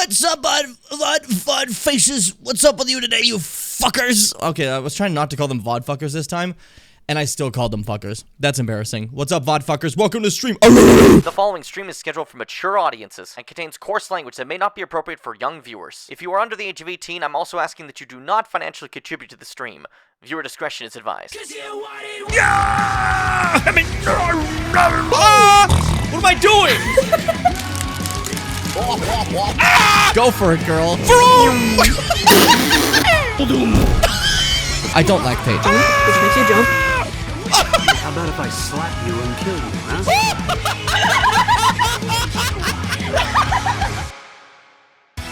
What's up, VOD faces? What's up with you today, you fuckers? Okay, I was trying not to call them VOD fuckers this time, and I still called them fuckers. That's embarrassing. What's up, VOD fuckers? Welcome to the stream. The following stream is scheduled for mature audiences and contains coarse language that may not be appropriate for young viewers. If you are under the age of 18, I'm also asking that you do not financially contribute to the stream. Viewer discretion is advised. Yeah! What am I doing? Go for it, girl. I don't lactate. Which makes you jump. How about if I slap you and kill you, huh?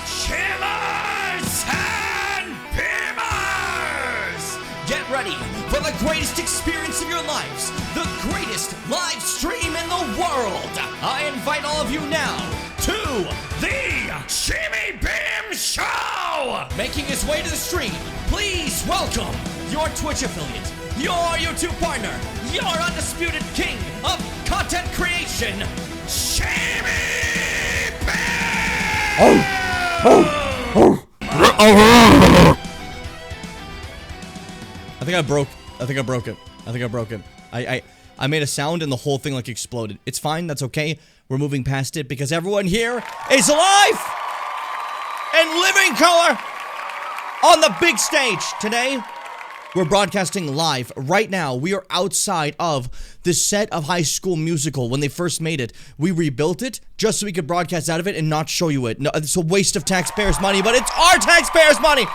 Chillers and Beamers! Get ready for the greatest experience of your lives, the greatest live stream in the world. I invite all of you now to the Shimmy Beam Show! Making his way to the stream, please welcome your Twitch affiliate, your YouTube partner, your undisputed king of content creation, Shimmy Beam! I think I broke it. I made a sound and the whole thing like exploded. It's fine, that's okay. We're moving past it because everyone here is alive and living color on the big stage. Today, we're broadcasting live right now. We are outside of the set of High School Musical when they first made it. We rebuilt it just so we could broadcast out of it and not show you it. No, it's a waste of taxpayers' money, but it's our taxpayers' money.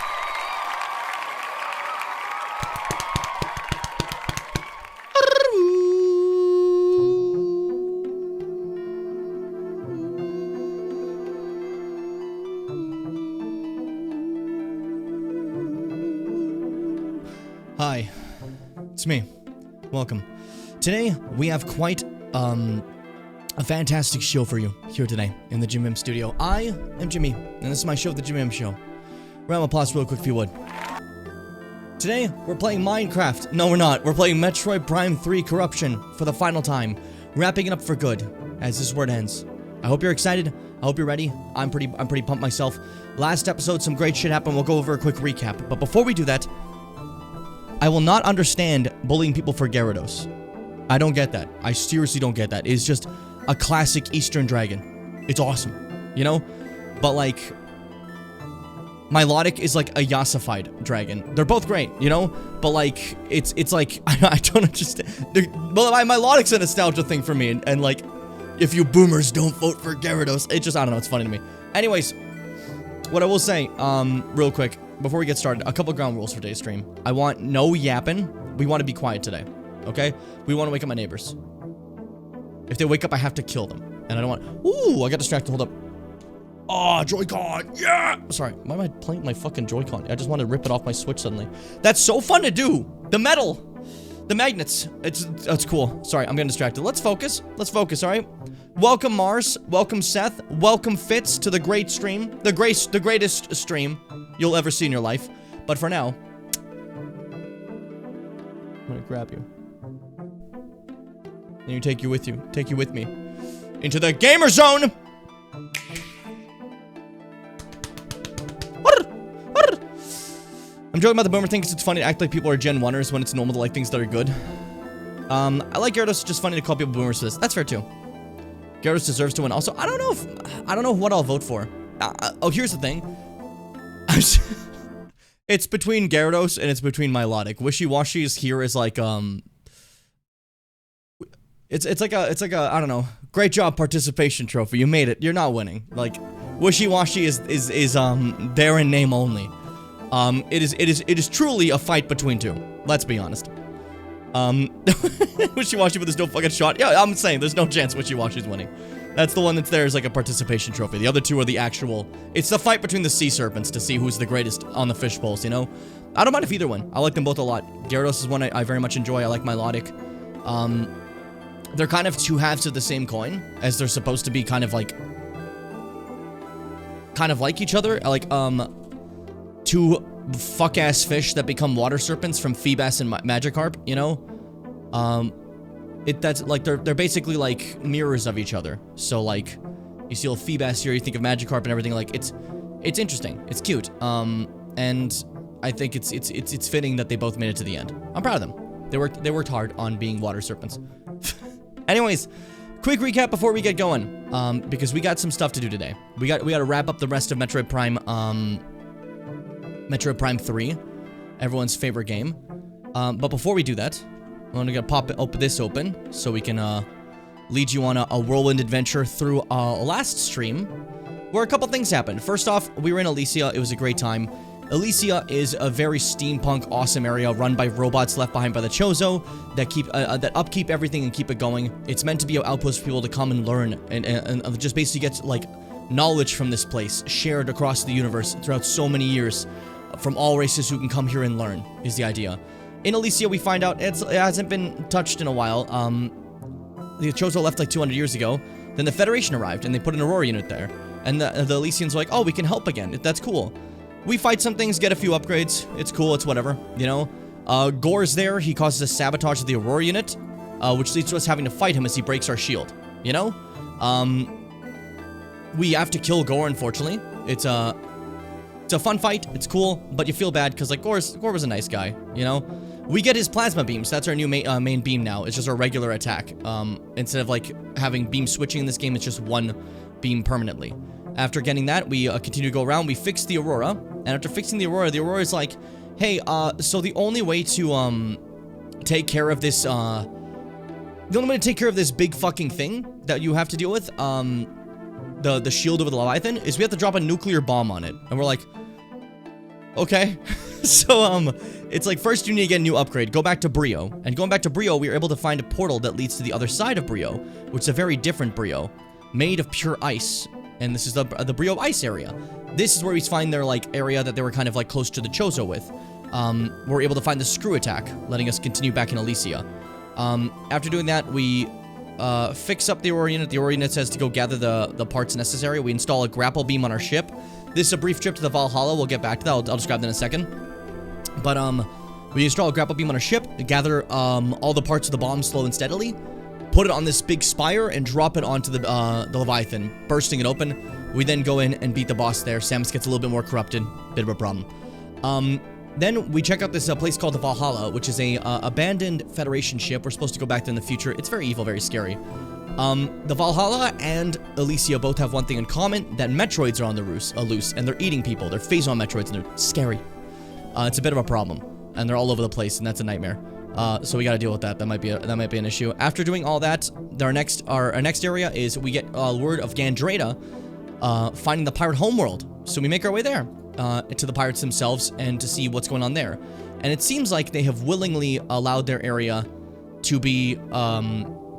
Hi, it's me. Welcome. Today, we have quite, a fantastic show for you here today in the Jim M studio. I am Jimmy, and this is my show, The Jim M Show. Round of applause real quick if you would. Today, we're playing Minecraft. No, we're not. We're playing Metroid Prime 3 Corruption for the final time. Wrapping it up for good, as this word ends. I hope you're excited. I hope you're ready. I'm pretty pumped myself. Last episode, some great shit happened. We'll go over a quick recap. But before we do that, I will not understand bullying people for Gyarados. I don't get that. I seriously don't get that. It's just a classic Eastern dragon. It's awesome, you know? But like, Milotic is like a Yassified dragon. They're both great, you know? But like, it's like, I don't understand. Well, Milotic's a nostalgia thing for me. And like, if you boomers don't vote for Gyarados, it just, I don't know, it's funny to me. Anyways, what I will say, real quick, before we get started, a couple ground rules for today's stream. I want no yapping. We want to be quiet today, okay? We want to wake up my neighbors. If they wake up, I have to kill them. And I don't want... Ooh, I got distracted. Hold up. Oh, Joy-Con. Yeah! Sorry, why am I playing my fucking Joy-Con? I just wanted to rip it off my Switch suddenly. That's so fun to do. The metal. The magnets. It's cool. Sorry, I'm getting distracted. Let's focus. Let's focus, all right? Welcome, Mars. Welcome, Seth. Welcome, Fitz, to the great stream. The greatest stream you'll ever see in your life. But for now, I'm gonna grab you. And you take you with me. Into the gamer zone! I'm joking about the boomer thing because it's funny to act like people are Gen 1ers when it's normal to like things that are good. I like Gyarados, it's just funny to call people boomers for this. That's fair too. Gyarados deserves to win. Also, I don't know what I'll vote for. Oh, here's the thing. It's between Gyarados and it's between Milotic. Wishy-Washy is here as like, it's like a, I don't know, great job participation trophy. You made it. You're not winning. Like, Wishy-Washy is there in name only. It is truly a fight between two. Let's be honest. Wishy-Washy, but there's no fucking shot. Yeah, I'm saying there's no chance Wishy-Washy's winning. That's the one that's there as like a participation trophy. The other two are the actual... It's the fight between the sea serpents to see who's the greatest on the fish bowls, you know? I don't mind if either one. I like them both a lot. Gyarados is one I very much enjoy. I like Milotic. They're kind of two halves of the same coin, as they're supposed to be kind of like each other. Like, two fuck-ass fish that become water serpents from Feebas and Magikarp, you know? That's like they're basically like mirrors of each other. So like You see little Feebas here, you think of Magikarp and everything. Like, it's interesting. It's cute. And I think it's fitting that they both made it to the end. I'm proud of them. They worked hard on being water serpents. Anyways, quick recap before we get going. Because we got some stuff to do today. We got to wrap up the rest of Metroid Prime 3, everyone's favorite game. But before we do that, I'm gonna pop this open so we can lead you on a whirlwind adventure through last stream, where a couple things happened. First off, we were in Elysia. It was a great time. Elysia is a very steampunk, awesome area run by robots left behind by the Chozo that upkeep everything and keep it going. It's meant to be an outpost for people to come and learn and just basically get like knowledge from this place shared across the universe throughout so many years from all races who can come here and learn is the idea. In Elysia, we find out it hasn't been touched in a while. The Chozo left like 200 years ago. Then the Federation arrived, and they put an Aurora unit there. And the Elysians were like, oh, we can help again. That's cool. We fight some things, get a few upgrades. It's cool, it's whatever, you know? Gore's there. He causes a sabotage of the Aurora unit, which leads to us having to fight him as he breaks our shield, you know? We have to kill Gore, unfortunately. It's a fun fight. It's cool, but you feel bad because, like, Gore was a nice guy, you know? We get his plasma beams. That's our new main beam now. It's just our regular attack. Instead of, like, having beam switching in this game, it's just one beam permanently. After getting that, we continue to go around. We fix the Aurora. And after fixing the Aurora is like, hey, so the only way to, take care of this, big fucking thing that you have to deal with, the shield over the Leviathan, is we have to drop a nuclear bomb on it. And we're like, okay. So, it's like, first you need to get a new upgrade. Go back to Brio. And going back to Brio, we were able to find a portal that leads to the other side of Brio, which is a very different Brio, made of pure ice. And this is the Brio ice area. This is where we find their, like, area that they were kind of, like, close to the Chozo with. We're able to find the screw attack, letting us continue back in Elysia. After doing that, we fix up the Aurora unit. The Aurora unit says to go gather the parts necessary. We install a grapple beam on our ship. This is a brief trip to the Valhalla. We'll get back to that. I'll describe that in a second. But, we install a grapple beam on our ship, gather, all the parts of the bomb slow and steadily, put it on this big spire, and drop it onto the Leviathan, bursting it open. We then go in and beat the boss there. Samus gets a little bit more corrupted. Bit of a problem. Then we check out this place called the Valhalla, which is a abandoned Federation ship. We're supposed to go back there in the future. It's very evil, very scary. The Valhalla and Elysia both have one thing in common, that Metroids are on the loose, and they're eating people. They're phase-on Metroids, and they're scary. It's a bit of a problem, and they're all over the place, and that's a nightmare. So we gotta deal with that. That might be an issue. After doing all that, our next area is we get word of Gandrada finding the pirate homeworld. So we make our way there to the pirates themselves and to see what's going on there. And it seems like they have willingly allowed their area to be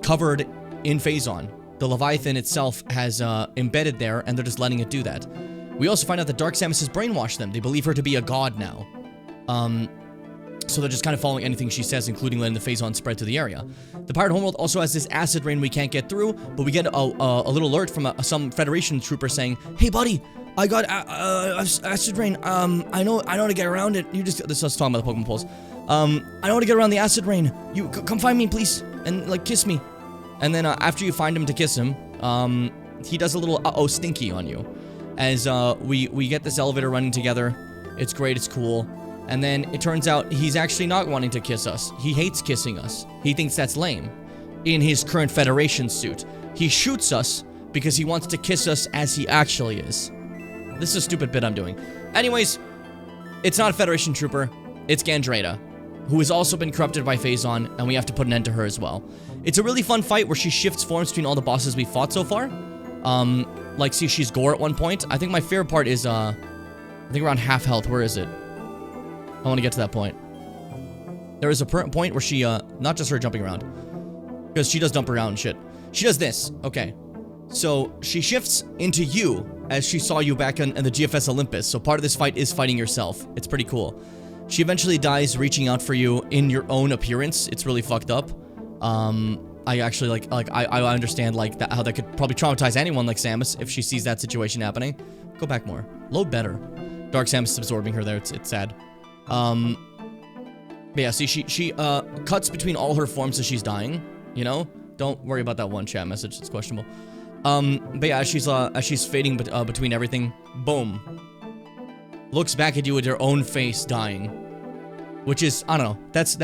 covered in Phazon. The Leviathan itself has embedded there, and they're just letting it do that. We also find out that Dark Samus has brainwashed them. They believe her to be a god now. So they're just kind of following anything she says, including letting the Phazon spread to the area. The pirate homeworld also has this acid rain we can't get through, but we get a little alert from some Federation trooper saying, "Hey, buddy, I got acid rain. I know how to get around it. This is us talking about the Pokemon polls. I know how to get around the acid rain. You come find me, please, and like kiss me." And then after you find him to kiss him, he does a little stinky on you, as we get this elevator running together. It's great. It's cool. And then it turns out he's actually not wanting to kiss us. He hates kissing us. He thinks that's lame. In his current Federation suit, he shoots us because he wants to kiss us as he actually is. This is a stupid bit I'm doing. Anyways, it's not a Federation trooper. It's Gandrada, who has also been corrupted by Phazon, and we have to put an end to her as well. It's a really fun fight where she shifts forms between all the bosses we fought so far. Like, see, she's Gore at one point. I think my favorite part is, I think around half health. Where is it? I want to get to that point. There is a point where she, not just her jumping around, because she does jump around and shit. She does this. Okay. So she shifts into you as she saw you back in the GFS Olympus. So part of this fight is fighting yourself. It's pretty cool. She eventually dies reaching out for you in your own appearance. It's really fucked up. I actually I understand how that could probably traumatize anyone like Samus if she sees that situation happening. Go back more. Load better. Dark Samus is absorbing her there. It's sad. But yeah, see, she cuts between all her forms as she's dying, you know? Don't worry about that one chat message, it's questionable. But yeah, as she's fading between everything, boom. Looks back at you with her own face dying. Which is, I don't know, that's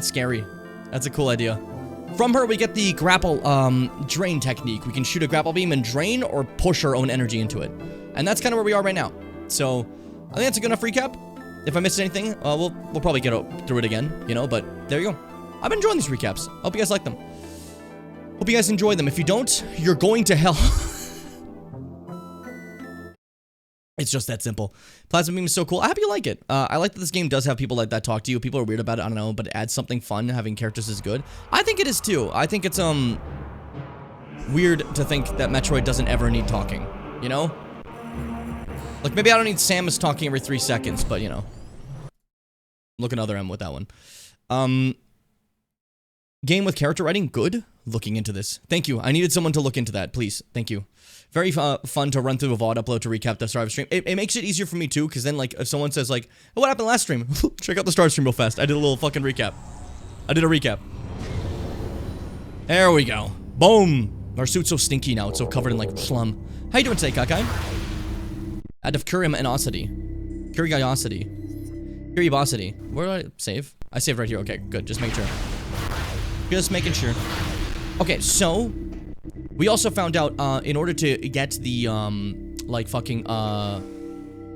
scary. That's a cool idea. From her, we get the grapple, drain technique. We can shoot a grapple beam and drain or push our own energy into it. And that's kind of where we are right now. So, I think that's a good enough recap. If I missed anything, we'll probably get through it again, you know, but there you go. I've been enjoying these recaps. Hope you guys like them. Hope you guys enjoy them. If you don't, you're going to hell. It's just that simple. Plasma Beam is so cool. I hope you like it. I like that this game does have people like that talk to you. People are weird about it, I don't know, but it adds something fun. Having characters is good. I think it is too. I think it's, weird to think that Metroid doesn't ever need talking, you know? Like, maybe I don't need Samus talking every 3 seconds, but, you know. Looking other M with that one. Game with character writing, good. Looking into this. Thank you. I needed someone to look into that, please. Thank you. Very fun to run through a VOD upload to recap the start of stream. It makes it easier for me too, because then like if someone says like, oh, what happened last stream? Check out the start stream real fast. I did a little fucking recap. I did a recap. There we go. Boom. Our suit's so stinky now. It's so covered in like slum. How you doing today, Kakai? Out of curiosity. Curiosity. Where do I save? I saved right here. Okay, good. Just making sure. Just making sure. Okay, so we also found out in order to get the like fucking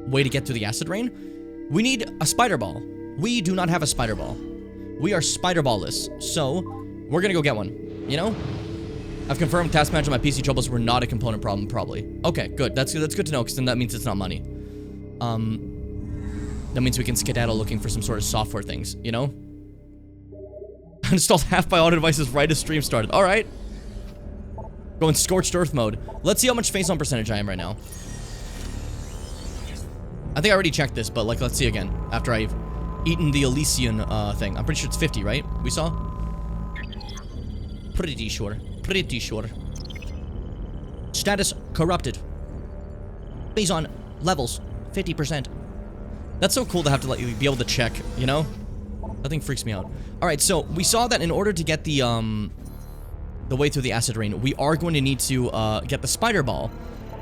way to get to the acid rain, we need a spider ball. We do not have a spider ball. We are spider ball-less. So we're gonna go get one. You know? I've confirmed task manager my PC troubles were not a component problem, probably. Okay, good. That's good to know, because then that means it's not money. That means we can skedaddle looking for some sort of software things, you know? Installed half by auto devices right as stream started. Alright. Going scorched earth mode. Let's see how much face on percentage I am right now. I think I already checked this, but like, let's see again. After I've eaten the Elysian thing. I'm pretty sure it's 50, right? We saw? Pretty sure. Pretty sure. Status corrupted. Face on levels 50%. That's so cool to have to like be able to check, you know? That thing freaks me out. Alright, so we saw that in order to get the way through the acid rain, we are going to need to get the spider ball.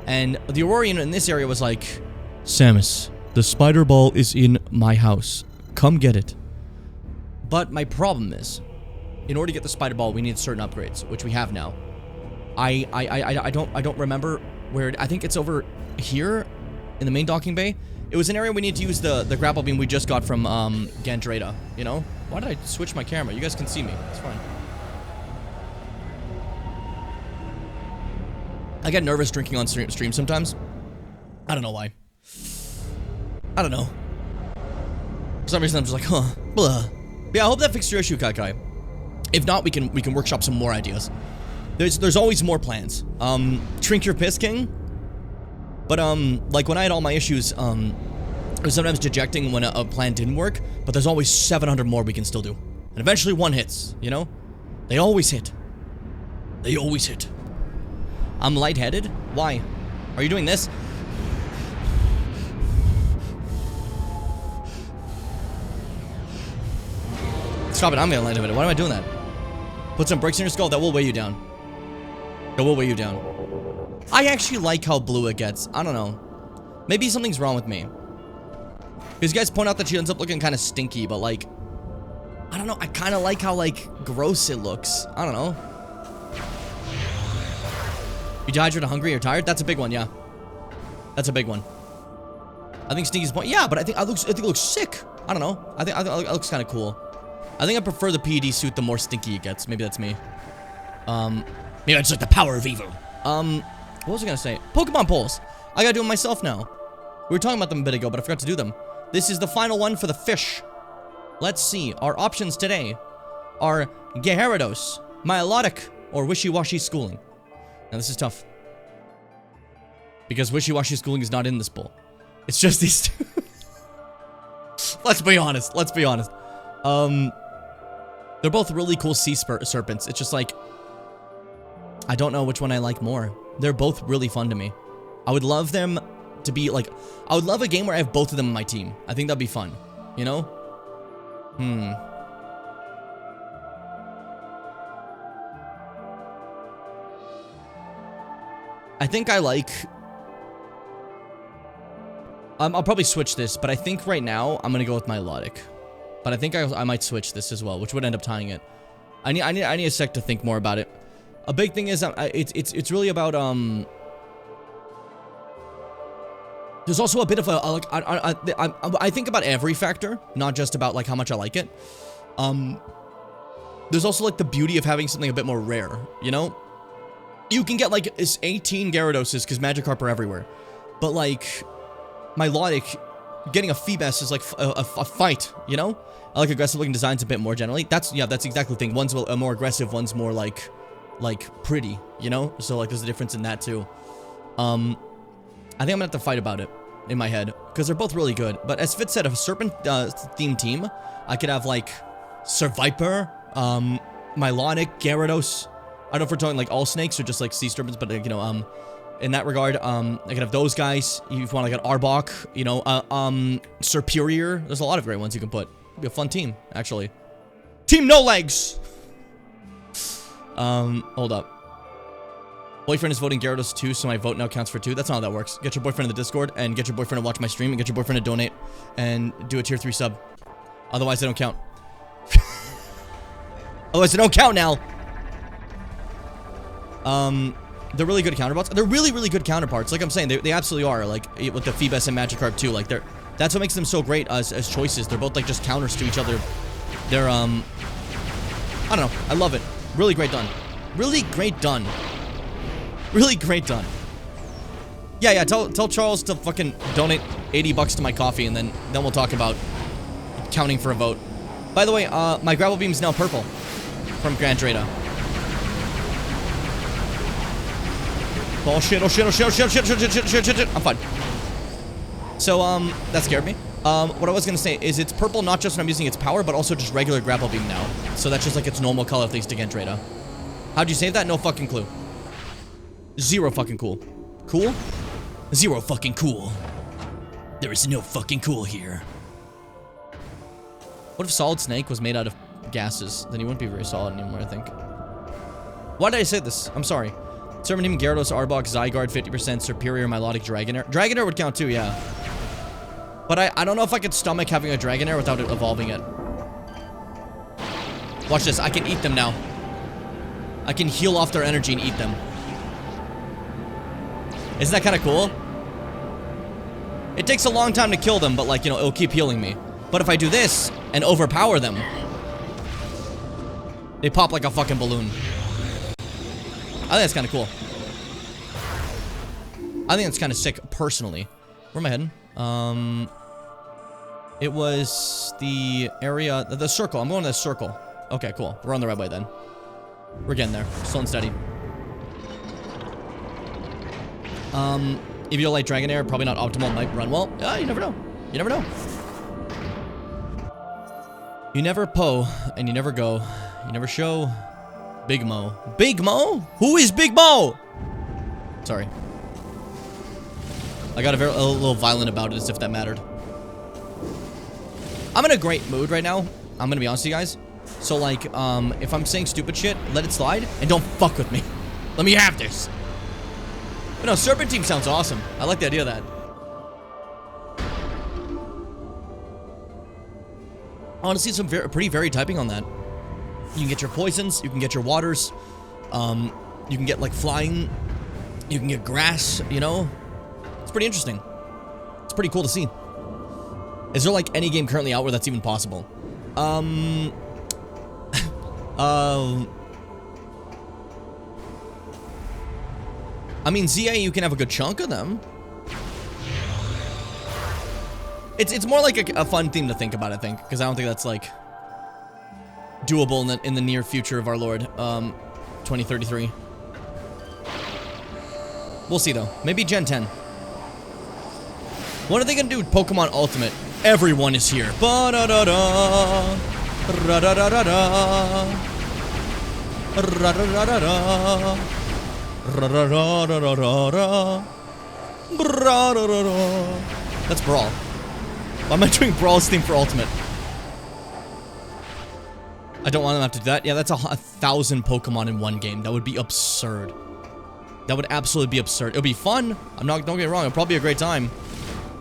And the Aurorian in this area was like, Samus, the spider ball is in my house. Come get it. But my problem is, in order to get the spider ball, we need certain upgrades, which we have now. I don't remember where I think it's over here in the main docking bay. It was an area we need to use the grapple beam we just got from Gandreda, you know? Why did I switch my camera? You guys can see me. It's fine. I get nervous drinking on stream sometimes. I don't know why. I don't know. For some reason I'm just like, huh, blah. But yeah, I hope that fixed your issue, Kakai. If not, we can workshop some more ideas. There's always more plans. Shrink your piss, King. But like when I had all my issues, it was sometimes dejecting when a plan didn't work, but there's always 700 more we can still do. And eventually one hits, you know? They always hit. They always hit. I'm lightheaded? Why? Are you doing this? Stop it, I'm getting lightheaded. Why am I doing that? Put some bricks in your skull, that will weigh you down. That will weigh you down. I actually like how blue it gets. I don't know. Maybe something's wrong with me. Because you guys point out that she ends up looking kind of stinky, but like, I don't know. I kind of like how like gross it looks. I don't know. You dehydrated, hungry, or tired? That's a big one, yeah. That's a big one. I think Stinky's point. Yeah, but I think it looks sick. I don't know. I think it looks kind of cool. I think I prefer the PED suit the more stinky it gets. Maybe that's me. Maybe it's like the power of evil. What was I gonna say? Pokemon polls. I gotta do them myself now. We were talking about them a bit ago, but I forgot to do them. This is the final one for the fish. Let's see. Our options today are Gyarados, Milotic, or Wishy-Washy Schooling. Now this is tough. Because Wishy-Washy Schooling is not in this poll. It's just these two. Let's be honest. Let's be honest. They're both really cool sea serpents. It's just like, I don't know which one I like more. They're both really fun to me. I would love them to be like, I would love a game where I have both of them on my team. I think that'd be fun. You know? I think I like... I'll probably switch this, but I think right now I'm gonna go with Melodic. But I think I might switch this as well, which would end up tying it. I need a sec to think more about it. A big thing is it's really about there's also a bit of a like I think about every factor, not just about like how much I like it. There's also like the beauty of having something a bit more rare, you know? You can get like 18 Gyarados because Magikarp are everywhere, but like Melodic, getting a Phoebus is like a fight, you know? I like aggressive looking designs a bit more generally. That's exactly the thing. One's more aggressive, one's more like pretty, you know? So like there's a difference in that too. I think I'm gonna have to fight about it in my head because they're both really good. But as Fitz said, a serpent themed team, I could have like Surviper, Melodic, Gyarados. I don't know if we're talking like all snakes or just like sea serpents, but like, you know, in that regard, I could have those guys. If you want like an Arbok, you know, Superior. There's a lot of great ones you can put. It'd be a fun team, actually. Team No Legs! Hold up. Boyfriend is voting Gyarados 2, so my vote now counts for 2. That's not how that works. Get your boyfriend in the Discord, and get your boyfriend to watch my stream, and get your boyfriend to donate, and do a tier 3 sub. Otherwise, they don't count. Otherwise, they don't count now! They're really good counterparts. They're really, really good counterparts. Like I'm saying, they absolutely are. Like, with the Phoebus and Magikarp too. Like, that's what makes them so great as choices. They're both, like, just counters to each other. They're, I don't know. I love it. Really great done. Really great done. Really great done. Yeah, tell Charles to fucking donate 80 bucks to my coffee, and then we'll talk about counting for a vote. By the way, my Grapple Beam is now purple from Grand Drata. Oh shit, oh shit, oh shit, oh shit, shit, shit, shit, shit, shit, shit, shit. I'm fine. So, that scared me. What I was gonna say is it's purple not just when I'm using its power, but also just regular Grapple Beam now. So that's just like its normal color thanks to Gentrata. How'd you save that? No fucking clue. Zero fucking cool. Cool? Zero fucking cool. There is no fucking cool here. What if Solid Snake was made out of gases? Then he wouldn't be very solid anymore, I think. Why did I say this? I'm sorry. Sermon Team Gyarados, Arbok, Zygarde, 50%, Superior, Melodic, Dragonair. Dragonair would count too, yeah. But I don't know if I could stomach having a Dragonair without it evolving it. Watch this, I can eat them now. I can heal off their energy and eat them. Isn't that kind of cool? It takes a long time to kill them, but like, you know, it'll keep healing me. But if I do this and overpower them, they pop like a fucking balloon. I think that's kind of cool. I think that's kind of sick, personally. Where am I heading? It was the area, the circle. I'm going to the circle. Okay, cool. We're on the right way then. We're getting there. Slow and steady. If you don't like Dragonair, probably not optimal, might run well. You never know. You never know. You never Poe, and you never go. You never show. Big Mo. Big Mo? Who is Big Mo? Sorry. I got a little violent about it, as if that mattered. I'm in a great mood right now. I'm gonna be honest with you guys. So, like, if I'm saying stupid shit, let it slide, and don't fuck with me. Let me have this. But no, Serpent Team sounds awesome. I like the idea of that. Honestly, some pretty varied typing on that. You can get your poisons, you can get your waters, you can get, like, flying, you can get grass, you know? It's pretty interesting. It's pretty cool to see. Is there, like, any game currently out where that's even possible? I mean, ZA, you can have a good chunk of them. It's more like a fun thing to think about, I think, because I don't think that's, like, doable in the near future of our Lord, 2033. We'll see, though. Maybe Gen 10. What are they gonna do with Pokemon Ultimate? Everyone is here. Ba-da-da-da. Ra-da-da-da-da. Ra-da-da-da-da. Ra-da-da-da-da-da. Bra-da-da-da. That's Brawl. Why am I doing Brawl's theme for Ultimate? I don't want them to have to do that. Yeah, that's 1,000 Pokemon in one game. That would be absurd. That would absolutely be absurd. It would be fun. Don't get me wrong. It'd probably be a great time.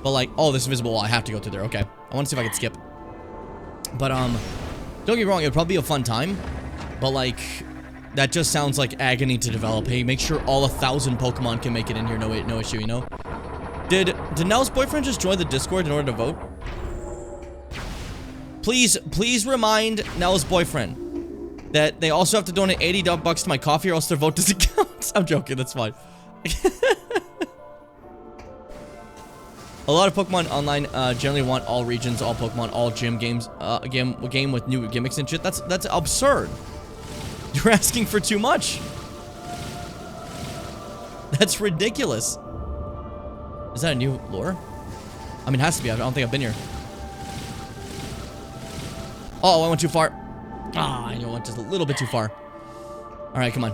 But like, oh, this invisible wall. I have to go through there. Okay. I want to see if I can skip. But, don't get me wrong. It would probably be a fun time. But like, that just sounds like agony to develop. Hey, make sure all 1,000 Pokemon can make it in here. No issue, you know? Did Nell's boyfriend just join the Discord in order to vote? Please remind Nell's boyfriend that they also have to donate 80 bucks to my coffee or else their vote doesn't count. I'm joking, that's fine. A lot of Pokemon Online generally want all regions, all Pokemon, all gym games, a game with new gimmicks and shit. That's absurd. You're asking for too much. That's ridiculous. Is that a new lure? I mean, it has to be. I don't think I've been here. Oh, I went too far. Ah, I know I went just a little bit too far. All right, come on.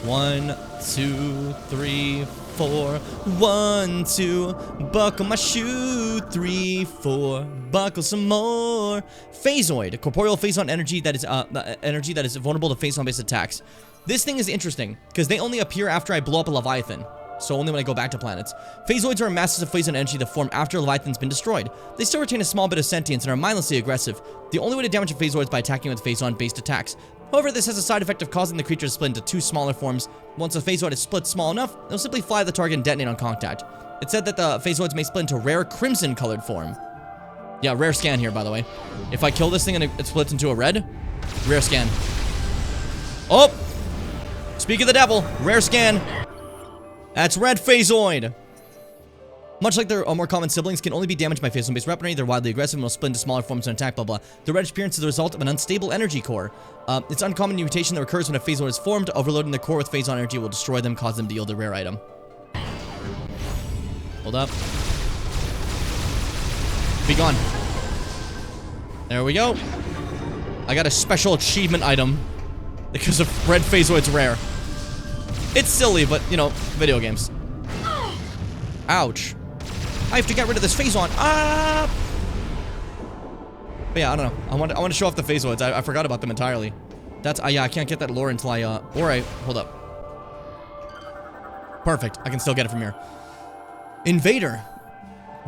1, 2, 3, 4. 1, 2. Buckle my shoe. 3, 4. Buckle some more. Phaseoid, a corporeal phase-on energy that is vulnerable to phase-on-based attacks. This thing is interesting because they only appear after I blow up a Leviathan. So only when I go back to planets. Phaseoids are masses of phase-on energy that form after Leviathan's been destroyed. They still retain a small bit of sentience and are mindlessly aggressive. The only way to damage a Phaseoid is by attacking with phase-on-based attacks. However, this has a side effect of causing the creature to split into 2 smaller forms. Once a Phaseoid is split small enough, it'll simply fly at the target and detonate on contact. It's said that the Phaseoids may split into rare crimson-colored form. Yeah, rare scan here, by the way. If I kill this thing and it splits into a red, rare scan. Oh! Speak of the devil, rare scan. That's red Phaseoid. Much like their more common siblings, can only be damaged by phase-on-based weaponry. They're wildly aggressive and will split into smaller forms and attack, blah, blah. The reddish appearance is the result of an unstable energy core. It's uncommon mutation that occurs when a Phaseoid is formed. Overloading the core with phase-on energy will destroy them, cause them to yield a rare item. Hold up. Be gone. There we go. I got a special achievement item because of red Phaseoid's rare. It's silly, but, you know, video games. Ouch. I have to get rid of this Phase-on. Ah! But yeah, I don't know. I want to show off the Phaseoids. I forgot about them entirely. That's, yeah, I can't get that lore until hold up. Perfect. I can still get it from here. Invader.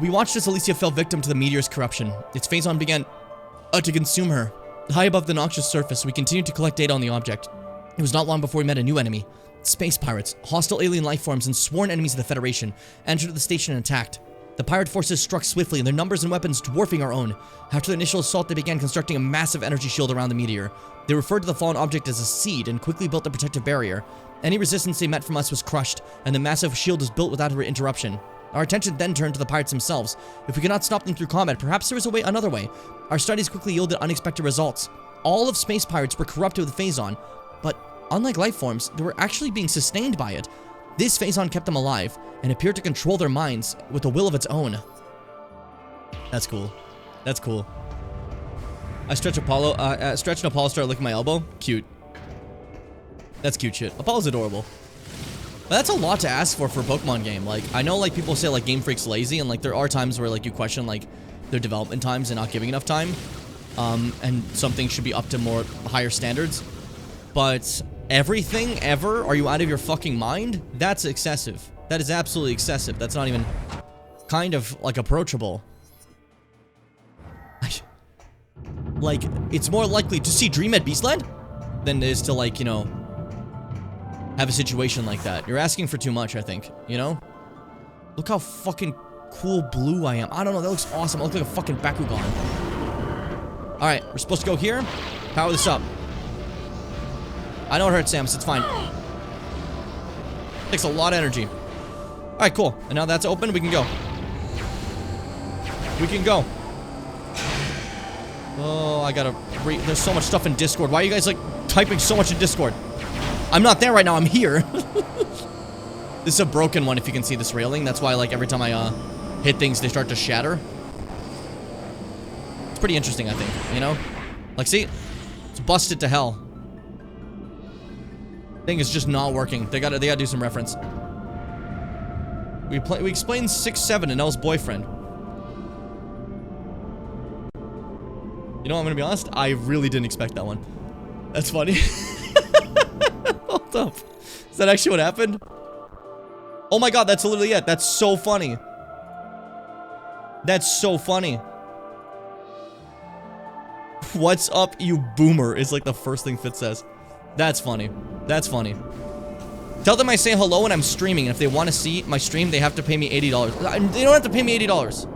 We watched as Alicia fell victim to the meteor's corruption. Its Phase-on began to consume her. High above the noxious surface, we continued to collect data on the object. It was not long before we met a new enemy. Space pirates, hostile alien life forms, and sworn enemies of the Federation entered the station and attacked. The pirate forces struck swiftly, and their numbers and weapons dwarfing our own. After the initial assault, they began constructing a massive energy shield around the meteor. They referred to the fallen object as a seed and quickly built a protective barrier. Any resistance they met from us was crushed, and the massive shield was built without interruption. Our attention then turned to the pirates themselves. If we could not stop them through combat, perhaps there was another way. Our studies quickly yielded unexpected results. All of space pirates were corrupted with Phase-on, but unlike life forms, they were actually being sustained by it. This Phase-on kept them alive and appeared to control their minds with a will of its own. That's cool. That's cool. I stretched and Apollo started licking my elbow. Cute. That's cute shit. Apollo's adorable. But that's a lot to ask for a Pokemon game. Like, I know, like, people say, like, Game Freak's lazy, and, like, there are times where, like, you question, like, their development times and not giving enough time. And some things should be up to more higher standards. But everything, ever? Are you out of your fucking mind? That's excessive. That is absolutely excessive. That's not even kind of, like, approachable. Like, it's more likely to see Dream at Beastland than it is to, like, you know, have a situation like that. You're asking for too much, I think, you know? Look how fucking cool blue I am. I don't know, that looks awesome. I look like a fucking Bakugan. Alright, we're supposed to go here. Power this up. I know it hurts, Samus, it's fine. Takes a lot of energy. Alright, cool. And now that's open, we can go. We can go. Oh, I gotta there's so much stuff in Discord. Why are you guys, like, typing so much in Discord? I'm not there right now, I'm here. This is a broken one, if you can see this railing. That's why, like, every time I, hit things, they start to shatter. It's pretty interesting, I think, you know? Like, see? It's busted to hell. Thing is just not working. They gotta do some reference. We explained 6-7 and Elle's boyfriend. You know, I'm gonna be honest, I really didn't expect that one. That's funny. Hold up. Is that actually what happened? Oh my god, that's literally it. That's so funny. That's so funny. What's up, you boomer, is like the first thing Fitz says. That's funny. That's funny. Tell them I say hello when I'm streaming, and if they want to see my stream, they have to pay me $80. They don't have to pay me $80.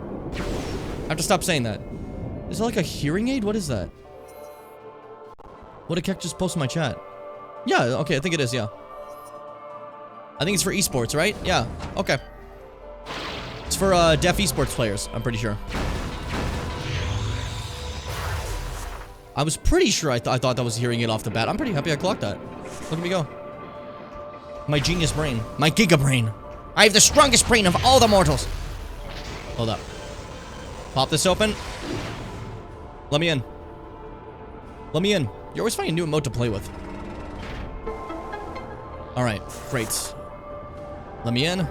I have to stop saying that. Is it like a hearing aid? What is that? What did Keck just post in my chat? Yeah, okay, I think it is, yeah. I think it's for esports, right? Yeah, okay. It's for deaf esports players, I'm pretty sure. I was pretty sure I thought that was hearing it off the bat. I'm pretty happy I clocked that. Look at me go. My genius brain. My giga brain. I have the strongest brain of all the mortals. Hold up. Pop this open. Let me in. Let me in. You're always finding a new emote to play with. Alright, great. Let me in.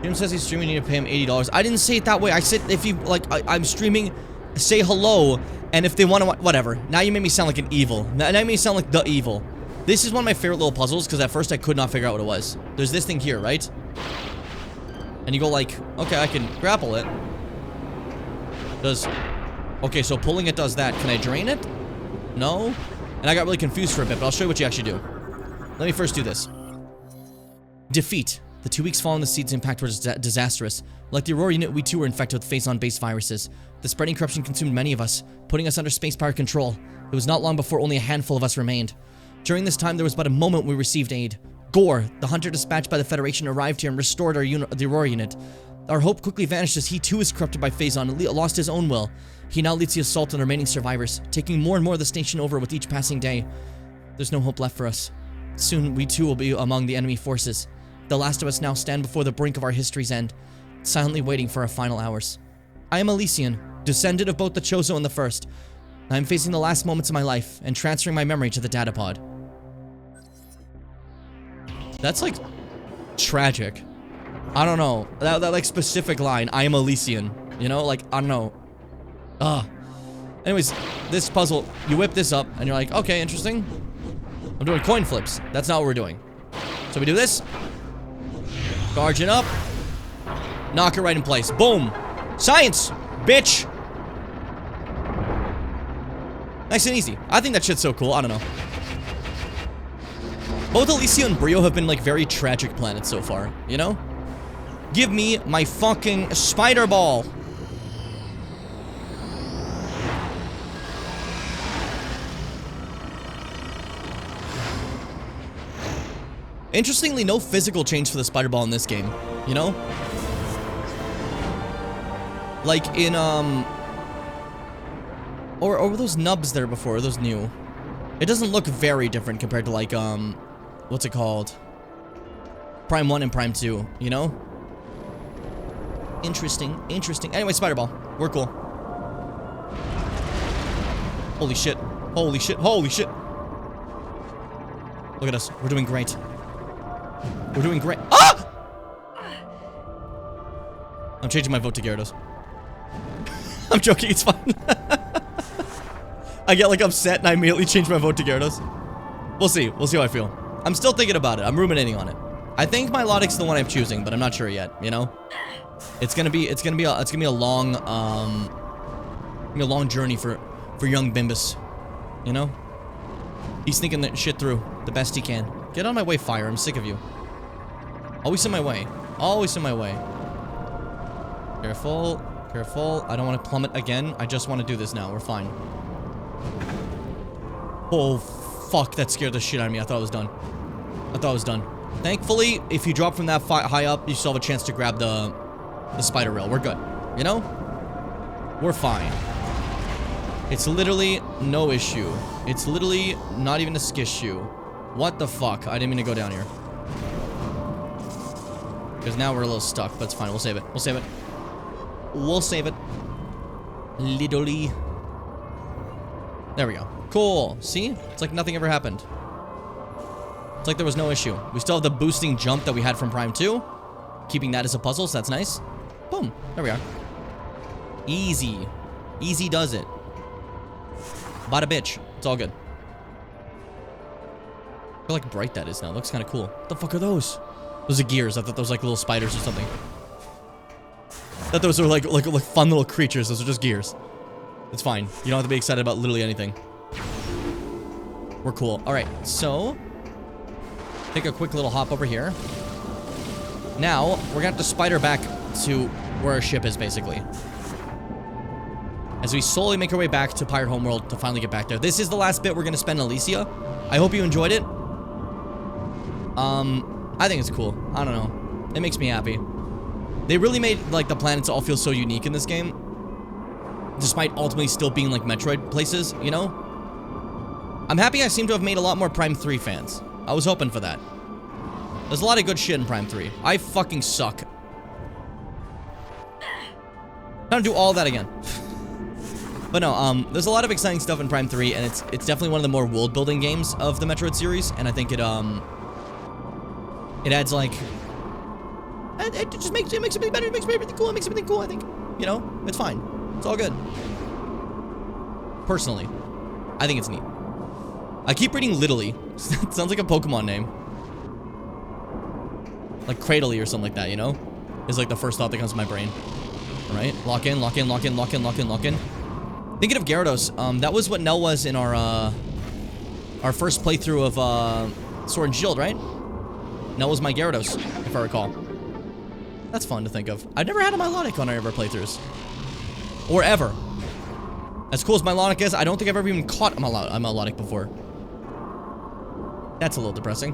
Jim says he's streaming, you need to pay him $80. I didn't say it that way. I said if you, like, I'm streaming, say hello, and if they want to, whatever. Now you made me sound like an evil. Now you made me sound like the evil. This is one of my favorite little puzzles, because at first I could not figure out what it was. There's this thing here, right? And you go like, okay, I can grapple it. Okay, so pulling it does that. Can I drain it? No? And I got really confused for a bit, but I'll show you what you actually do. Let me first do this. Defeat. The 2 weeks following the seed's impact were disastrous. Like the Aurora unit, we too were infected with Phazon-based viruses. The spreading corruption consumed many of us, putting us under space power control. It was not long before only a handful of us remained. During this time, there was but a moment we received aid. Gore, the hunter dispatched by the Federation, arrived here and restored the Aurora unit. Our hope quickly vanished as he too was corrupted by Phazon and lost his own will. He now leads the assault on the remaining survivors, taking more and more of the station over with each passing day. There's no hope left for us. Soon, we too will be among the enemy forces. The last of us now stand before the brink of our history's end, silently waiting for our final hours. I am Elysian, descendant of both the Chozo and the First. I am facing the last moments of my life and transferring my memory to the datapod. That's like tragic. I don't know. That like specific line, I am Elysian. You know, like, I don't know. Anyways, this puzzle, you whip this up and you're like, okay, interesting. I'm doing coin flips. That's not what we're doing. So we do this. Charge it up. Knock it right in place. Boom. Science, bitch. Nice and easy. I think that shit's so cool. I don't know. Both Elysia and Brio have been like very tragic planets so far, you know? Give me my fucking spider ball. Interestingly, no physical change for the spider ball in this game, you know? Like in, or were those nubs there before? Are those new? It doesn't look very different compared to like, what's it called? Prime 1 and Prime 2, you know? Interesting, interesting. Anyway, spider ball. We're cool. Holy shit. Holy shit. Holy shit. Look at us. We're doing great. We're doing great. Ah! I'm changing my vote to Gyarados. I'm joking, it's fine. I get like upset and I immediately change my vote to Gyarados. We'll see. We'll see how I feel. I'm still thinking about it. I'm ruminating on it. I think Milotic's the one I'm choosing, but I'm not sure yet, you know? It's gonna be a long journey for young Bimbus. You know? He's thinking that shit through the best he can. Get out of my way, Fire. I'm sick of you. Always in my way. Always in my way. Careful. Careful. I don't want to plummet again. I just want to do this now. We're fine. Oh, fuck. That scared the shit out of me. I thought I was done. I thought I was done. Thankfully, if you drop from that high up, you still have a chance to grab the spider rail. We're good. You know? We're fine. It's literally no issue. It's literally not even a skissue. What the fuck? I didn't mean to go down here. Because now we're a little stuck, but it's fine. We'll save it. We'll save it. We'll save it. Literally. There we go. Cool. See? It's like nothing ever happened. It's like there was no issue. We still have the boosting jump that we had from Prime 2. Keeping that as a puzzle, so that's nice. Boom. There we are. Easy. Easy does it. Bada bitch. It's all good. How like bright that is now. It looks kind of cool. What the fuck are those? Those are gears. I thought those were like little spiders or something. I thought those were like fun little creatures. Those are just gears. It's fine. You don't have to be excited about literally anything. We're cool. All right, so take a quick little hop over here. Now we're gonna have to spider back to where our ship is, basically. As we slowly make our way back to Pirate Homeworld to finally get back there. This is the last bit we're gonna spend in Elysia. I hope you enjoyed it. I think it's cool. I don't know. It makes me happy. They really made, like, the planets all feel so unique in this game. Despite ultimately still being, like, Metroid places, you know? I'm happy I seem to have made a lot more Prime 3 fans. I was hoping for that. There's a lot of good shit in Prime 3. I fucking suck. I'm gonna do all that again. But no, there's a lot of exciting stuff in Prime 3, and it's definitely one of the more world-building games of the Metroid series, and I think it adds, like... It just makes everything better, it makes everything cool, it makes everything cool, I think. You know? It's fine. It's all good. Personally. I think it's neat. I keep reading Littly. It sounds like a Pokemon name. Like Cradley or something like that, you know? Is like the first thought that comes to my brain. Alright? Lock in, lock in, lock in, lock in, lock in, lock in. Thinking of Gyarados, that was what Nell was in our first playthrough of, Sword and Shield, right? Nell was my Gyarados, if I recall. That's fun to think of. I've never had a Milotic on any of our playthroughs. Or ever. As cool as Milotic is, I don't think I've ever even caught a Milotic before. That's a little depressing.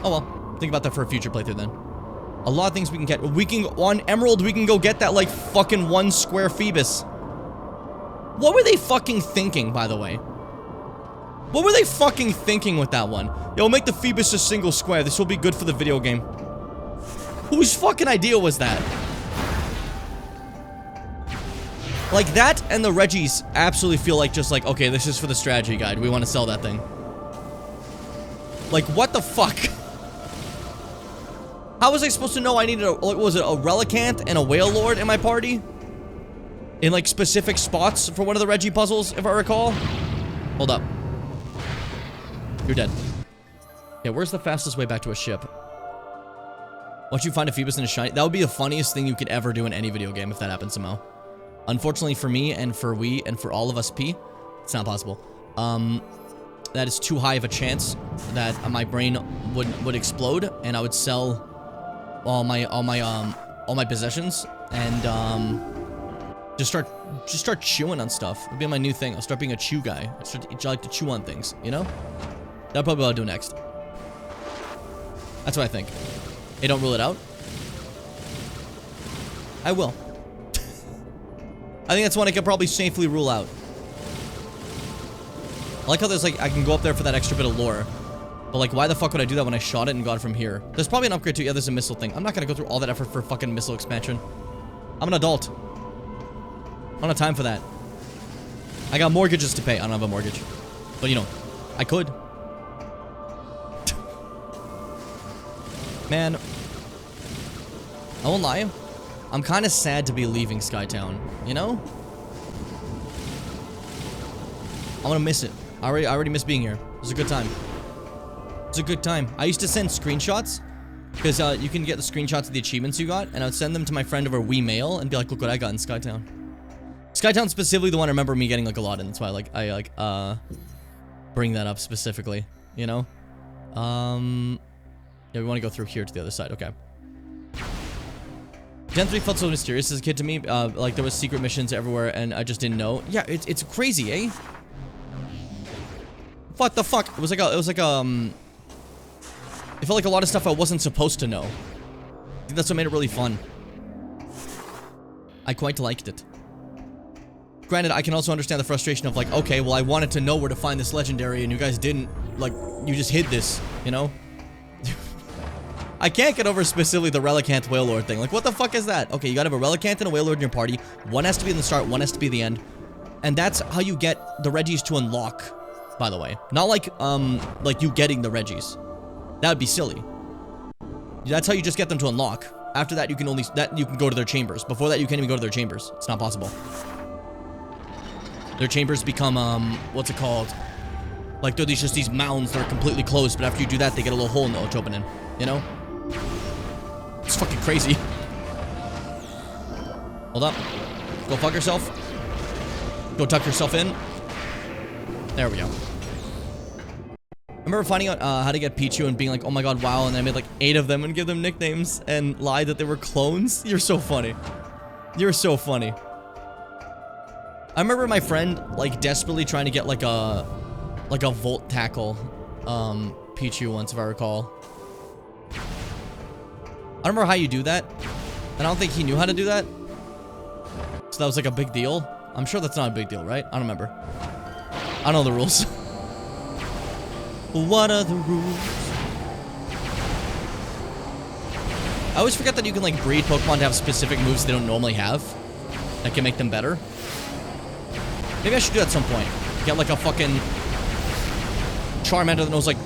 Oh well, think about that for a future playthrough then. A lot of things we can get. On Emerald, we can go get that, like, fucking 1 square Phoebus. What were they fucking thinking, by the way? What were they fucking thinking with that one? Yo, make the Phoebus a single square. This will be good for the video game. Whose fucking idea was that? Like, that and the Reggies absolutely feel like just like, okay, this is for the strategy guide. We want to sell that thing. Like, what the fuck? How was I supposed to know I needed a, what was it, a Relicanth and a Whale Lord in my party? In, like, specific spots for one of the Reggie puzzles, if I recall? Hold up. You're dead. Yeah, where's the fastest way back to a ship? Once you find a Phoebus and a shiny, that would be the funniest thing you could ever do in any video game if that happened somehow. Unfortunately for me and for we and for all of us P, it's not possible. That is too high of a chance that my brain would explode and I would sell all my possessions and just start chewing on stuff. It'll be my new thing. I'll start being a chew guy. I like to chew on things, you know? That'll probably what I'll do next. That's what I think. Hey, don't rule it out. I will. I think that's one I could probably safely rule out. I like how there's like, I can go up there for that extra bit of lore. But like, why the fuck would I do that when I shot it and got it from here? There's probably an upgrade too. Yeah, there's a missile thing. I'm not gonna go through all that effort for fucking missile expansion. I'm an adult. I don't have time for that. I got mortgages to pay. I don't have a mortgage. But you know, I could. Man, I won't lie. I'm kind of sad to be leaving Skytown, you know? I'm gonna miss it. I already miss being here. It was a good time. It's a good time. I used to send screenshots, because you can get the screenshots of the achievements you got, and I would send them to my friend over Wii and be like, look what I got in Skytown. Skytown's specifically the one I remember me getting like a lot in. That's why I bring that up specifically, you know? Yeah, we want to go through here to the other side. Okay. Gen 3 felt so mysterious as a kid to me. Like, there was secret missions everywhere, and I just didn't know. Yeah, it's crazy, eh? What the fuck? It felt like a lot of stuff I wasn't supposed to know. I think that's what made it really fun. I quite liked it. Granted, I can also understand the frustration of like, okay, well, I wanted to know where to find this legendary, and you guys didn't. Like, you just hid this, you know? I can't get over specifically the Relicanth Whale Lord thing. Like, what the fuck is that? Okay, you gotta have a Relicanth and a Whale Lord in your party. One has to be in the start, one has to be the end. And that's how you get the Reggies to unlock, by the way. Not like you getting the Reggies. That would be silly. That's how you just get them to unlock. After that, you can go to their chambers. Before that, you can't even go to their chambers. It's not possible. Their chambers become, what's it called? Like, they're just these mounds that are completely closed, but after you do that, they get a little hole in the edge opening, you know? It's fucking crazy. Hold up. Go fuck yourself. Go tuck yourself in. There we go. I remember finding out how to get Pichu and being like, oh my god, wow, and then I made like 8 of them and give them nicknames and lied that they were clones. You're so funny. You're so funny. I remember my friend like desperately trying to get like a Volt Tackle Pichu once, if I recall. I don't remember how you do that. And I don't think he knew how to do that. So that was like a big deal. I'm sure that's not a big deal, right? I don't remember. I don't know the rules. What are the rules? I always forget that you can like breed Pokemon to have specific moves they don't normally have. That can make them better. Maybe I should do that at some point. Get like a fucking Charmander that knows like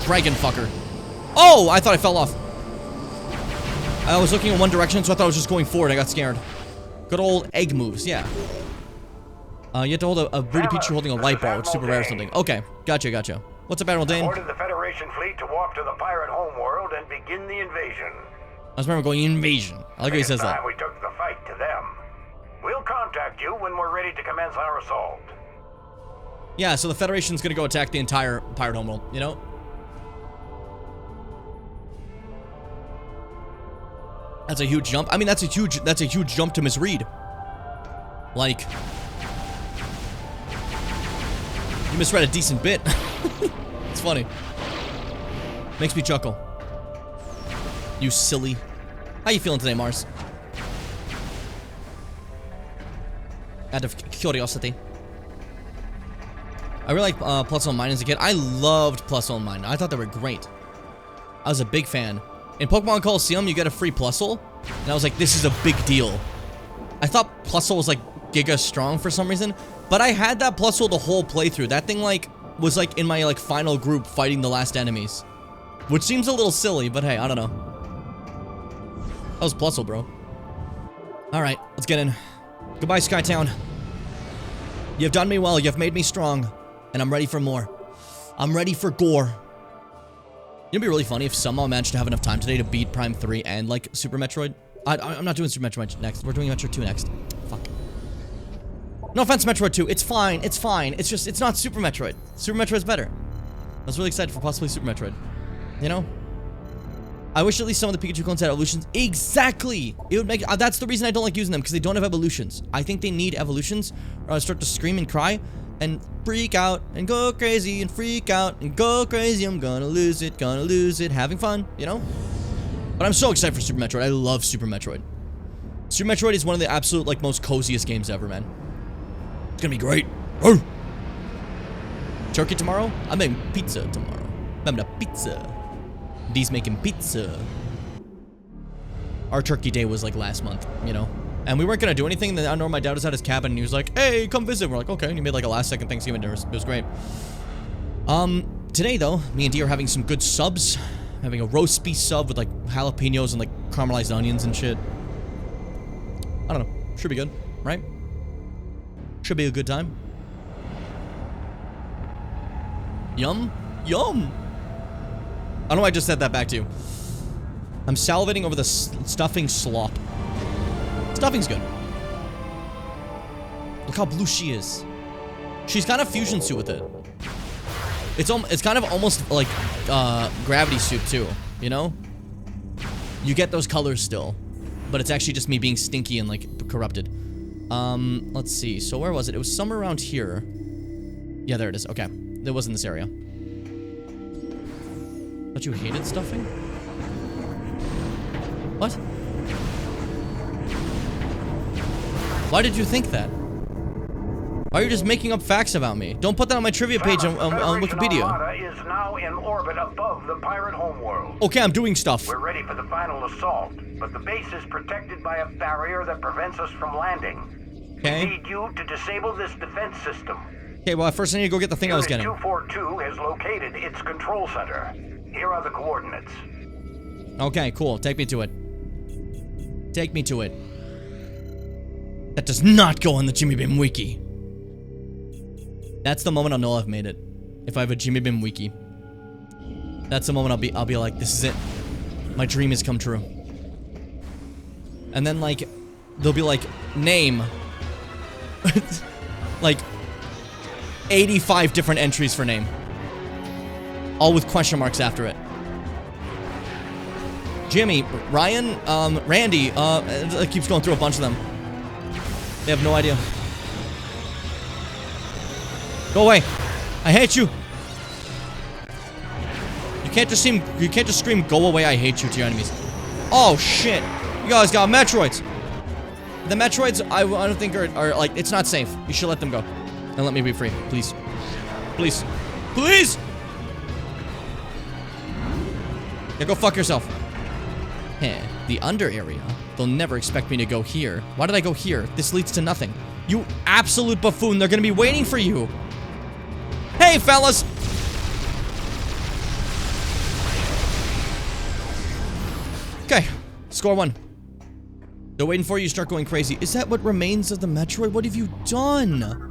dragon fucker. Oh, I thought I fell off. I was looking in one direction, so I thought I was just going forward. I got scared. Good old egg moves, yeah. You have to hold a Breedy Pichu holding a light ball, which is super rare or something. Okay, gotcha, gotcha. What's up, Admiral Dane? Ordered the Federation fleet to walk to the pirate homeworld and begin the invasion. I just remember going invasion. I like how he says that. We took the fight to them. We'll contact you when we're ready to commence our assault. Yeah, so the Federation's gonna go attack the entire pirate homeworld, you know? That's a huge jump. I mean, that's a huge jump to misread. Like, you misread a decent bit. It's funny. Makes me chuckle. You silly. How you feeling today, Mars? Out of curiosity. I really like Plus One Mine as a kid. I loved Plus One Mine. I thought they were great. I was a big fan. In Pokemon Coliseum, you get a free Plusle, and I was like, this is a big deal. I thought Plusle was like Giga strong for some reason, but I had that Plusle the whole playthrough. That thing like was like in my like final group fighting the last enemies, which seems a little silly, but hey, I don't know. That was Plusle, bro. All right, let's get in. Goodbye, Skytown. You've done me well. You've made me strong, and I'm ready for more. I'm ready for gore. It'd be really funny if somehow I managed to have enough time today to beat Prime 3 and, like, Super Metroid. I'm not doing Super Metroid next. We're doing Metroid 2 next. Fuck. No offense, Metroid 2. It's fine. It's fine. It's just, it's not Super Metroid. Super Metroid's better. I was really excited for possibly Super Metroid. You know? I wish at least some of the Pikachu clones had evolutions. Exactly! It would make, that's the reason I don't like using them, because they don't have evolutions. I think they need evolutions, or I'll start to scream and cry, and freak out, and go crazy, and freak out, and go crazy. I'm gonna lose it, having fun, you know? But I'm so excited for Super Metroid. I love Super Metroid. Super Metroid is one of the absolute, like, most coziest games ever, man. It's gonna be great. Oh! Turkey tomorrow? I'm making pizza tomorrow. I'm making pizza. D's making pizza. Our turkey day was, like, last month, you know? And we weren't gonna do anything, and then I know my dad was at his cabin, and he was like, hey, come visit. We're like, okay, and he made like a last-second Thanksgiving dinner. It was great. Today, though, me and D are having some good subs. Having a roast beef sub with, like, jalapenos and, like, caramelized onions and shit. I don't know. Should be good, right? Should be a good time. Yum. Yum. I don't know why I just said that back to you. I'm salivating over the stuffing slop. Stuffing's good. Look how blue she is. She's got a fusion suit with it. It's kind of almost like gravity soup too, you know? You get those colors still, but it's actually just me being stinky and like corrupted. Let's see. So where was it? It was somewhere around here. Yeah, there it is. Okay. It was in this area. But you hated stuffing? What? Why did you think that? Why are you just making up facts about me? Don't put that on my trivia page on Wikipedia. Armada is now in orbit above the pirate homeworld. Okay, I'm doing stuff. We're ready for the final assault, but the base is protected by a barrier that prevents us from landing. Okay. We need you to disable this defense system. Okay, well, first I need to go get the thing I was getting. 242 has located its control center. Here are the coordinates. Okay, cool. Take me to it. Take me to it. That does not go on the Jimmy Bim wiki. That's the moment I'll know I've made it. if I have a Jimmy Bim wiki. That's the moment I'll be like, this is it. My dream has come true. And then like, they'll be like, name. Like, 85 different entries for name. All with question marks after it. Jimmy, Ryan, Randy, it keeps going through a bunch of them. They have no idea. Go away. I hate you. You can't just scream go away, I hate you to your enemies. Oh shit. You guys got Metroids. The Metroids I don't think are like, it's not safe. You should let them go. And let me be free, please. Please. Please! Yeah, go fuck yourself. Heh, the under area. They'll never expect me to go here. Why did I go here? This leads to nothing. You absolute buffoon, they're gonna be waiting for you. Hey, fellas! Okay, score 1. They're waiting for you, start going crazy. Is that what remains of the Metroid? What have you done?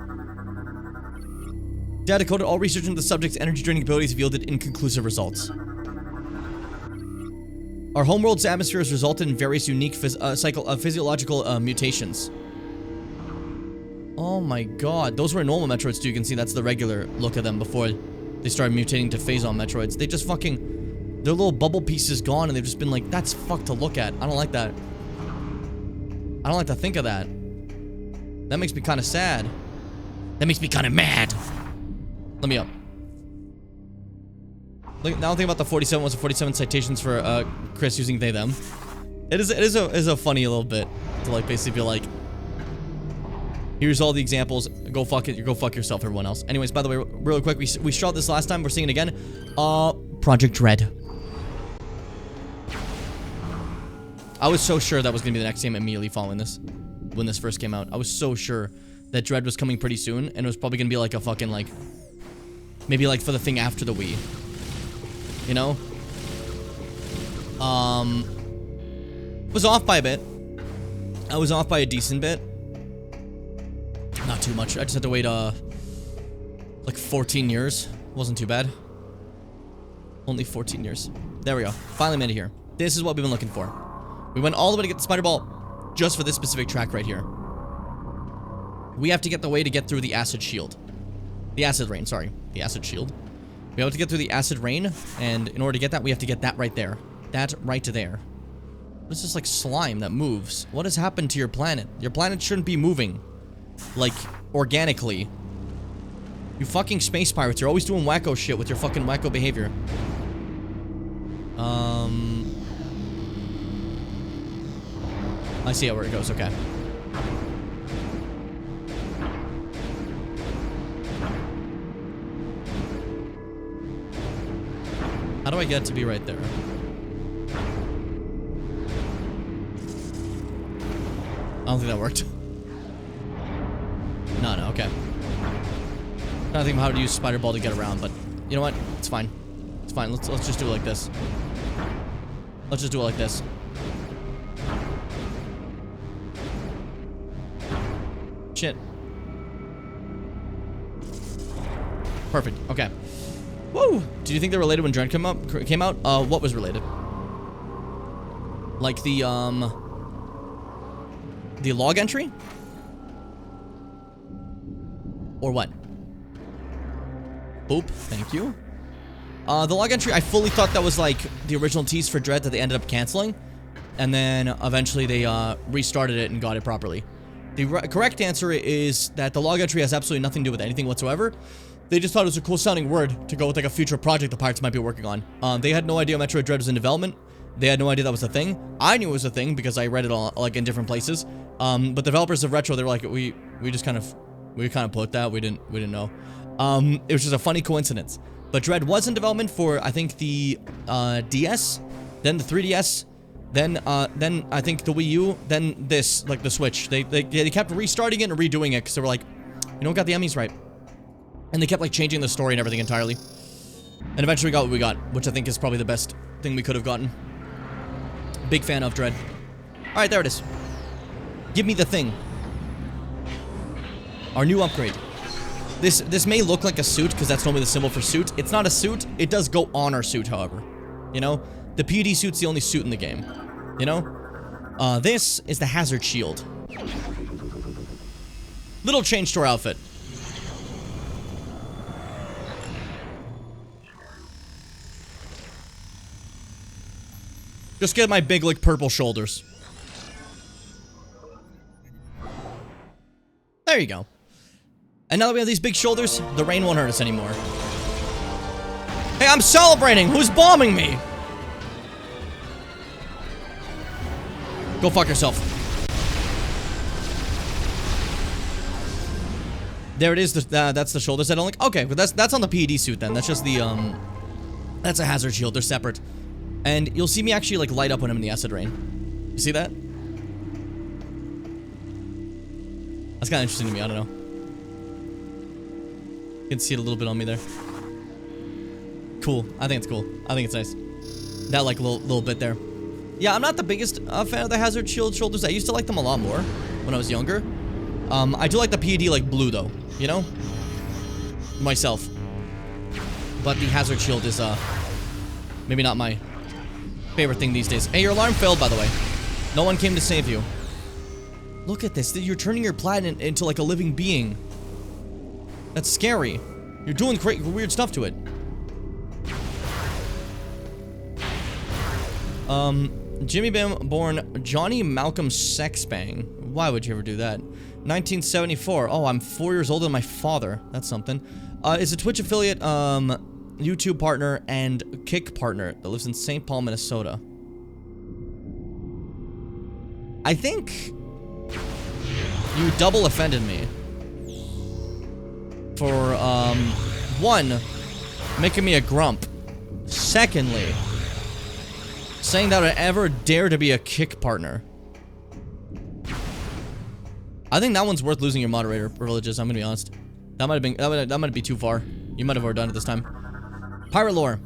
Data coded all research into the subject's energy draining abilities have yielded inconclusive results. Our homeworld's atmosphere has resulted in various unique physiological mutations. Oh my god. Those were normal Metroids too. You can see that's the regular look of them before they started mutating to Phazon Metroids. They just fucking... Their little bubble piece is gone and they've just been like, that's fucked to look at. I don't like that. I don't like to think of that. That makes me kind of sad. That makes me kind of mad. Let me up. Look, now think about the 47 was the 47 citations for Chris using they them. It is a funny little bit to like basically be like, here's all the examples. Go fuck it. Go fuck yourself, everyone else. Anyways, by the way, really quick, we shot this last time. We're seeing it again. Project Dread. I was so sure that was gonna be the next game immediately following this, when this first came out. I was so sure that Dread was coming pretty soon, and it was probably gonna be like a fucking like, maybe like for the thing after the Wii. You know? Was off by a bit. I was off by a decent bit. Not too much. I just had to wait, like 14 years. Wasn't too bad. Only 14 years. There we go. Finally made it here. This is what we've been looking for. We went all the way to get the Spider Ball just for this specific track right here. We have to get the way to get through the Acid Shield. The Acid Rain, sorry. The Acid Shield. We have to get through the Acid Rain, and in order to get that, we have to get that right there. That right to there. What is this, like, slime that moves? What has happened to your planet? Your planet shouldn't be moving. Like, organically. You fucking space pirates, you're always doing wacko shit with your fucking wacko behavior. I see where it goes, okay. How do I get it to be right there? I don't think that worked. No, okay. I'm trying to think of how to use Spider Ball to get around, but you know what? It's fine. It's fine. Let's just do it like this. Let's just do it like this. Shit. Perfect. Okay. Woo! Did you think they're related when Dread came out? What was related? Like the log entry? Or what? Boop. Thank you. The log entry, I fully thought that was like the original tease for Dread that they ended up canceling. And then eventually they restarted it and got it properly. The correct answer is that the log entry has absolutely nothing to do with anything whatsoever. They just thought it was a cool sounding word to go with like a future project the Pirates might be working on. They had no idea Metroid Dread was in development. They had no idea that was a thing. I knew it was a thing because I read it all like in different places. But the developers of Retro, they were like, we kind of put that. We didn't know. It was just a funny coincidence. But Dread was in development for I think the DS, then the 3DS, then I think the Wii U, then this, like the Switch. They kept restarting it and redoing it because they were like, you know, we got the Emmys right. And they kept like changing the story and everything entirely. And eventually we got what we got, which I think is probably the best thing we could have gotten. Big fan of Dread. Alright, there it is. Give me the thing. Our new upgrade. This may look like a suit, because that's normally the symbol for suit. It's not a suit. It does go on our suit, however. You know? The PUD suit's the only suit in the game. You know? This is the hazard shield. Little change to our outfit. Just get my big, like, purple shoulders. There you go. And now that we have these big shoulders, the rain won't hurt us anymore. Hey, I'm celebrating! Who's bombing me? Go fuck yourself. There it is, that's the shoulders I don't like. Okay, but that's on the PED suit then. That's just the, that's a hazard shield, they're separate. And you'll see me actually, like, light up when I'm in the acid rain. You see that? That's kind of interesting to me, I don't know. You can see it a little bit on me there. Cool. I think it's cool. I think it's nice. That, like, little bit there. Yeah, I'm not the biggest fan of the hazard shield shoulders. I used to like them a lot more when I was younger. I do like the PED, like, blue, though. You know? Myself. But the hazard shield is, maybe not my favorite thing these days. Hey, your alarm failed, by the way. No one came to save you. Look at this. You're turning your planet into, like, a living being. That's scary. You're doing great, weird stuff to it. Jimmy Bam born Johnny Malcolm Sexbang. Why would you ever do that? 1974. Oh, I'm 4 years older than my father. That's something. Is a Twitch affiliate, YouTube partner, and Kick partner that lives in St. Paul, Minnesota. I think you double offended me. For, one, making me a grump. Secondly, saying that I would ever dare to be a Kick partner. I think that one's worth losing your moderator privileges, I'm gonna be honest. That might have been, that might be too far. You might have overdone it this time. Pirate lore.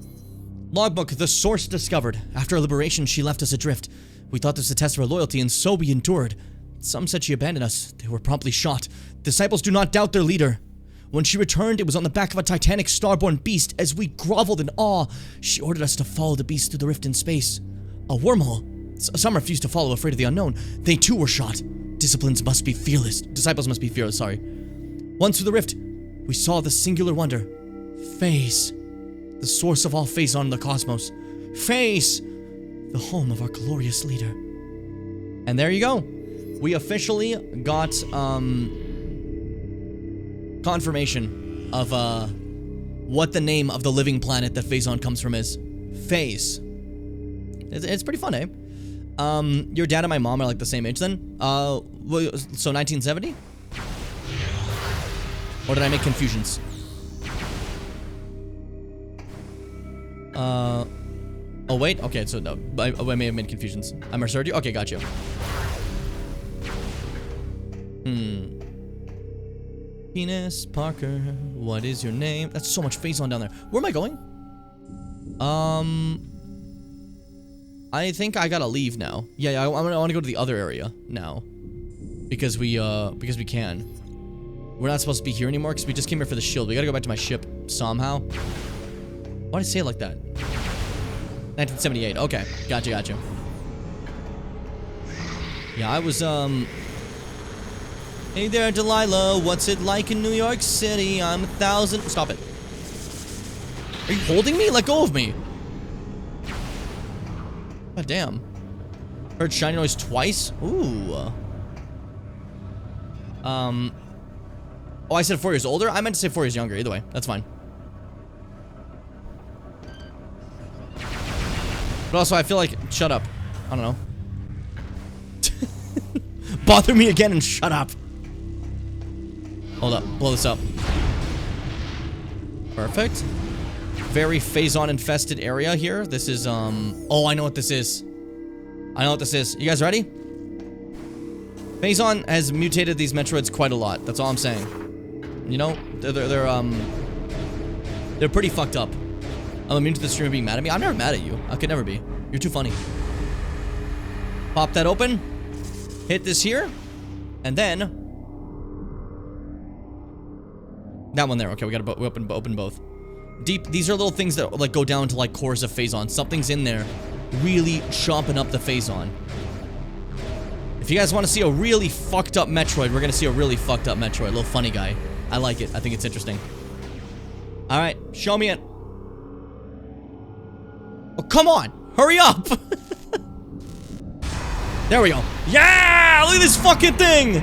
Logbook, the source discovered. After our liberation, she left us adrift. We thought this was a test of her loyalty, and so we endured. Some said she abandoned us. They were promptly shot. Disciples do not doubt their leader. When she returned, it was on the back of a titanic starborn beast. As we groveled in awe, she ordered us to follow the beast through the rift in space. A wormhole. Some refused to follow, afraid of the unknown. They too were shot. Disciples must be fearless, sorry. Once through the rift, we saw the singular wonder. Phase. The source of all phase on the cosmos. Phase. The home of our glorious leader. And there you go. We officially got, confirmation of, what the name of the living planet that Phazon comes from is. Phase. It's pretty fun, eh? Your dad and my mom are like the same age then? So 1970? Or did I make confusions? Oh wait, okay, so no, I may have made confusions. I misheard you? Okay, got you. Penis Parker, what is your name? That's so much Phazon down there. Where am I going? I think I gotta leave now. Yeah, I want to go to the other area now. Because we can. We're not supposed to be here anymore because we just came here for the shield. We gotta go back to my ship somehow. Why'd I say it like that? 1978. Okay, gotcha. Yeah, I was, Hey there, Delilah. What's it like in New York City? I'm 1,000... Stop it. Are you holding me? Let go of me. God damn. Heard shiny noise twice? Ooh. Oh, I said 4 years older? I meant to say 4 years younger. Either way, that's fine. But also, I feel like... Shut up. I don't know. Bother me again and shut up. Hold up. Blow this up. Perfect. Very Phazon-infested area here. This is, Oh, I know what this is. I know what this is. You guys ready? Phazon has mutated these Metroids quite a lot. That's all I'm saying. You know? They're pretty fucked up. I'm immune to the streamer being mad at me. I'm never mad at you. I could never be. You're too funny. Pop that open. Hit this here. And then That one there. Okay, we gotta open both. Deep. These are little things that like go down to like cores of Phazon. Something's in there, really chomping up the Phazon. If you guys want to see a really fucked up Metroid, we're gonna see a really fucked up Metroid. A little funny guy. I like it. I think it's interesting. All right, show me it. Oh, come on, hurry up. There we go. Yeah, look at this fucking thing.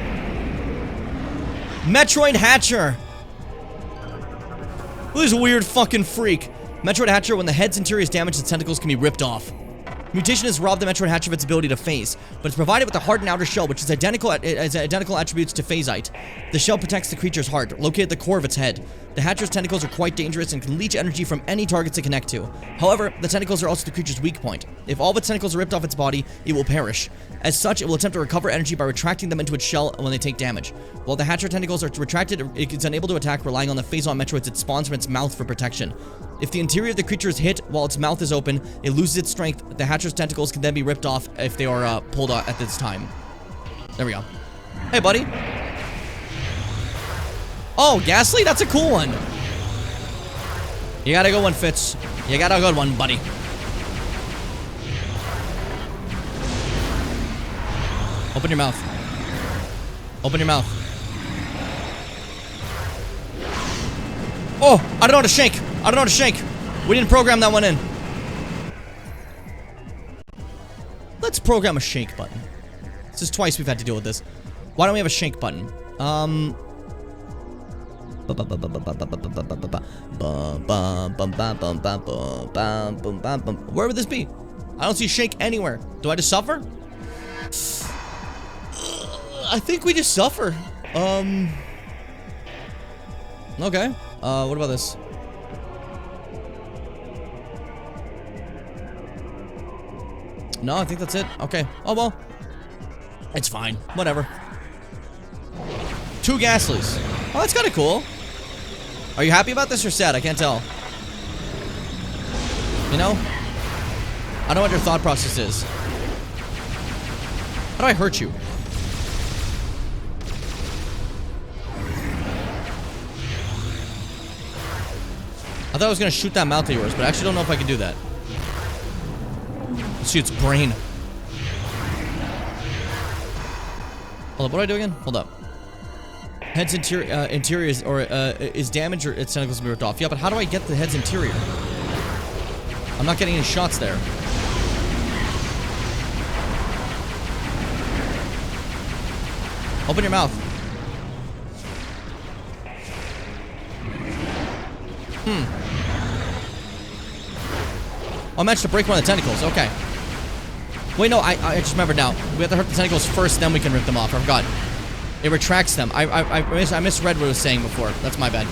Metroid Hatcher. Look at this weird fucking freak. Metroid Hatcher, when the head's interior is damaged, its tentacles can be ripped off. Mutation has robbed the Metroid Hatcher of its ability to phase, but it's provided with a hardened outer shell, which is identical attributes to phasite. The shell protects the creature's heart, located at the core of its head. The Hatcher's tentacles are quite dangerous and can leech energy from any targets it connect to. However, the tentacles are also the creature's weak point. If all of its tentacles are ripped off its body, it will perish. As such, it will attempt to recover energy by retracting them into its shell when they take damage. While the Hatcher tentacles are retracted, it is unable to attack, relying on the Phazon Metroids it spawns from its mouth for protection. If the interior of the creature is hit while its mouth is open, it loses its strength. The Hatcher's tentacles can then be ripped off if they are pulled out at this time. There we go. Hey, buddy. Oh, Ghastly? That's a cool one. You got a good one, Fitz. You got a good one, buddy. Open your mouth. Open your mouth. Oh, I don't know how to shake. I don't know how to shake. We didn't program that one in. Let's program a shake button. This is twice we've had to deal with this. Why don't we have a shake button? Where would this be? I don't see shake anywhere. Do I just suffer? I think we just suffer. Okay. What about this? No, I think that's it. Okay. Oh, well. It's fine. Whatever. 2 Ghastlies. Oh, that's kind of cool. Are you happy about this or sad? I can't tell. You know? I don't know what your thought process is. How do I hurt you? I thought I was gonna shoot that mouth of yours, but I actually don't know if I can do that. Let's see its brain. Hold up, what do I do again? Hold up. Head's interior is damaged or its tentacles will be ripped off. Yeah, but how do I get the head's interior? I'm not getting any shots there. Open your mouth. Oh, I managed to break one of the tentacles. Okay. Wait, no, I just remembered now. We have to hurt the tentacles first, then we can rip them off. I forgot. It retracts them. I misread what it was saying before. That's my bad.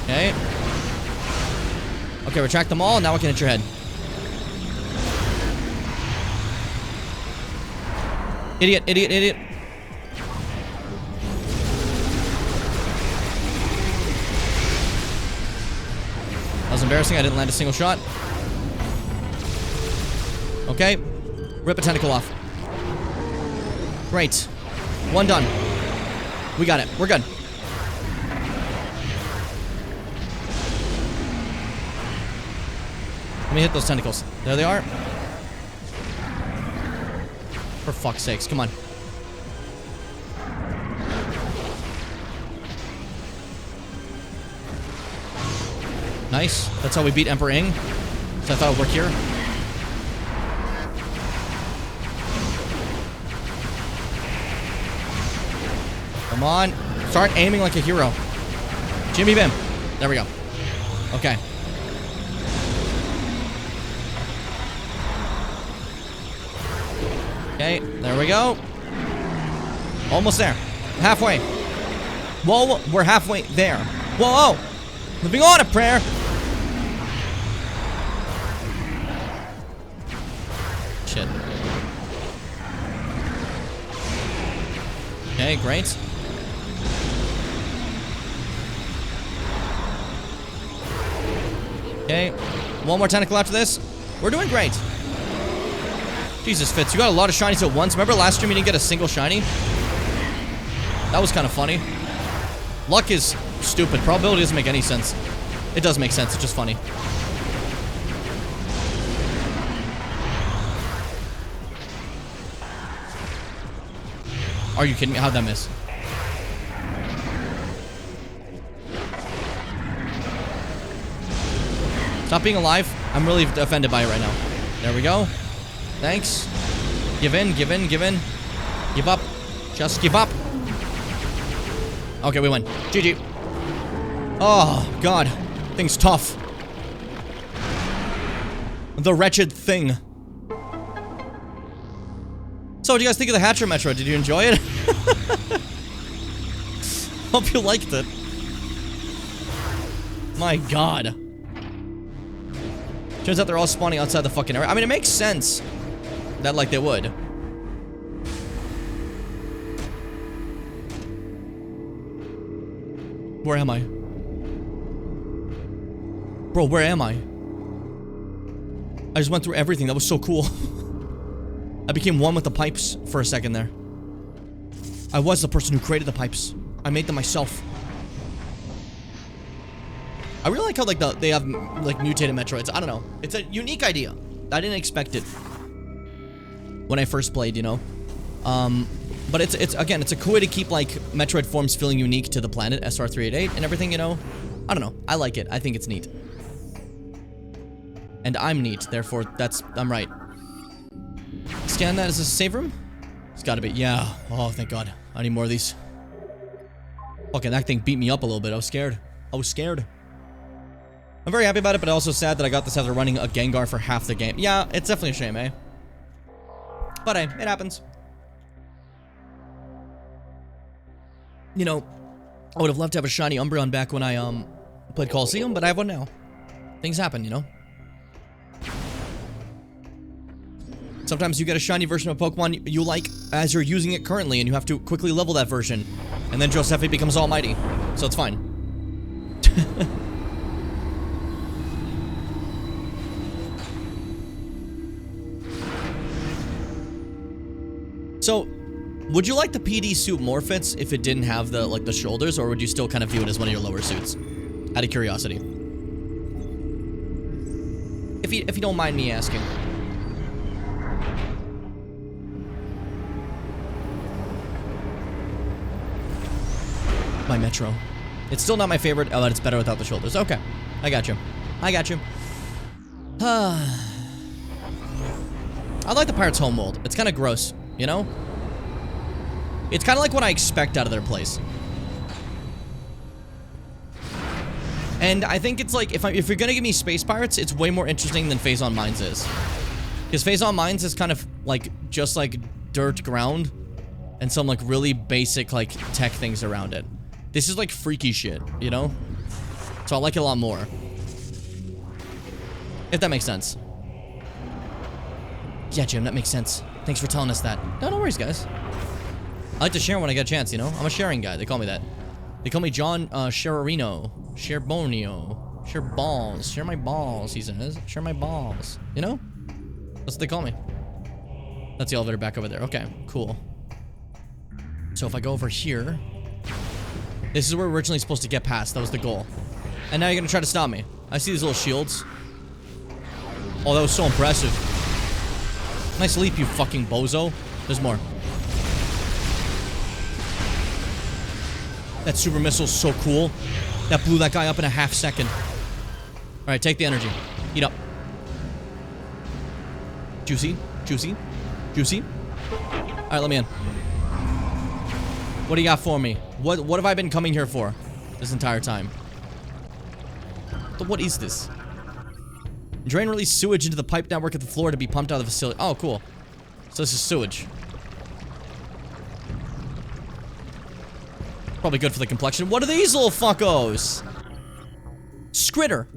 Okay. Okay, retract them all, and now I can hit your head. Idiot, idiot, idiot. That was embarrassing. I didn't land a single shot. Okay. Rip a tentacle off. Great. One done. We got it. We're good. Let me hit those tentacles. There they are. For fuck's sakes. Come on. Nice. That's how we beat Emperor Ing. So I thought it would work here. Come on. Start aiming like a hero. Jimmy Bim. There we go. Okay. Okay, there we go. Almost there. Halfway. Whoa, we're halfway there. Whoa, living on a prayer. Shit. Okay, great. Okay, one more tentacle after this. We're doing great. Jesus, Fitz, you got a lot of shinies at once. Remember last stream you didn't get a single shiny? That was kind of funny. Luck is stupid. Probability doesn't make any sense. It does make sense. It's just funny. Are you kidding me? How'd that miss? Stop being alive. I'm really offended by it right now. There we go. Thanks. Give in, give in, give in. Give up. Just give up. Okay, we win. GG. Oh, God. Thing's tough. The wretched thing. So, what do you guys think of the Hatcher Metro? Did you enjoy it? Hope you liked it. My God. Turns out they're all spawning outside the fucking area. I mean, it makes sense that, like, they would. Where am I? Bro, where am I? I just went through everything. That was so cool. I became one with the pipes for a second there. I was the person who created the pipes. I made them myself. I really like how, like, they have, like, mutated Metroids. I don't know. It's a unique idea. I didn't expect it when I first played, you know? But it's again, it's a cool way to keep, like, Metroid forms feeling unique to the planet, SR388, and everything, you know? I don't know. I like it. I think it's neat. And I'm neat, therefore, I'm right. Scan that. Is this a save room? It's gotta be. Yeah. Oh, thank God. I need more of these. Okay, that thing beat me up a little bit. I was scared. I was scared. I'm very happy about it, but also sad that I got this after running a Gengar for half the game. Yeah, it's definitely a shame, eh? But hey, it happens. You know, I would have loved to have a shiny Umbreon back when I, played Coliseum, but I have one now. Things happen, you know? Sometimes you get a shiny version of a Pokemon you like as you're using it currently, and you have to quickly level that version. And then Josephi becomes almighty. So it's fine. So, would you like the PD suit more fits if it didn't have the, like, the shoulders, or would you still kind of view it as one of your lower suits? Out of curiosity. If you don't mind me asking. My Metro. It's still not my favorite, but it's better without the shoulders. Okay. I got you. I got you. I like the Pirates' Homeworld. It's kind of gross, you know? It's kind of like what I expect out of their place. And I think it's like, if you're gonna give me Space Pirates, it's way more interesting than Phazon Mines is. Because Phazon Mines is kind of like, just like dirt ground, and some like really basic like tech things around it. This is like freaky shit, you know? So I like it a lot more. If that makes sense. Yeah, Jim, that makes sense. Thanks for telling us that. No worries, guys. I like to share when I get a chance, you know? I'm a sharing guy. They call me that. They call me John, Shararino. Sharebonio. Share balls. Share my balls, he says. Share my balls. You know? That's what they call me. That's the elevator back over there. Okay, cool. So if I go over here... This is where we're originally supposed to get past. That was the goal. And now you're gonna try to stop me. I see these little shields. Oh, that was so impressive. Nice leap, you fucking bozo. There's more. That super missile's so cool. That blew that guy up in a half second. Alright, take the energy. Eat up. Juicy. Juicy. Juicy. Alright, let me in. What do you got for me? What have I been coming here for this entire time? What is this? Drain release sewage into the pipe network at the floor to be pumped out of the facility. Oh, cool. So this is sewage. Probably good for the complexion. What are these little fuckos? Scritter.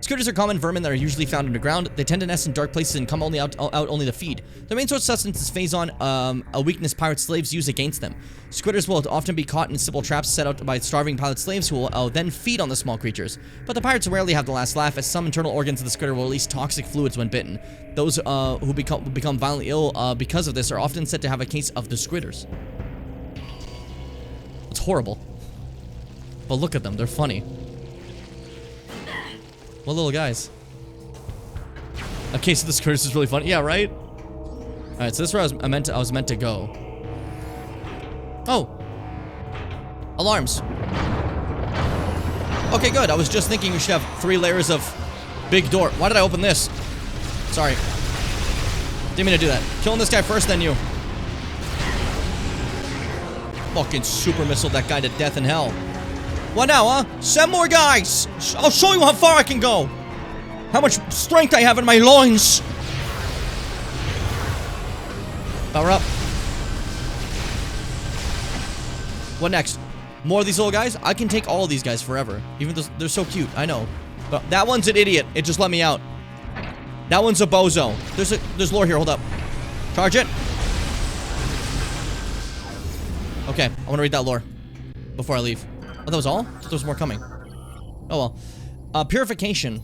Scritters are common vermin that are usually found underground. They tend to nest in dark places and come only out only to feed. Their main source of sustenance is Phazon, a weakness pirate slaves use against them. Scritters will often be caught in simple traps set out by starving pilot slaves who will then feed on the small creatures. But the pirates rarely have the last laugh, as some internal organs of the scritter will release toxic fluids when bitten. Those who become violently ill because of this are often said to have a case of the scritters. It's horrible. But look at them, they're funny. What little guys? A case of this Curtis is really funny. Yeah, right? Alright, so this is where I was meant to go. Oh. Alarms. Okay, good. I was just thinking we should have 3 layers of big door. Why did I open this? Sorry. Didn't mean to do that. Killing this guy first, then you. Fucking super missile that guy to death in hell. What now, huh? Send more guys! I'll show you how far I can go! How much strength I have in my loins! Power up. What next? More of these little guys? I can take all of these guys forever. Even though they're so cute, I know. But that one's an idiot. It just let me out. That one's a bozo. There's lore here, hold up. Charge it. Okay, I want to read that lore before I leave. Oh, that was all? There was more coming. Oh well. Purification.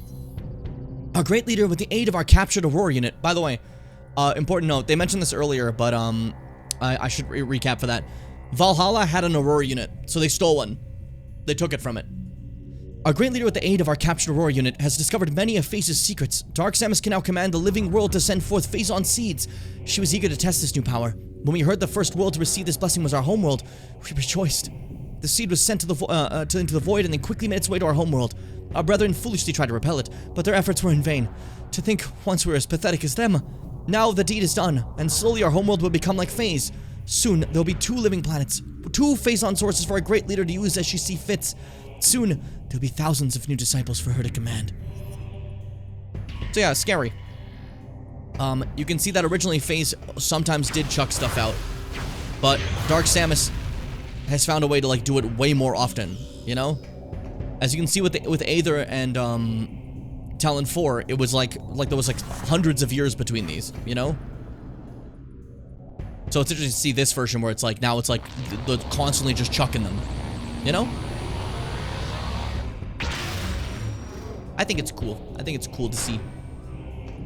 Our great leader, with the aid of our captured Aurora unit. By the way, important note. They mentioned this earlier, but I should recap for that. Valhalla had an Aurora unit, so they stole one. They took it from it. Our great leader, with the aid of our captured Aurora unit, has discovered many of Phase's secrets. Dark Samus can now command the living world to send forth Phazon seeds. She was eager to test this new power. When we heard the first world to receive this blessing was our homeworld, we rejoiced. The seed was sent to into the void and then quickly made its way to our homeworld. Our brethren foolishly tried to repel it, but their efforts were in vain. To think once we were as pathetic as them. Now the deed is done, and slowly our homeworld will become like Phase. Soon, there will be 2 living planets, 2 Phazon sources for our great leader to use as she sees fits. Soon, there'll be thousands of new disciples for her to command. So yeah, scary. You can see that originally Phase sometimes did chuck stuff out, but Dark Samus has found a way to like do it way more often, you know? As you can see with Aether and Talon 4, it was like there was like hundreds of years between these, you know? So it's interesting to see this version where it's like now it's like they're constantly just chucking them, you know? I think it's cool. I think it's cool to see.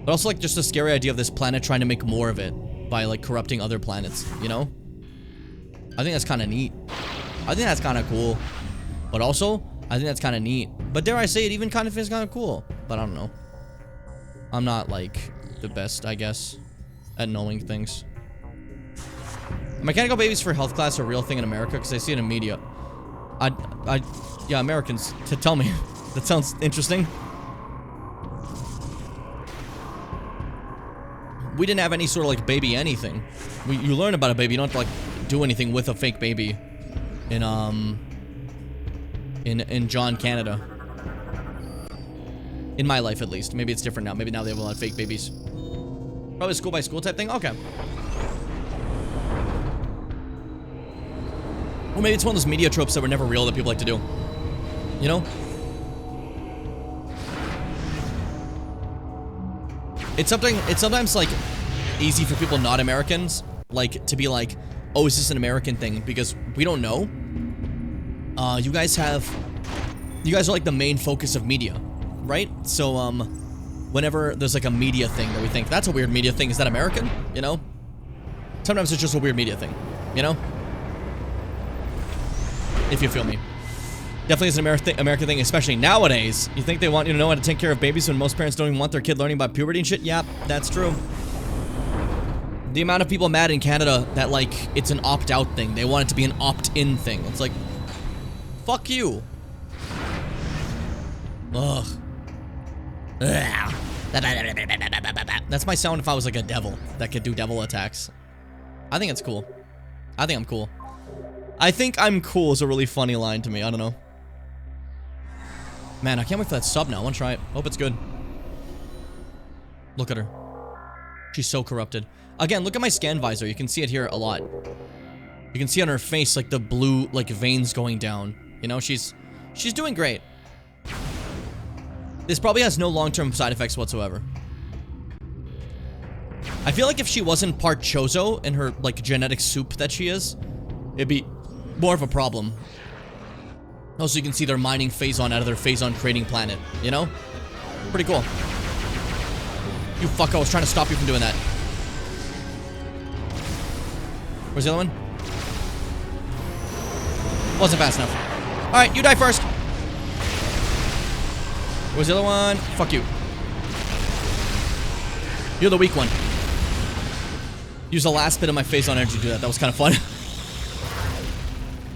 But also like just the scary idea of this planet trying to make more of it by like corrupting other planets, you know? I think that's kind of neat. I think that's kind of cool. But also, I think that's kind of neat. But dare I say it even kind of is kind of cool. But I don't know. I'm not like the best, I guess, at knowing things. Mechanical babies for health class are a real thing in America because I see it in media. Yeah, Americans, to tell me. That sounds interesting. We didn't have any sort of like baby anything. You learn about a baby, you don't have to like do anything with a fake baby in John, Canada. In my life, at least. Maybe it's different now. Maybe now they have a lot of fake babies. Probably school by school type thing? Okay. Or maybe it's one of those media tropes that were never real that people like to do. You know? It's sometimes like easy for people not Americans like to be like, oh, is this an American thing? Because we don't know. You guys are like the main focus of media, right? So whenever there's like a media thing that we think that's a weird media thing, is that American? You know? Sometimes it's just a weird media thing, you know? If you feel me. Definitely is an American thing, especially nowadays. You think they want you to know how to take care of babies when most parents don't even want their kid learning about puberty and shit? Yep, that's true. The amount of people mad in Canada that, like, it's an opt-out thing. They want it to be an opt-in thing. It's like, fuck you. Ugh. That's my sound if I was like a devil that could do devil attacks. I think it's cool. I think I'm cool. I think I'm cool is a really funny line to me. I don't know. Man, I can't wait for that sub now. I want to try it. Hope it's good. Look at her. She's so corrupted. Again, look at my scan visor. You can see it here a lot. You can see on her face, like, the blue, like, veins going down. You know, she's doing great. This probably has no long-term side effects whatsoever. I feel like if she wasn't part Chozo in her, like, genetic soup that she is, it'd be more of a problem. Also, you can see they're mining Phazon out of their Phazon trading planet, you know? Pretty cool. You fuck, I was trying to stop you from doing that. Where's the other one? Wasn't fast enough. Alright, you die first. Where's the other one? Fuck you. You're the weak one. Use the last bit of my face on energy to do that. That was kind of fun.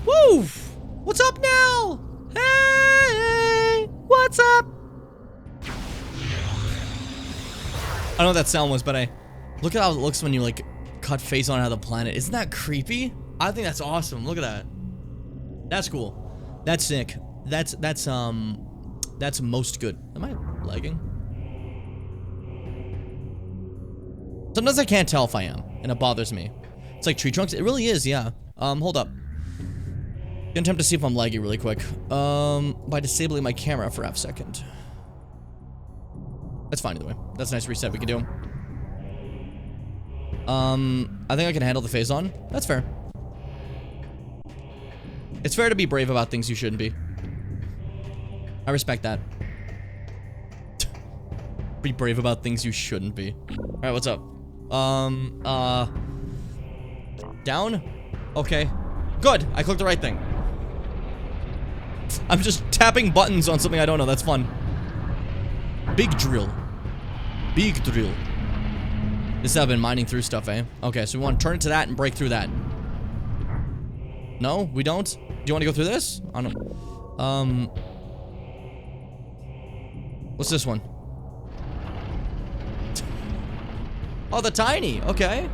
Woo! What's up now? Hey! What's up? I don't know what that sound was, but look at how it looks when you like cut face on out of the planet. Isn't that creepy? I think that's awesome. Look at that. That's cool. That's sick. That's most good. Am I lagging? Sometimes I can't tell if I am, and it bothers me. It's like tree trunks. It really is, yeah. Hold up. Gonna attempt to see if I'm laggy really quick. By disabling my camera for half a second. That's fine either way. That's a nice reset we can do. I think I can handle the phase on. That's fair. It's fair to be brave about things you shouldn't be. I respect that. Be brave about things you shouldn't be. Alright, what's up? Down? Okay. Good, I clicked the right thing. I'm just tapping buttons on something I don't know, that's fun. Big drill. Big drill. This is how I've been mining through stuff, eh? Okay, so we want to turn it to that and break through that. No, we don't? Do you want to go through this? I don't know. What's this one? Oh, the tiny. Okay.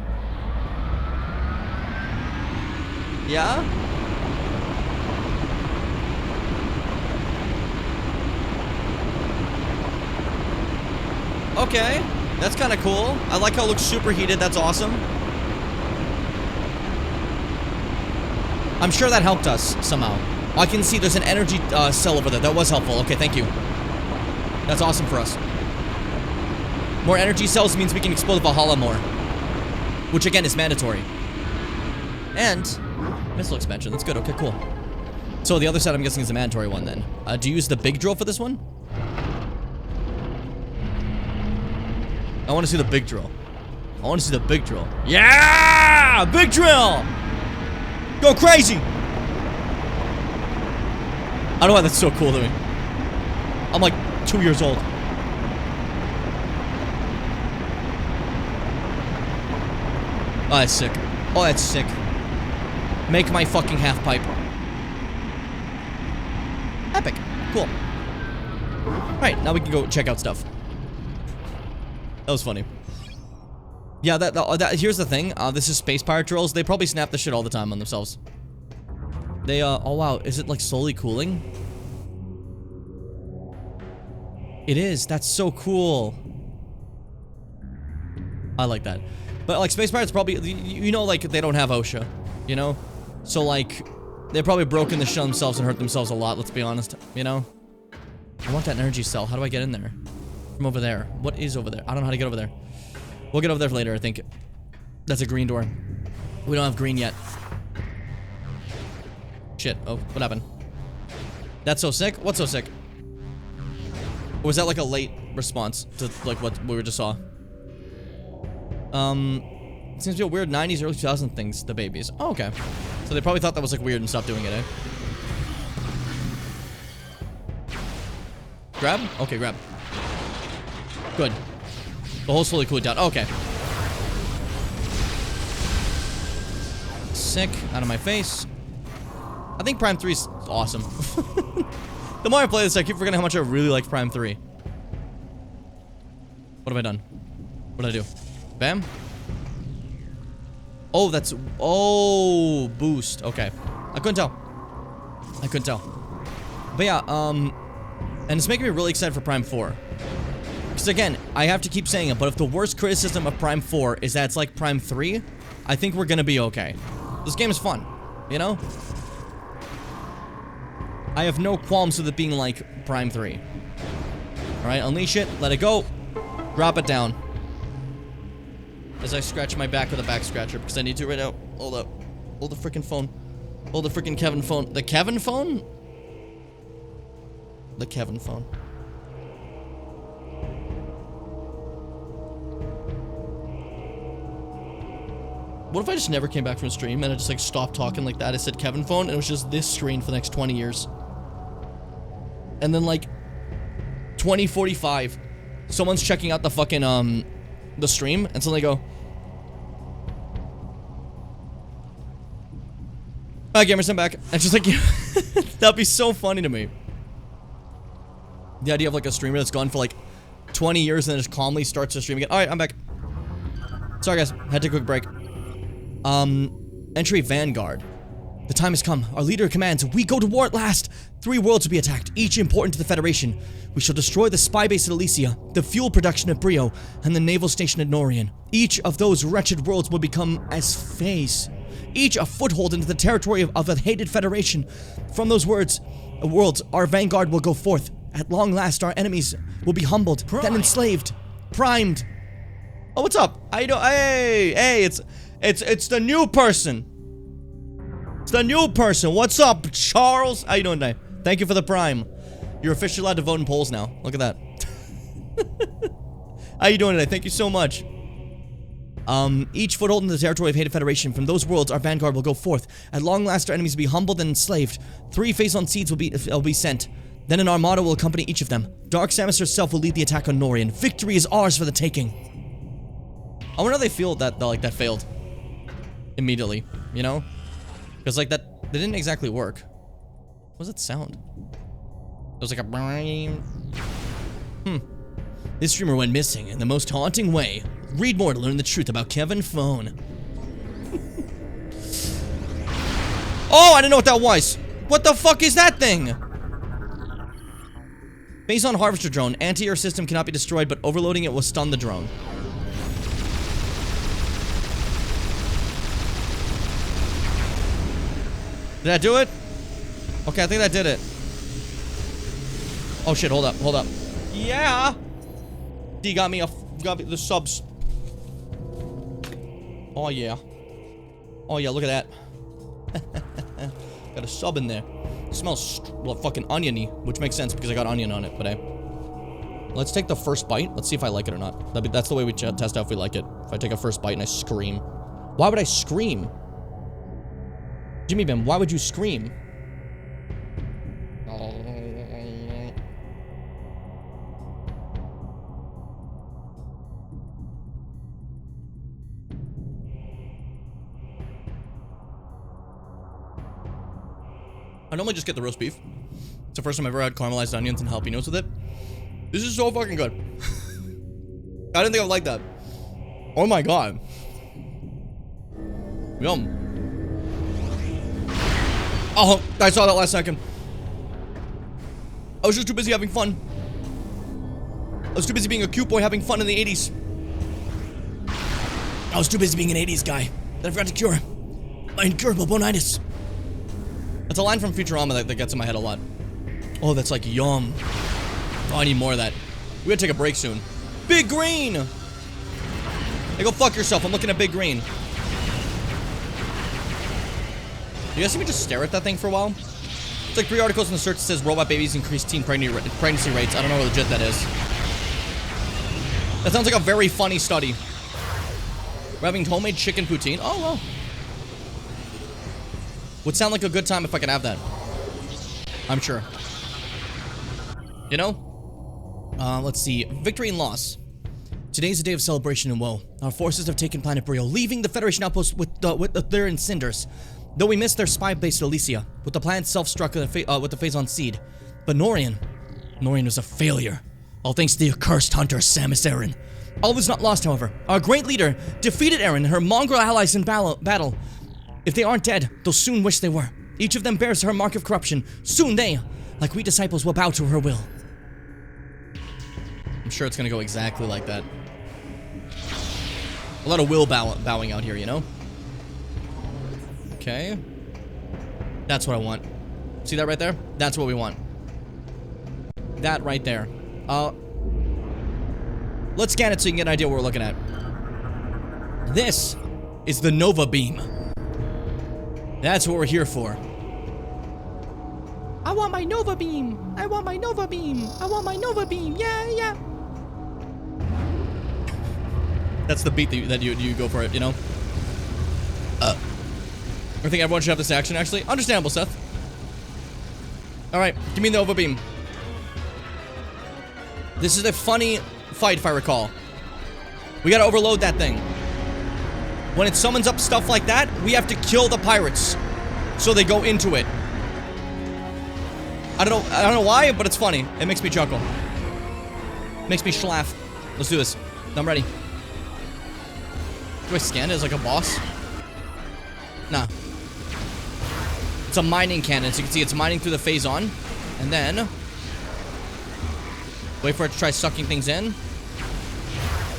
Yeah? Okay. That's kind of cool. I like how it looks superheated. That's awesome. I'm sure that helped us somehow. I can see there's an energy cell over there. That was helpful. Okay, thank you. That's awesome for us. More energy cells means we can explode Valhalla more. Which, again, is mandatory. And missile expansion. That's good. Okay, cool. So the other side, I'm guessing, is the mandatory one, then. Do you use the big drill for this one? I want to see the big drill. I want to see the big drill. Yeah! Big drill! Go crazy! I don't know why that's so cool to me. I'm like 2 years old. Oh, that's sick. Oh, that's sick. Make my fucking half pipe. Epic. Cool. Alright, now we can go check out stuff. That was funny. Yeah, here's the thing. This is space pirate drills. They probably snap this shit all the time on themselves. They, oh wow, is it like slowly cooling? It is. That's so cool. I like that. But like space pirates probably, you know, like they don't have OSHA, you know? So like, they've probably broken the shell themselves and hurt themselves a lot, let's be honest, you know? I want that energy cell. How do I get in there? From over there. What is over there? I don't know how to get over there. We'll get over there later, I think. That's a green door. We don't have green yet. Shit. Oh, what happened? That's so sick? What's so sick? Or was that like a late response to like what we just saw? It seems to be a weird 90s, early 2000s things, the babies. Oh, okay. So they probably thought that was like weird and stopped doing it, eh? Grab? Okay, grab. Good. The hole's slowly cooled down. Okay. Sick. Out of my face. I think Prime 3 is awesome. The more I play this, I keep forgetting how much I really like Prime 3. What have I done? What did I do? Bam. Oh, that's... Oh, boost. Okay. I couldn't tell. I couldn't tell. But yeah, and it's making me really excited for Prime 4. Because again, I have to keep saying it, but if the worst criticism of Prime 4 is that it's like Prime 3, I think we're gonna be okay. This game is fun, you know? I have no qualms with it being like Prime 3. Alright, unleash it, let it go, drop it down. As I scratch my back with a back scratcher, because I need to right now. Hold up. Hold the freaking phone. Hold the freaking Kevin phone. The Kevin phone? The Kevin phone. What if I just never came back from stream and I just like stopped talking like that? I said Kevin phone and it was just this screen for the next 20 years. And then like 2045, someone's checking out the fucking the stream and suddenly go, "Hi gamers, I'm back." And just like that'd be so funny to me. The idea of like a streamer that's gone for like 20 years and then just calmly starts to stream again. Alright, I'm back. Sorry guys, had to take a quick break. Entry Vanguard. The time has come. Our leader commands, we go to war at last. 3 worlds will be attacked, each important to the Federation. We shall destroy the spy base at Elysia, the fuel production at Brio, and the naval station at Norian. Each of those wretched worlds will become as phase. Each a foothold into the territory of the hated Federation. From those worlds, our vanguard will go forth. At long last, our enemies will be humbled, then enslaved, primed. Oh, what's up? How you doing? Hey, it's the new person. It's the new person. What's up, Charles? How you doing today? Thank you for the prime. You're officially allowed to vote in polls now. Look at that. How you doing today? Thank you so much. Each foothold in the territory of hated Federation. From those worlds, our vanguard will go forth. At long last, our enemies will be humbled and enslaved. 3 phase-on seeds will be sent. Then an armada will accompany each of them. Dark Samus herself will lead the attack on Norian. Victory is ours for the taking. I wonder how they feel that that failed immediately, you know? Because like that didn't exactly work. What was that sound? It was like a This streamer went missing in the most haunting way. Read more to learn the truth about Kevin Phone. Oh, I didn't know what that was. What the fuck is that thing? Based on Harvester Drone, anti-air system cannot be destroyed, but overloading it will stun the drone. Did that do it? Okay, I think that did it. Oh shit, hold up. Yeah! D got me the subs. Oh yeah. Oh yeah, look at that. Got a sub in there. It smells well, fucking oniony, which makes sense because I got onion on it, but let's take the first bite. Let's see if I like it or not. That's the way we test out if we like it. If I take a first bite and I scream. Why would I scream? Jimmy Bim, why would you scream? I normally just get the roast beef. It's the first time I've ever had caramelized onions and jalapenos with it. This is so fucking good. I didn't think I'd like that. Oh my god. Yum. Oh, I saw that last second. I was just too busy having fun. I was too busy being a cute boy having fun in the 80s. I was too busy being an 80s guy that I forgot to cure my incurable bonitis. That's a line from Futurama that gets in my head a lot. Oh, that's like yum. Oh, I need more of that. We gotta take a break soon. Big Green! Hey, go fuck yourself. I'm looking at Big Green. You guys see me just stare at that thing for a while? It's like 3 articles in the search that says robot babies increase teen pregnancy rates. I don't know how legit that is. That sounds like a very funny study. We're having homemade chicken poutine. Oh, well. Would sound like a good time if I could have that. I'm sure. You know? Let's see. Victory and loss. Today's a day of celebration and woe. Our forces have taken Planet Brio, leaving the Federation outpost with their in cinders. Though we missed their spy base at Elysia, with the planet self struck with the phase-on seed. But Norian was a failure. All thanks to the accursed hunter Samus Aran. All was not lost, however. Our great leader defeated Aran and her mongrel allies in battle. If they aren't dead, they'll soon wish they were. Each of them bears her mark of corruption. Soon they, like we disciples, will bow to her will. I'm sure it's gonna go exactly like that. A lot of will bowing out here, you know? Okay. That's what I want. See that right there? That's what we want. That right there. Let's scan it so you can get an idea what we're looking at. This is the Nova Beam. That's what we're here for. I want my Nova Beam. I want my Nova Beam. I want my Nova Beam. Yeah, yeah. That's the beat that you go for it, you know? I think everyone should have this action, actually. Understandable, Seth. Alright, give me the Nova Beam. This is a funny fight, if I recall. We gotta overload that thing. When it summons up stuff like that, we have to kill the pirates so they go into it. I don't know why, but it's funny. It makes me chuckle. Makes me schlaff. Let's do this. I'm ready. Do I scan it as like a boss? Nah. It's a mining cannon, so you can see it's mining through the phase on. And then wait for it to try sucking things in.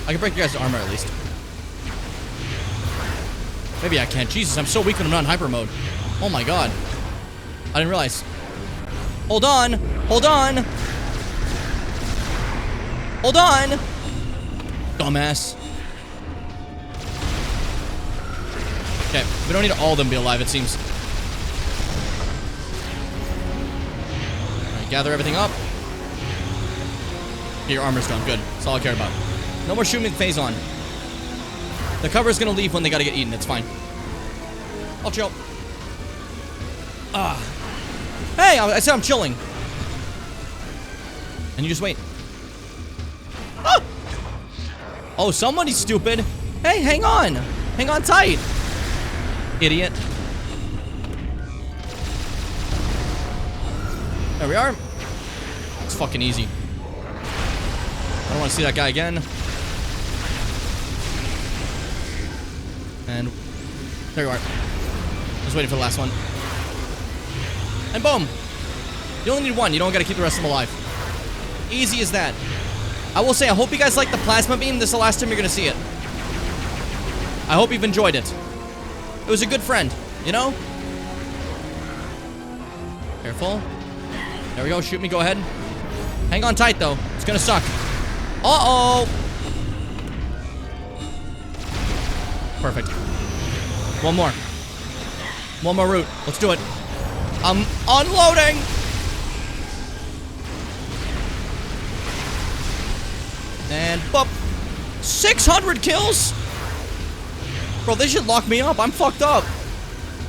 I can break your guys' armor at least. Maybe I can't. Jesus, I'm so weak when I'm not in hyper mode. Oh my god. I didn't realize. Hold on. Hold on. Hold on. Dumbass. Okay, we don't need all of them to be alive, it seems. Alright, gather everything up. Okay, your armor's done. Good. That's all I care about. No more shooting phase on. The cover's gonna leave when they gotta get eaten. It's fine. I'll chill. Hey, I said I'm chilling. And you just wait. Ah! Oh, somebody's stupid. Hey, hang on. Hang on tight. Idiot. There we are. It's fucking easy. I don't want to see that guy again. And there you are. Just waiting for the last one. And boom. You only need one. You don't got to keep the rest of them alive. Easy as that. I will say, I hope you guys like the plasma beam. This is the last time you're going to see it. I hope you've enjoyed it. It was a good friend, you know? Careful. There we go. Shoot me. Go ahead. Hang on tight, though. It's going to suck. Uh-oh. Perfect. One more. One more route. Let's do it. I'm unloading. And boop. 600 kills? Bro, they should lock me up. I'm fucked up.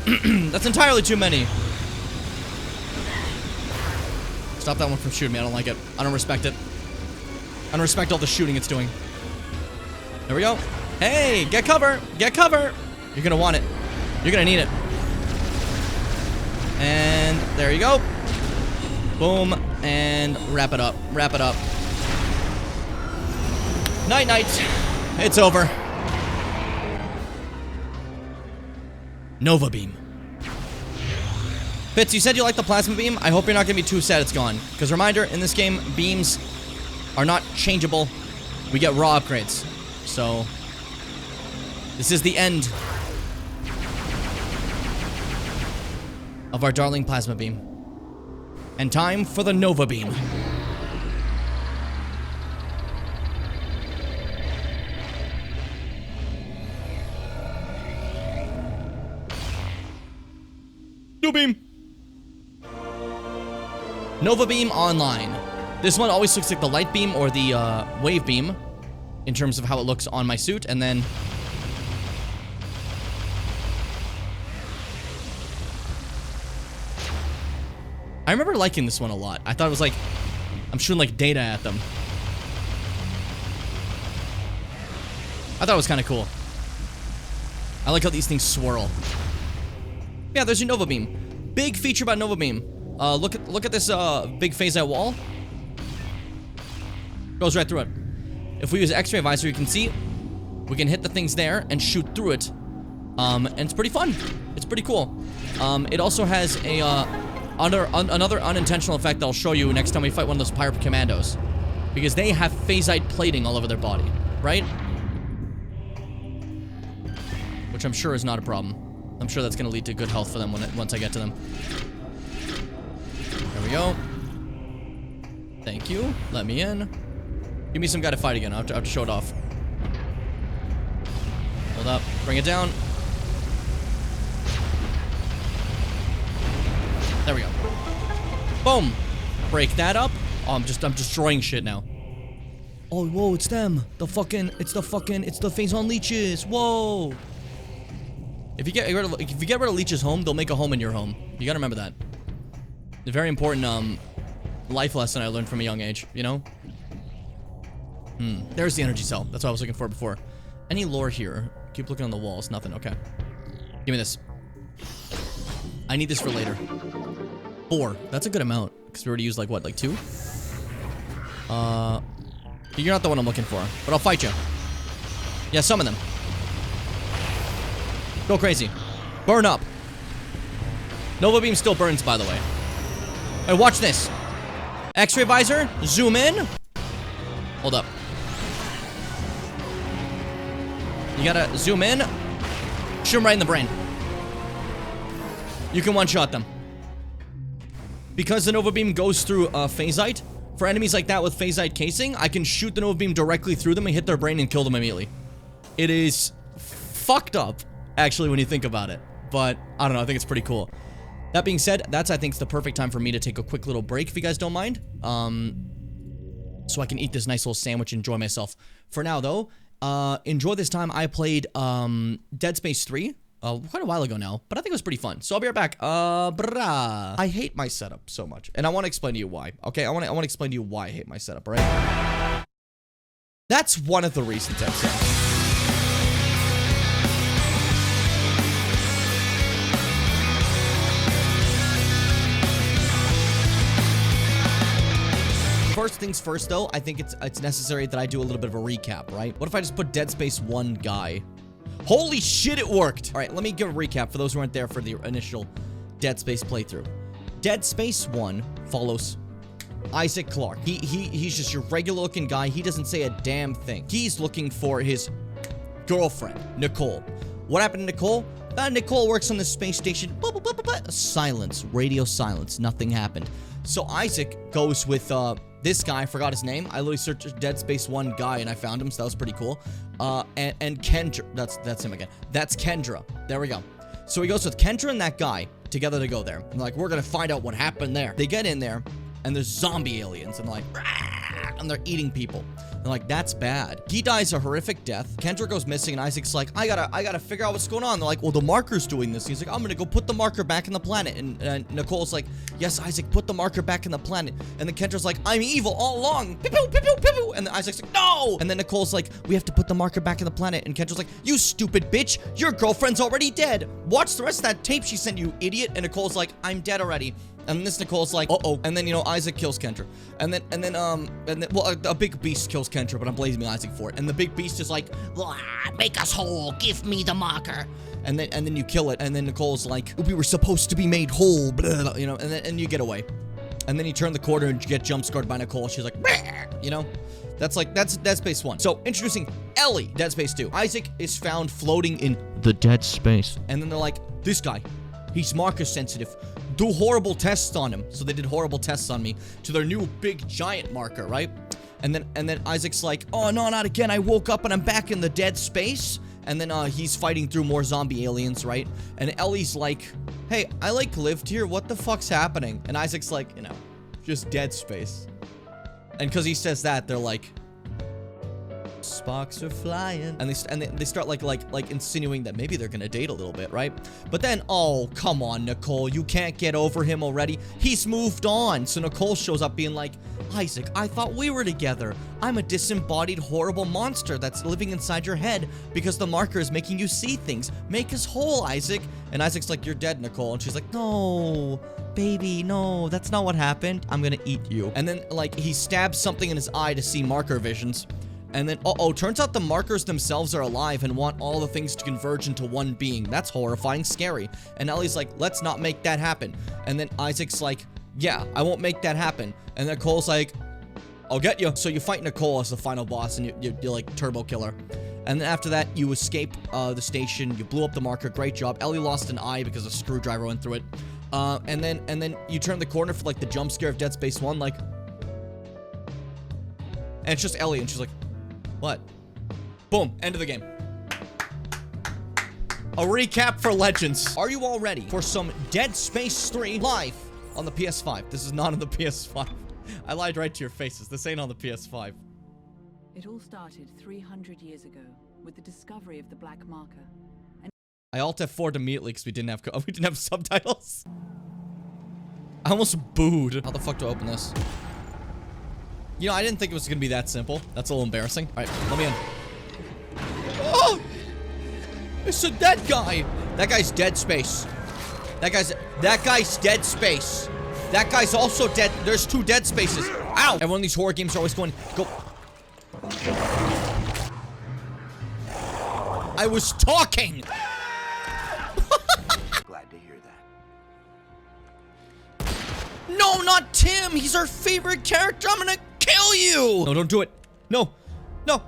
That's entirely too many. Stop that one from shooting me. I don't like it. I don't respect it. I don't respect all the shooting it's doing. There we go. Hey, get cover. Get cover. You're gonna want it. You're gonna need it. And there you go. Boom. And wrap it up. Wrap it up. Night, night. It's over. Nova Beam. Fitz, you said you like the plasma beam. I hope you're not gonna be too sad it's gone. Because reminder, in this game, beams are not changeable. We get raw upgrades. So this is the end of our darling plasma beam. And time for the Nova Beam. New beam. Nova Beam Online. This one always looks like the light beam or the wave beam in terms of how it looks on my suit, and then I remember liking this one a lot. I thought it was like I'm shooting like data at them. I thought it was kind of cool. I like how these things swirl. Yeah, there's your Nova Beam. Big feature about Nova Beam. Look at this big phase out wall. Goes right through it. If we use X-ray visor, you can see we can hit the things there and shoot through it. And it's pretty fun. It's pretty cool. It also has a another unintentional effect that I'll show you next time we fight one of those pirate commandos, because they have phasite plating all over their body, right? Which I'm sure is not a problem. I'm sure that's going to lead to good health for them once I get to them. There we go. Thank you. Let me in. Give me some guy to fight again. I have to show it off. Hold up. Bring it down. There we go. Boom. Break that up. Oh, I'm destroying shit now. Oh, whoa, it's them. It's the phase on leeches. Whoa. If you get rid of Leech's home, they'll make a home in your home. You gotta remember that. A very important life lesson I learned from a young age, you know? There's the energy cell. That's what I was looking for before. Any lore here? Keep looking on the walls. Nothing. Okay. Give me this. I need this for later. 4. That's a good amount. Because we already used, like, what? Like 2? You're not the one I'm looking for. But I'll fight you. Yeah, summon them. Go crazy. Burn up. Nova Beam still burns, by the way. Hey, watch this. X-ray visor. Zoom in. Hold up. You gotta zoom in. Shoot him right in the brain. You can one-shot them. Because the Nova Beam goes through phasite, for enemies like that with phasite casing, I can shoot the Nova Beam directly through them and hit their brain and kill them immediately. It is fucked up, actually, when you think about it. But, I don't know, I think it's pretty cool. That being said, that's, I think, the perfect time for me to take a quick little break, if you guys don't mind. So I can eat this nice little sandwich and enjoy myself. For now, though, enjoy this time. I played Dead Space 3 quite a while ago now, but I think it was pretty fun. So I'll be right back. I hate my setup so much, and I want to explain to you why. Okay, I want to explain to you why I hate my setup, right? That's one of the reasons I've said. First things first, though, I think it's necessary that I do a little bit of a recap, right? What if I just put Dead Space 1 guy? Holy shit, it worked! All right, let me give a recap for those who aren't there for the initial Dead Space playthrough. Dead Space 1 follows Isaac Clarke. He's just your regular-looking guy. He doesn't say a damn thing. He's looking for his girlfriend, Nicole. What happened to Nicole? Nicole works on the space station. Silence. Radio silence. Nothing happened. So Isaac goes with, this guy, I forgot his name. I literally searched Dead Space 1 guy and I found him, so that was pretty cool. And Kendra, that's him again. That's Kendra. There we go. So he goes with Kendra and that guy together to go there. And like, we're gonna find out what happened there. They get in there, and there's zombie aliens, and like, and they're eating people. And like, that's bad. He dies a horrific death. Kendra goes missing, and Isaac's like, I gotta figure out what's going on. They're like, well, the marker's doing this. He's like, I'm gonna go put the marker back in the planet. And Nicole's like, yes, Isaac, put the marker back in the planet. And then Kendra's like, I'm evil all along. Pew, pew, pew, pew, pew. And then Isaac's like, no. And then Nicole's like, we have to put the marker back in the planet. And Kendra's like, you stupid bitch. Your girlfriend's already dead. Watch the rest of that tape she sent you, idiot. And Nicole's like, I'm dead already. And this Nicole's like, uh-oh. And then, you know, Isaac kills Kendra. And then, well, a big beast kills Kendra, but I'm blaming Isaac for it. And the big beast is like, make us whole. Give me the marker. And then you kill it. And then Nicole's like, we were supposed to be made whole. Blah, you know, and you get away. And then you turn the corner and you get jump scared by Nicole. She's like, you know, that's Dead Space 1. So introducing Ellie, Dead Space 2. Isaac is found floating in the dead space. And then they're like, this guy, he's marker sensitive. Do horrible tests on him. So they did horrible tests on me to their new big giant marker, right? And then Isaac's like, oh no, not again. I woke up and I'm back in the dead space. And then he's fighting through more zombie aliens, right? And Ellie's like, hey, I like lived here. What the fuck's happening? And Isaac's like, you know, just dead space. And because he says that, they're like, sparks are flying. And they start like insinuating that maybe they're gonna date a little bit, right? But then, oh, come on, Nicole, you can't get over him already. He's moved on. So Nicole shows up being like, Isaac, I thought we were together. I'm a disembodied horrible monster that's living inside your head because the marker is making you see things. Make us whole, Isaac. And Isaac's like, you're dead, Nicole. And she's like, no, baby, no, that's not what happened. I'm gonna eat you. And then like he stabs something in his eye to see marker visions. And then, turns out the markers themselves are alive and want all the things to converge into one being. That's horrifying, scary. And Ellie's like, let's not make that happen. And then Isaac's like, yeah, I won't make that happen. And then Nicole's like, I'll get you. So you fight Nicole as the final boss, and you like turbo kill her. And then after that, you escape the station. You blew up the marker. Great job. Ellie lost an eye because a screwdriver went through it. And then you turn the corner for like the jump scare of Dead Space 1, like, and it's just Ellie, and she's like, what? Boom. End of the game. A recap for Legends. Are you all ready for some Dead Space 3 live on the PS5? This is not on the PS5. I lied right to your faces. This ain't on the PS5. It all started 300 years ago with the discovery of the black marker. I alt F4'd immediately because we didn't have subtitles. I almost booed. How the fuck do I open this? You know, I didn't think it was gonna be that simple. That's a little embarrassing. All right, let me in. Oh! It's a dead guy. That guy's Dead Space. That guy's Dead Space. That guy's also dead. There's 2 Dead Spaces. Ow! Everyone in these horror games are always going, go. I was talking. Glad to hear that. No, not Tim. He's our favorite character. I'm gonna kill you. No, don't do it. No. No.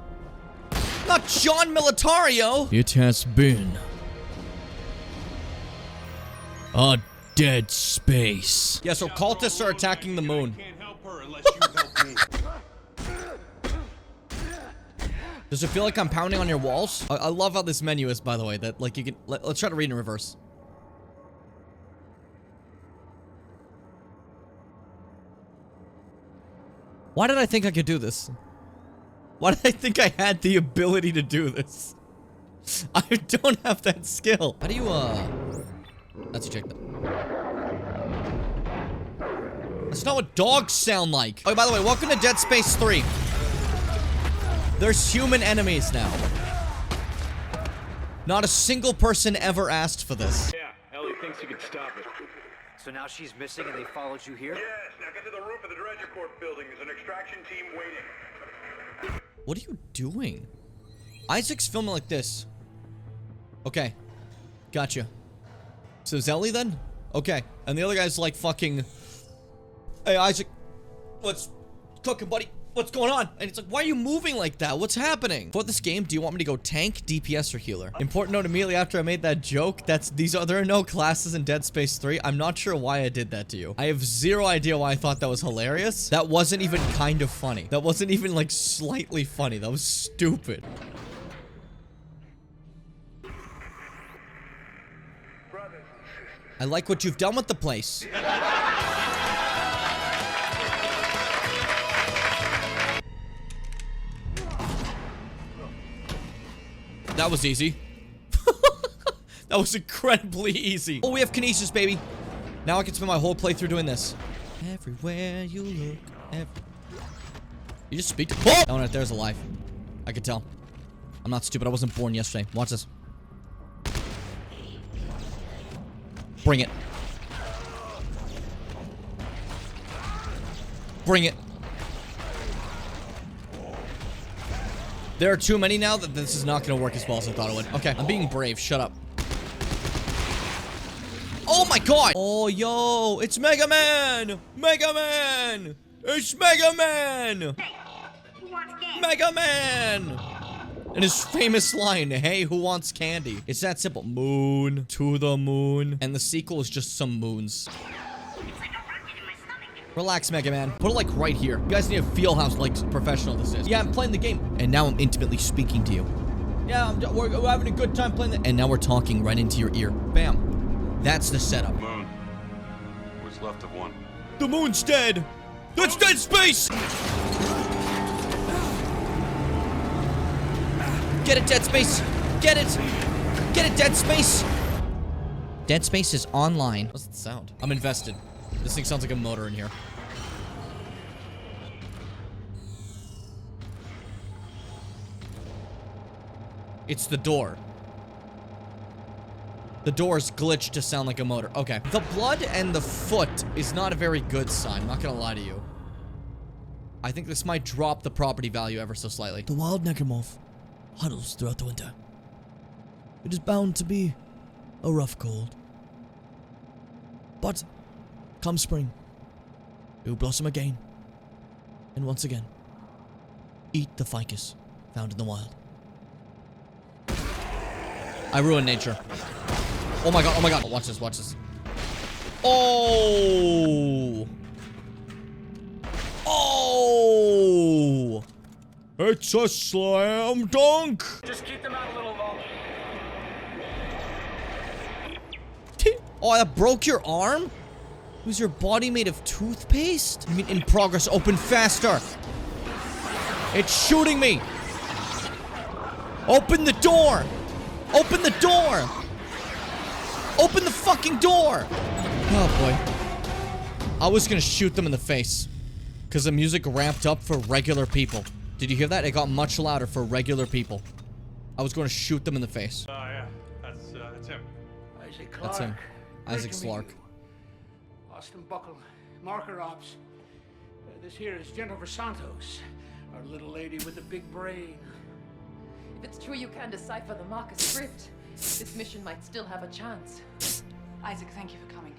Not John Militario. It has been a Dead Space. Yeah, so cultists are attacking the moon. Can't help her unless you help me. Does it feel like I'm pounding on your walls? I love how this menu is, by the way, that like you can, let's try to read in reverse. Why did I think I could do this? Why did I think I had the ability to do this? I don't have that skill. How do you, let's check that. That's not what dogs sound like. Oh, by the way, welcome to Dead Space 3. There's human enemies now. Not a single person ever asked for this. Yeah, Ellie thinks you could stop it. So now she's missing and they followed you here? Yes, now get to the roof of the Dredger Corp building. There's an extraction team waiting. What are you doing? Isaac's filming like this. Okay. Gotcha. So is Ellie then? Okay. And the other guy's like fucking... Hey, Isaac. What's cooking, buddy? What's going on? And it's like, why are you moving like that? What's happening? For this game, do you want me to go tank, DPS, or healer? Important note immediately after I made that joke, there are no classes in Dead Space 3. I'm not sure why I did that to you. I have zero idea why I thought that was hilarious. That wasn't even kind of funny. That wasn't even like slightly funny. That was stupid. I like what you've done with the place. That was easy. That was incredibly easy. Oh, we have kinesis, baby. Now I can spend my whole playthrough doing this. Everywhere you look, You just speak to- Oh! That one right there is alive. I could tell. I'm not stupid. I wasn't born yesterday. Watch this. Bring it. Bring it. There are too many now that this is not going to work as well as I thought it would. Okay, I'm being brave. Shut up. Oh my god! Oh, yo! It's Mega Man! Mega Man! It's Mega Man! Mega Man! And his famous line, hey, who wants candy? It's that simple. Moon to the moon. And the sequel is just some moons. Relax, Mega Man. Put it like right here. You guys need to feel how like professional this is. Yeah, I'm playing the game. And now I'm intimately speaking to you. Yeah, we're having a good time playing And now we're talking right into your ear. Bam. That's the setup. Moon. What's left of one? The moon's dead. That's Dead Space. Get it, Dead Space. Get it. Get it, Dead Space. Dead Space is online. What's the sound? I'm invested. This thing sounds like a motor in here. It's the door. The door's glitched to sound like a motor. Okay. The blood and the foot is not a very good sign. I'm not gonna lie to you. I think this might drop the property value ever so slightly. The wild necromorph huddles throughout the winter. It is bound to be a rough cold. But come spring, it will blossom again. And once again, eat the ficus found in the wild. I ruined nature. Oh my god, oh my god. Watch this, watch this. Oh! Oh! It's a slam dunk! Just keep them out a little longer. Oh, that broke your arm? Was your body made of toothpaste? I mean, in progress, open faster. It's shooting me. Open the door. Open the door. Open the fucking door! Oh, boy. I was gonna shoot them in the face. Because the music ramped up for regular people. Did you hear that? It got much louder for regular people. I was going to shoot them in the face. Yeah, that's him. Isaac Clarke. That's him. Great Isaac to meet Clarke. you. Austin Buckle, Marker Ops. This here is Jennifer Santos, our little lady with the big brain. If it's true you can decipher the marker script, this mission might still have a chance. Isaac, thank you for coming.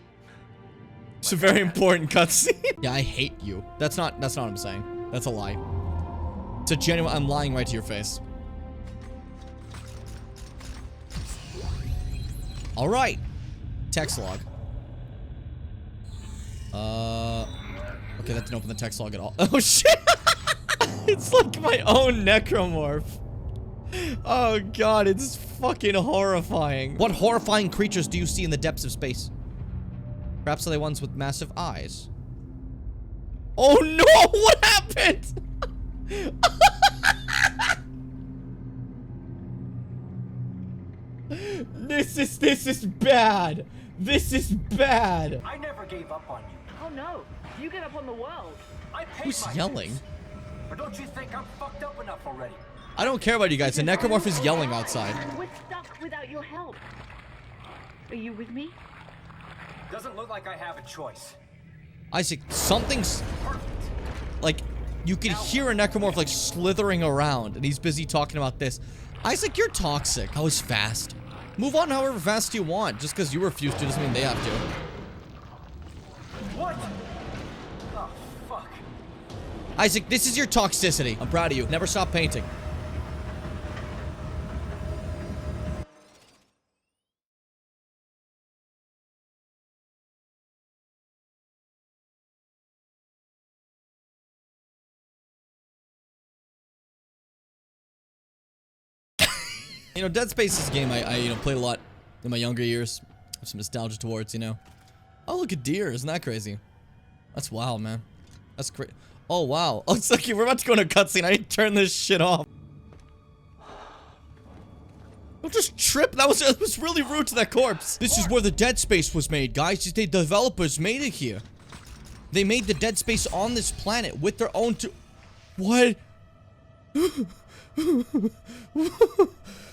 It's a very important cutscene. Yeah, I hate you. That's not what I'm saying. That's a lie. It's a genuine, I'm lying right to your face. All right. Text log. Okay, that didn't open the text log at all. Oh shit! It's like my own necromorph. Oh god, it's fucking horrifying. What horrifying creatures do you see in the depths of space? Perhaps are they ones with massive eyes? Oh no! What happened? This is bad. This is bad. I never gave up on you. Oh no, you get up on the world. I paid Who's my yelling? dues. Or don't you think I'm fucked up enough already? I don't care about you guys. The necromorph is yelling outside. We're stuck without your help. Are you with me? Doesn't look like I have a choice. Isaac, something's like you could hear a necromorph like slithering around, and he's busy talking about this. Isaac, you're toxic. I was fast. Move on however fast you want. Just because you refuse to doesn't mean they have to. What? Oh, fuck. Isaac, this is your toxicity. I'm proud of you. Never stop painting. You know, Dead Space is a game I played a lot in my younger years. Have some nostalgia towards, you know. Oh, look at deer. Isn't that crazy? That's wild, man. That's great. Oh, wow. Oh, it's like we're about to go into a cutscene. I need to turn this shit off. Don't just trip. That was really rude to that corpse. This is where the Dead Space was made, guys. The developers made it here. They made the Dead Space on this planet with their own What?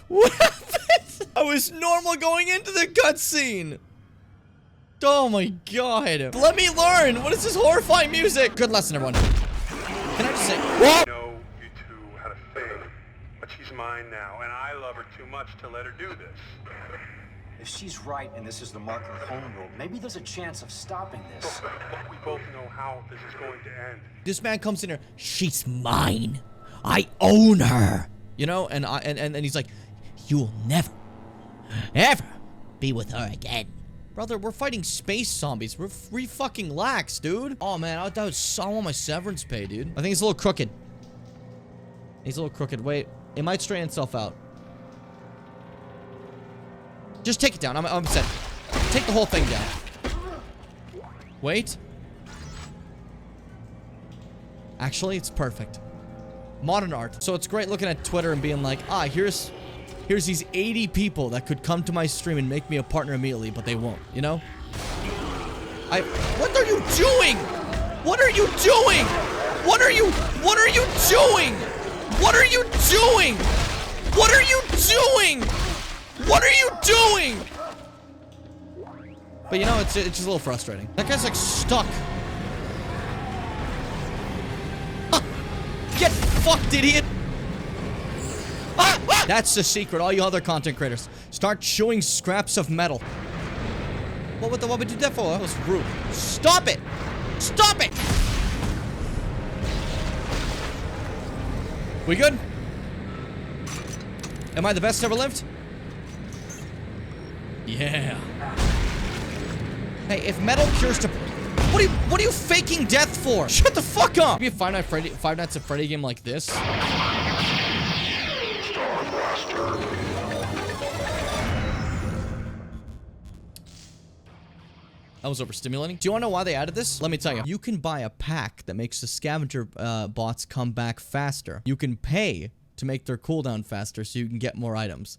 What happened? I was normal going into the cutscene. Oh my god. Let me learn. What is this horrifying music? Good lesson, everyone. Can I just say, I know you two had a thing, but she's mine now, and I love her too much to let her do this. If she's right and this is the marker homeworld, maybe there's a chance of stopping this. We both know how this is going to end. this man comes in here, she's mine. I own her. You know, and he's like, you'll never, ever be with her again. Brother, we're fighting space zombies. We're fucking lax, dude. Oh, man, I want my severance pay, dude. I think he's a little crooked. He's a little crooked. Wait, it might straighten itself out. Just take it down. I'm upset. Take the whole thing down. Wait. Actually, it's perfect. Modern art. So it's great looking at Twitter and being like, here's these 80 people that could come to my stream and make me a partner immediately, but they won't, you know? What are you doing? What are you doing? What are you doing? What are you doing? What are you doing? What are you doing? But you know, it's just a little frustrating. That guy's like stuck. Get fucked, idiot. That's the secret, all you other content creators. Start chewing scraps of metal. What would you do that for? That was rude. Stop it! Stop it! We good? Am I the best ever lived? Yeah. Hey, if metal cures to... What are you faking death for? Shut the fuck up! Maybe a Five Nights at Freddy game like this. That was overstimulating. Do you want to know why they added this? Let me tell you. You can buy a pack that makes the scavenger bots come back faster. You can pay to make their cooldown faster so you can get more items.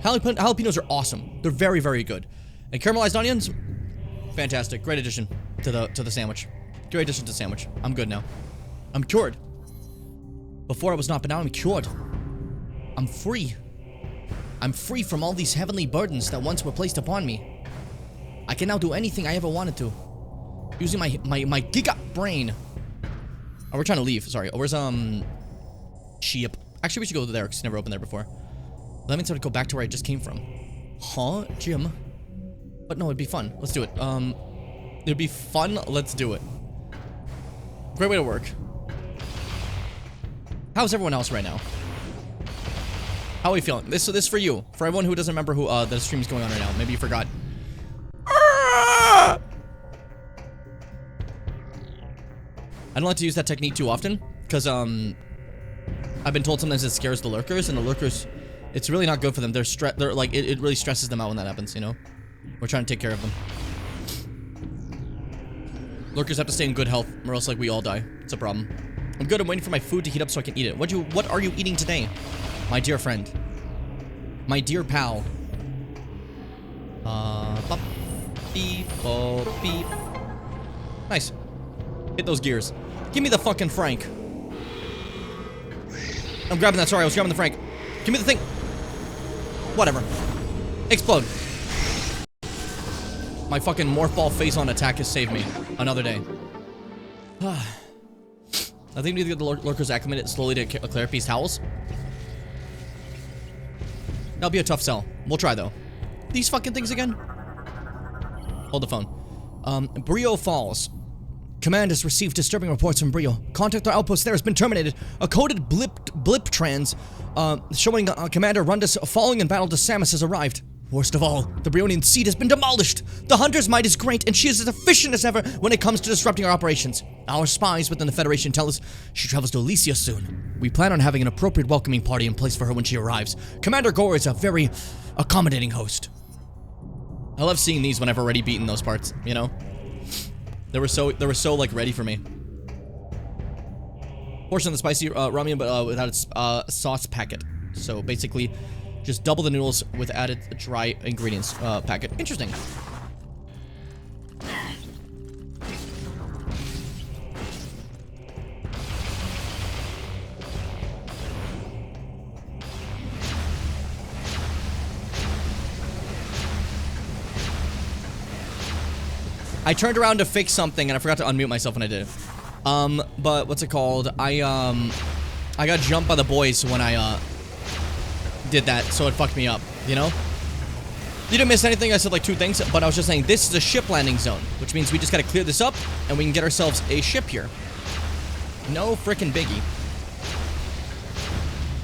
Jalapenos are awesome. They're very, very good. And caramelized onions, fantastic. Great addition to the sandwich. Great addition to the sandwich. I'm good now. I'm cured. Before I was not, but now I'm cured. I'm free. I'm free from all these heavenly burdens that once were placed upon me. I can now do anything I ever wanted to. Using my giga brain. Oh, we're trying to leave. Sorry. Oh, where's, Sheep. Actually, we should go there, because it's never opened there before. That means I would go back to where I just came from. Huh? Jim? But no, it'd be fun. Let's do it. It'd be fun. Let's do it. Great way to work. How's everyone else right now? How are we feeling? This for you. For everyone who doesn't remember who the stream's going on right now. Maybe you forgot. I don't like to use that technique too often, because I've been told sometimes it scares the lurkers, and the lurkers, it's really not good for them. They're like it really stresses them out when that happens, you know? We're trying to take care of them. Lurkers have to stay in good health, or else like we all die. It's a problem. I'm good. I'm waiting for my food to heat up so I can eat it. What are you eating today, my dear friend? My dear pal. Bop, beep, oh, beep. Nice. Hit those gears. Give me the fucking Frank. I'm grabbing that. Sorry, I was grabbing the Frank. Give me the thing. Whatever. Explode. My fucking morph ball face on attack has saved me. Another day. I think we need to get the lurkers acclimated slowly to clear up these towels. That'll be a tough sell. We'll try, though. These fucking things again? Hold the phone. Brio Falls. Command has received disturbing reports from Brio. Contact our outpost there has been terminated. A coded blip trans showing Commander Rundus falling in battle to Samus has arrived. Worst of all, the Brionian seed has been demolished. The Hunter's might is great, and she is as efficient as ever when it comes to disrupting our operations. Our spies within the Federation tell us she travels to Elysia soon. We plan on having an appropriate welcoming party in place for her when she arrives. Commander Gore is a very accommodating host. I love seeing these when I've already beaten those parts, you know? They were so like ready for me. Portion of the spicy ramen, but without its sauce packet. So basically, just double the noodles with added dry ingredients packet. Interesting. I turned around to fix something and I forgot to unmute myself when I did it. But what's it called? I got jumped by the boys when I did that, so it fucked me up, you know? You didn't miss anything. I said like 2 things, but I was just saying this is a ship landing zone, which means we just gotta clear this up and we can get ourselves a ship here. No frickin' biggie.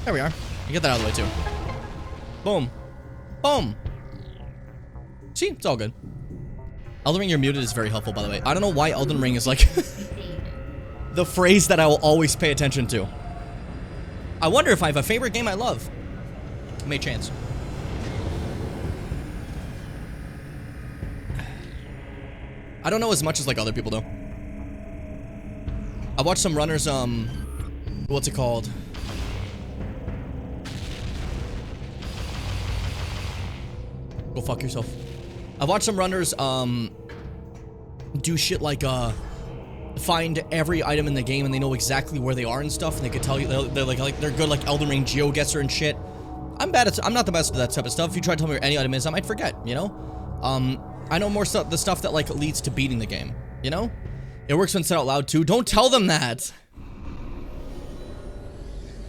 There we are. I get that out of the way too. Boom. Boom. See, it's all good. Elden Ring, you're muted is very helpful, by the way. I don't know why Elden Ring is like the phrase that I will always pay attention to. I wonder if I have a favorite game I love. May chance. I don't know as much as like other people though. I watched some runners, what's it called? Go fuck yourself. I've watched some runners, do shit like, find every item in the game and they know exactly where they are and stuff, and they could tell you, they're like they're good like Elden Ring GeoGuessr and shit. I'm not the best at that type of stuff. If you try to tell me where any item is, I might forget, you know? I know more stuff, the stuff that like leads to beating the game, you know? It works when said out loud too. Don't tell them that!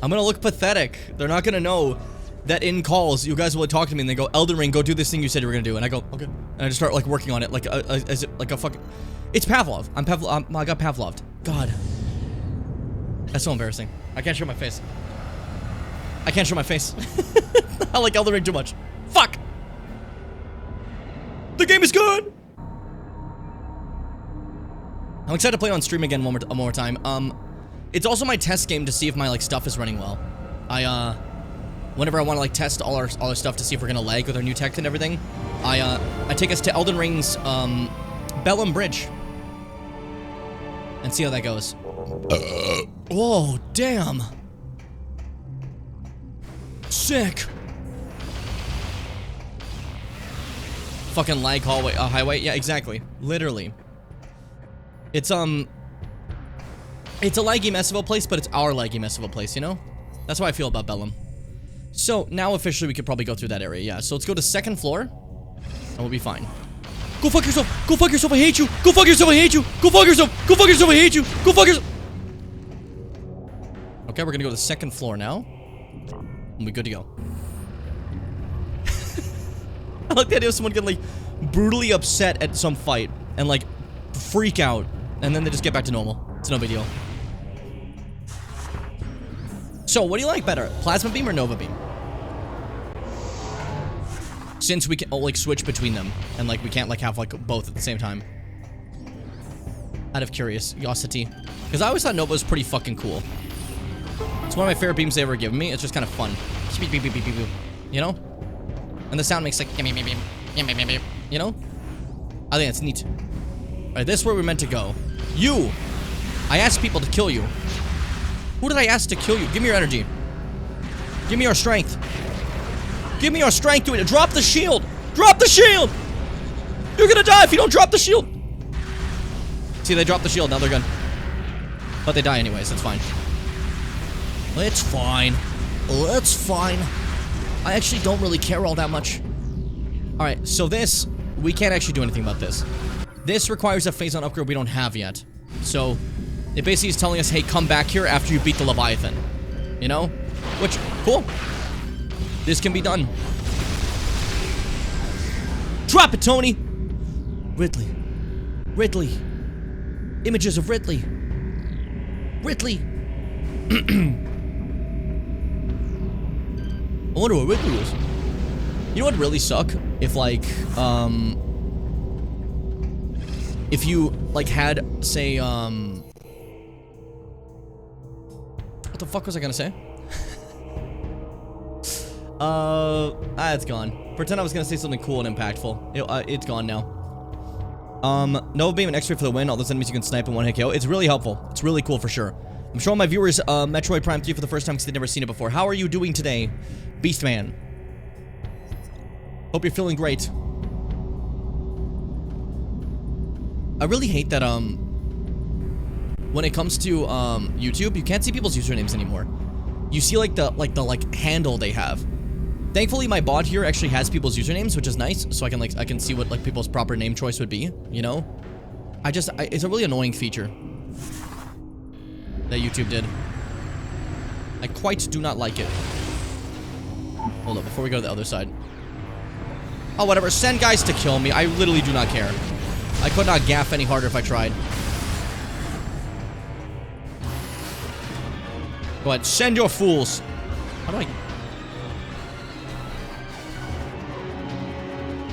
I'm gonna look pathetic. They're not gonna know that in calls, you guys will talk to me and they go, Elden Ring, go do this thing you said you were gonna do. And I go, okay. And I just start like working on it, like, as it, like a fucking... It's Pavlov. I got Pavloved. God. That's so embarrassing. I can't show my face. I can't show my face. I like Elden Ring too much. Fuck! The game is good! I'm excited to play on stream again one more time. It's also my test game to see if my like stuff is running well. Whenever I want to like test all our stuff to see if we're gonna lag with our new tech and everything, I take us to Elden Ring's Bellum Bridge and see how that goes. Whoa, damn! Sick! fucking lag highway. Yeah, exactly. Literally. It's a laggy mess of a place, but it's our laggy mess of a place, you know? That's how I feel about Bellum. So, now officially we could probably go through that area, yeah. So let's go to 2nd floor, and we'll be fine. Go fuck yourself! Go fuck yourself, I hate you! Go fuck yourself, I hate you! Go fuck yourself! Go fuck yourself, I hate you! Go fuck yourself! Okay, we're gonna go to the 2nd floor now. And we're good to go. I like the idea of someone getting, like, brutally upset at some fight, and, like, freak out, and then they just get back to normal. It's no big deal. So, what do you like better? Plasma beam or Nova beam? Since we can, like, switch between them. And, like, we can't, like, have, like, both at the same time. Out of curiosity. Because I always thought Nova was pretty fucking cool. It's one of my favorite beams they ever given me. It's just kind of fun. You know? And the sound makes, like, you know? I think that's neat. Alright, this is where we're meant to go. You! I asked people to kill you. Who did I ask to kill you? Give me your energy. Give me your strength. Give me your strength to it. Drop the shield! Drop the shield! You're gonna die if you don't drop the shield! See, they dropped the shield. Now they're gone. But they die anyways. That's fine. It's fine. It's fine. I actually don't really care all that much. Alright, so this... We can't actually do anything about this. This requires a phase-on upgrade we don't have yet. So... It basically is telling us, hey, come back here after you beat the Leviathan. You know? Which, cool. This can be done. Drop it, Tony! Ridley. Ridley. Images of Ridley. Ridley. I wonder what Ridley was. You know what would really suck? If, like, if you, like, had, say, what the fuck was I gonna say? It's gone. Pretend I was gonna say something cool and impactful. It's gone now. Nova Beam and X-Ray for the win. All those enemies you can snipe in one hit KO. It's really helpful. It's really cool for sure. I'm showing my viewers Metroid Prime 3 for the first time because they've never seen it before. How are you doing today, Beastman? Hope you're feeling great. I really hate that, when it comes to, YouTube, you can't see people's usernames anymore. You see, like, the handle they have. Thankfully, my bot here actually has people's usernames, which is nice, so I can see what, like, people's proper name choice would be, you know? It's a really annoying feature that YouTube did. I quite do not like it. Hold up, before we go to the other side. Oh, whatever, send guys to kill me. I literally do not care. I could not gaff any harder if I tried. Go ahead, send your fools. How do I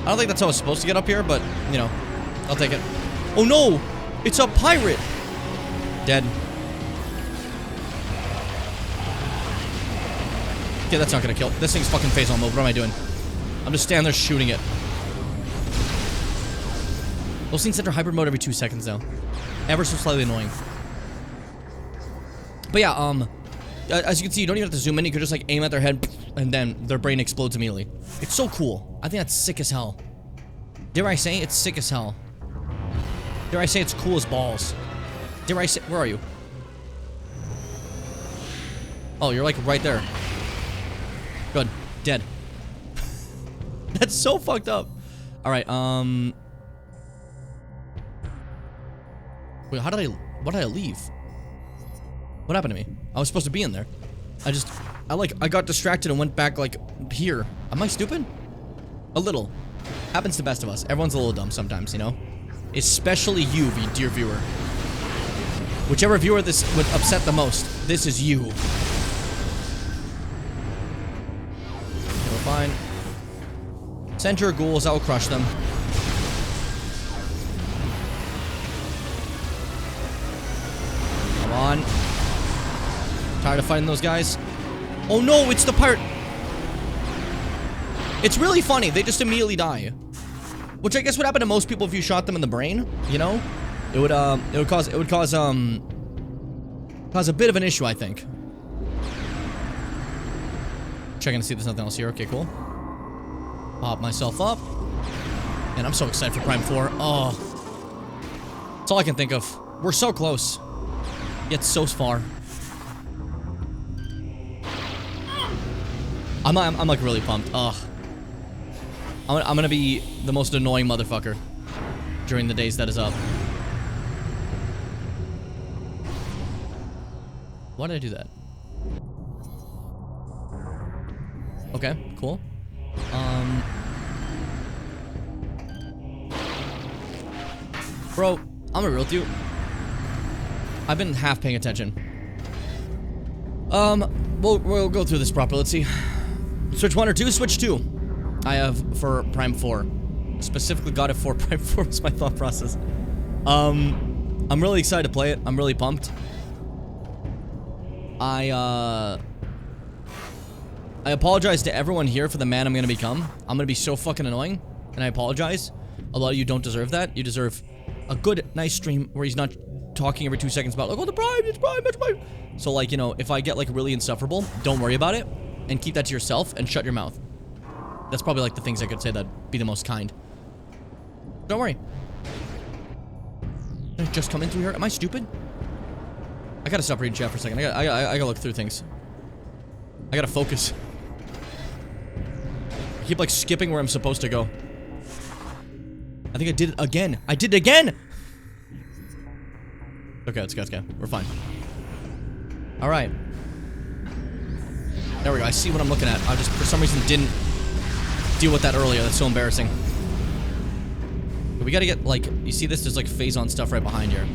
don't think that's how I was supposed to get up here, but, you know, I'll take it. Oh no! It's a pirate! Dead. Okay, that's not gonna kill. This thing's fucking phase on mode. What am I doing? I'm just standing there shooting it. Those things enter hybrid mode every 2 seconds, though. Ever so slightly annoying. But yeah, as you can see, you don't even have to zoom in. You can just, like, aim at their head, and then their brain explodes immediately. It's so cool. I think that's sick as hell. Dare I say, it's sick as hell. Dare I say, it's cool as balls. Dare I say, where are you? Oh, you're, like, right there. Good. Dead. That's so fucked up. Alright, wait, what did I leave? What happened to me? I was supposed to be in there. I got distracted and went back, like, here. Am I stupid? A little. Happens to the best of us. Everyone's a little dumb sometimes, you know? Especially you, dear viewer. Whichever viewer this would upset the most, this is you. Okay, we're fine. Send your ghouls, I will crush them. Come on. Tired of fighting those guys? Oh no, it's the pirate. It's really funny. They just immediately die. Which I guess would happen to most people if you shot them in the brain, you know? It would cause a bit of an issue, I think. Checking to see if there's nothing else here. Okay, cool. Pop myself up. And Man, I'm so excited for Prime 4. Oh. That's all I can think of. We're so close. Yet so far. I'm like really pumped. Ugh. I'm gonna be the most annoying motherfucker during the days that is up. Why did I do that? Okay, cool. Bro, I'm gonna be real with you. I've been half paying attention. We'll go through this properly. Let's see. Switch 1 or 2? Switch 2. I have for Prime 4. Specifically got it for Prime 4 was my thought process. I'm really excited to play it. I'm really pumped. I apologize to everyone here for the man I'm gonna become. I'm gonna be so fucking annoying, and I apologize. A lot of you don't deserve that. You deserve a good, nice stream where he's not talking every 2 seconds about, like, oh, it's Prime. So, like, you know, if I get, like, really insufferable, don't worry about it, and keep that to yourself, and shut your mouth. That's probably, like, the things I could say that'd be the most kind. Don't worry. Did I just come in through here? Am I stupid? I gotta stop reading chat for a second. I gotta look through things. I gotta focus. I keep, like, skipping where I'm supposed to go. I think I did it again. I did it again! Okay, let's go. We're fine. Alright. There we go. I see what I'm looking at. I just, for some reason, didn't deal with that earlier. That's so embarrassing. But we gotta get, like, you see this? There's, like, phase-on stuff right behind here.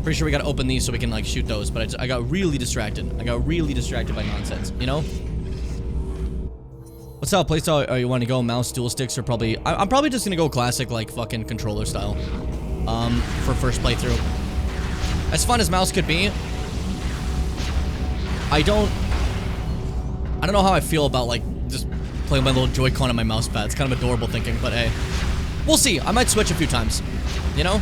Pretty sure we gotta open these so we can, like, shoot those. But I got really distracted. I got really distracted by nonsense, you know? What's up, playstyle? Are you want to go mouse, dual sticks, or probably... I'm probably just gonna go classic, like, fucking controller style. For first playthrough. As fun as mouse could be, I don't know how I feel about, like, just playing with my little Joy-Con on my mouse pad. It's kind of adorable thinking, but hey. We'll see. I might switch a few times. You know?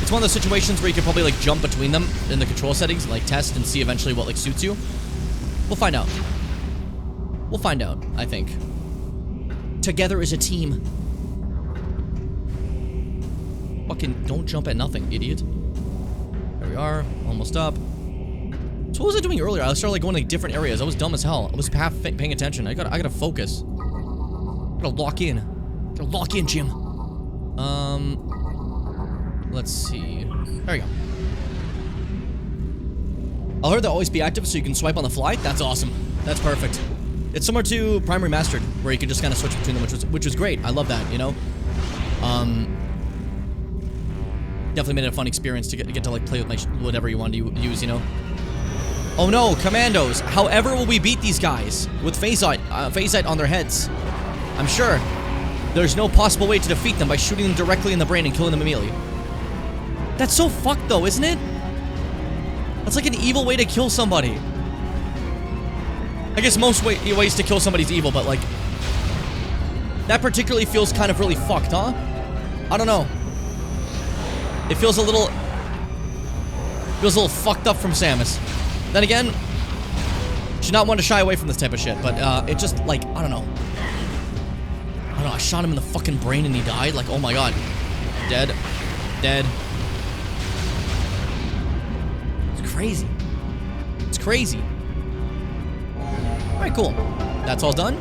It's one of those situations where you could probably, like, jump between them in the control settings, like, test and see eventually what, like, suits you. We'll find out. We'll find out, I think. Together as a team. Fucking don't jump at nothing, idiot. There we are. Almost up. So what was I doing earlier? I started, like, going to, like, different areas. I was dumb as hell. I was half paying attention. I gotta focus. Gotta lock in. Gotta lock in, Jim. Let's see. There we go. I'll heard they'll always be active so you can swipe on the fly. That's awesome. That's perfect. It's similar to Prime Remastered, where you could just kind of switch between them, which was great. I love that, you know? Definitely made it a fun experience to get to, like, play with my whatever you want to use, you know? Oh no, commandos. However will we beat these guys? With phasite on their heads. I'm sure there's no possible way to defeat them by shooting them directly in the brain and killing them immediately. That's so fucked though, isn't it? That's like an evil way to kill somebody. I guess most ways to kill somebody's evil, but, like, that particularly feels kind of really fucked, huh? I don't know. It feels a little fucked up from Samus. Then again, she's not one to shy away from this type of shit, but it just, like, I don't know. I shot him in the fucking brain and he died. Like, oh my god. Dead. Dead. It's crazy. It's crazy. Alright, cool. That's all done.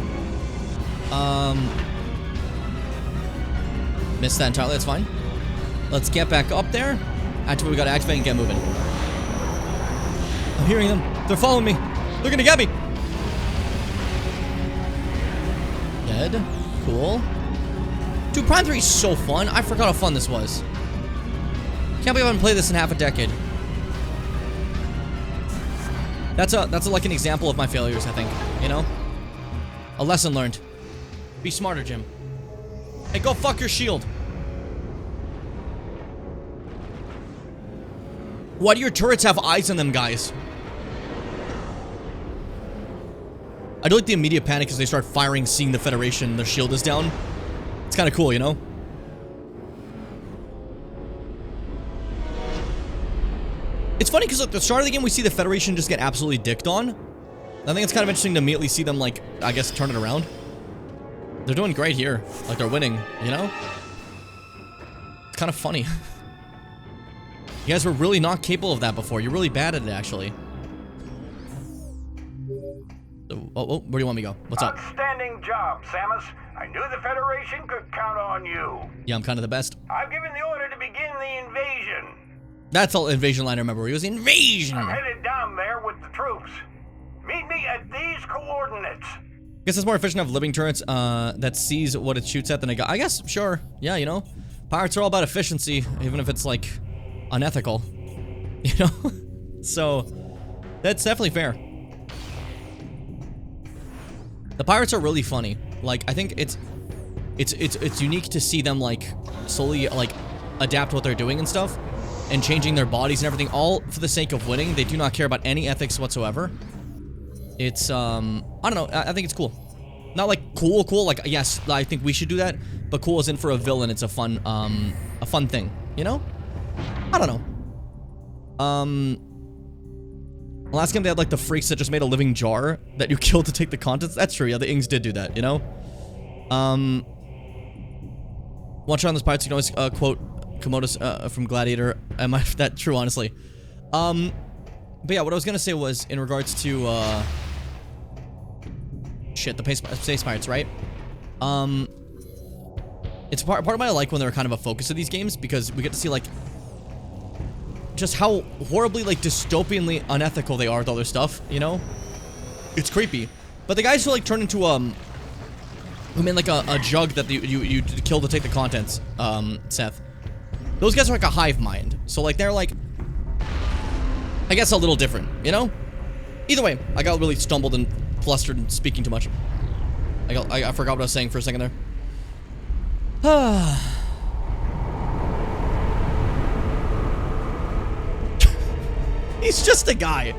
Missed that entirely, that's fine. Let's get back up there. Activate, we gotta activate and get moving. I'm hearing them. They're following me. They're gonna get me. Dead. Cool. Dude, Prime 3 is so fun. I forgot how fun this was. Can't believe I haven't played this in half a decade. That's like an example of my failures, I think. You know? A lesson learned. Be smarter, Jim. Hey, go fuck your shield. Why do your turrets have eyes on them, guys? I do like the immediate panic as they start firing, seeing the Federation, their shield is down. It's kind of cool, you know? It's funny because at the start of the game, we see the Federation just get absolutely dicked on. I think it's kind of interesting to immediately see them, like, I guess, turn it around. They're doing great here. Like, they're winning, you know? It's kind of funny. You guys were really not capable of that before. You're really bad at it, actually. Oh, where do you want me to go? What's up? Outstanding job, Samus. I knew the Federation could count on you. Yeah, I'm kind of the best. I've given the order to begin the invasion. That's all invasion line I remember. It was invasion. I'm headed down there with the troops. Meet me at these coordinates. I guess it's more efficient to have living turrets that sees what it shoots at than a gun. I guess, sure. Yeah, you know. Pirates are all about efficiency, even if it's, like, unethical. You know? So, that's definitely fair. The pirates are really funny. Like, I think it's unique to see them, like, slowly, like, adapt what they're doing and stuff. And changing their bodies and everything, all for the sake of winning. They do not care about any ethics whatsoever. It's, I don't know, I think it's cool. Not like cool, like, yes, I think we should do that, but cool as in for a villain, it's a fun thing, you know? I don't know. Last game they had, like, the freaks that just made a living jar that you killed to take the contents. That's true, yeah, the Ings did do that, you know? One shot on this pirates, you can always, quote Komodos, from Gladiator. Am I that true, honestly? But yeah, what I was gonna say was, in regards to, shit, the space pirates, right? It's part of why I like when they're kind of a focus of these games, because we get to see, like, just how horribly, like, dystopianly unethical they are with all their stuff, you know? It's creepy. But the guys who, like, turn into, who made, like, a jug that you kill to take the contents, Seth, those guys are, like, a hive mind. So, like, they're, like, I guess a little different, you know? Either way, I got really stumbled and flustered and speaking too much. I forgot what I was saying for a second there. He's just a guy.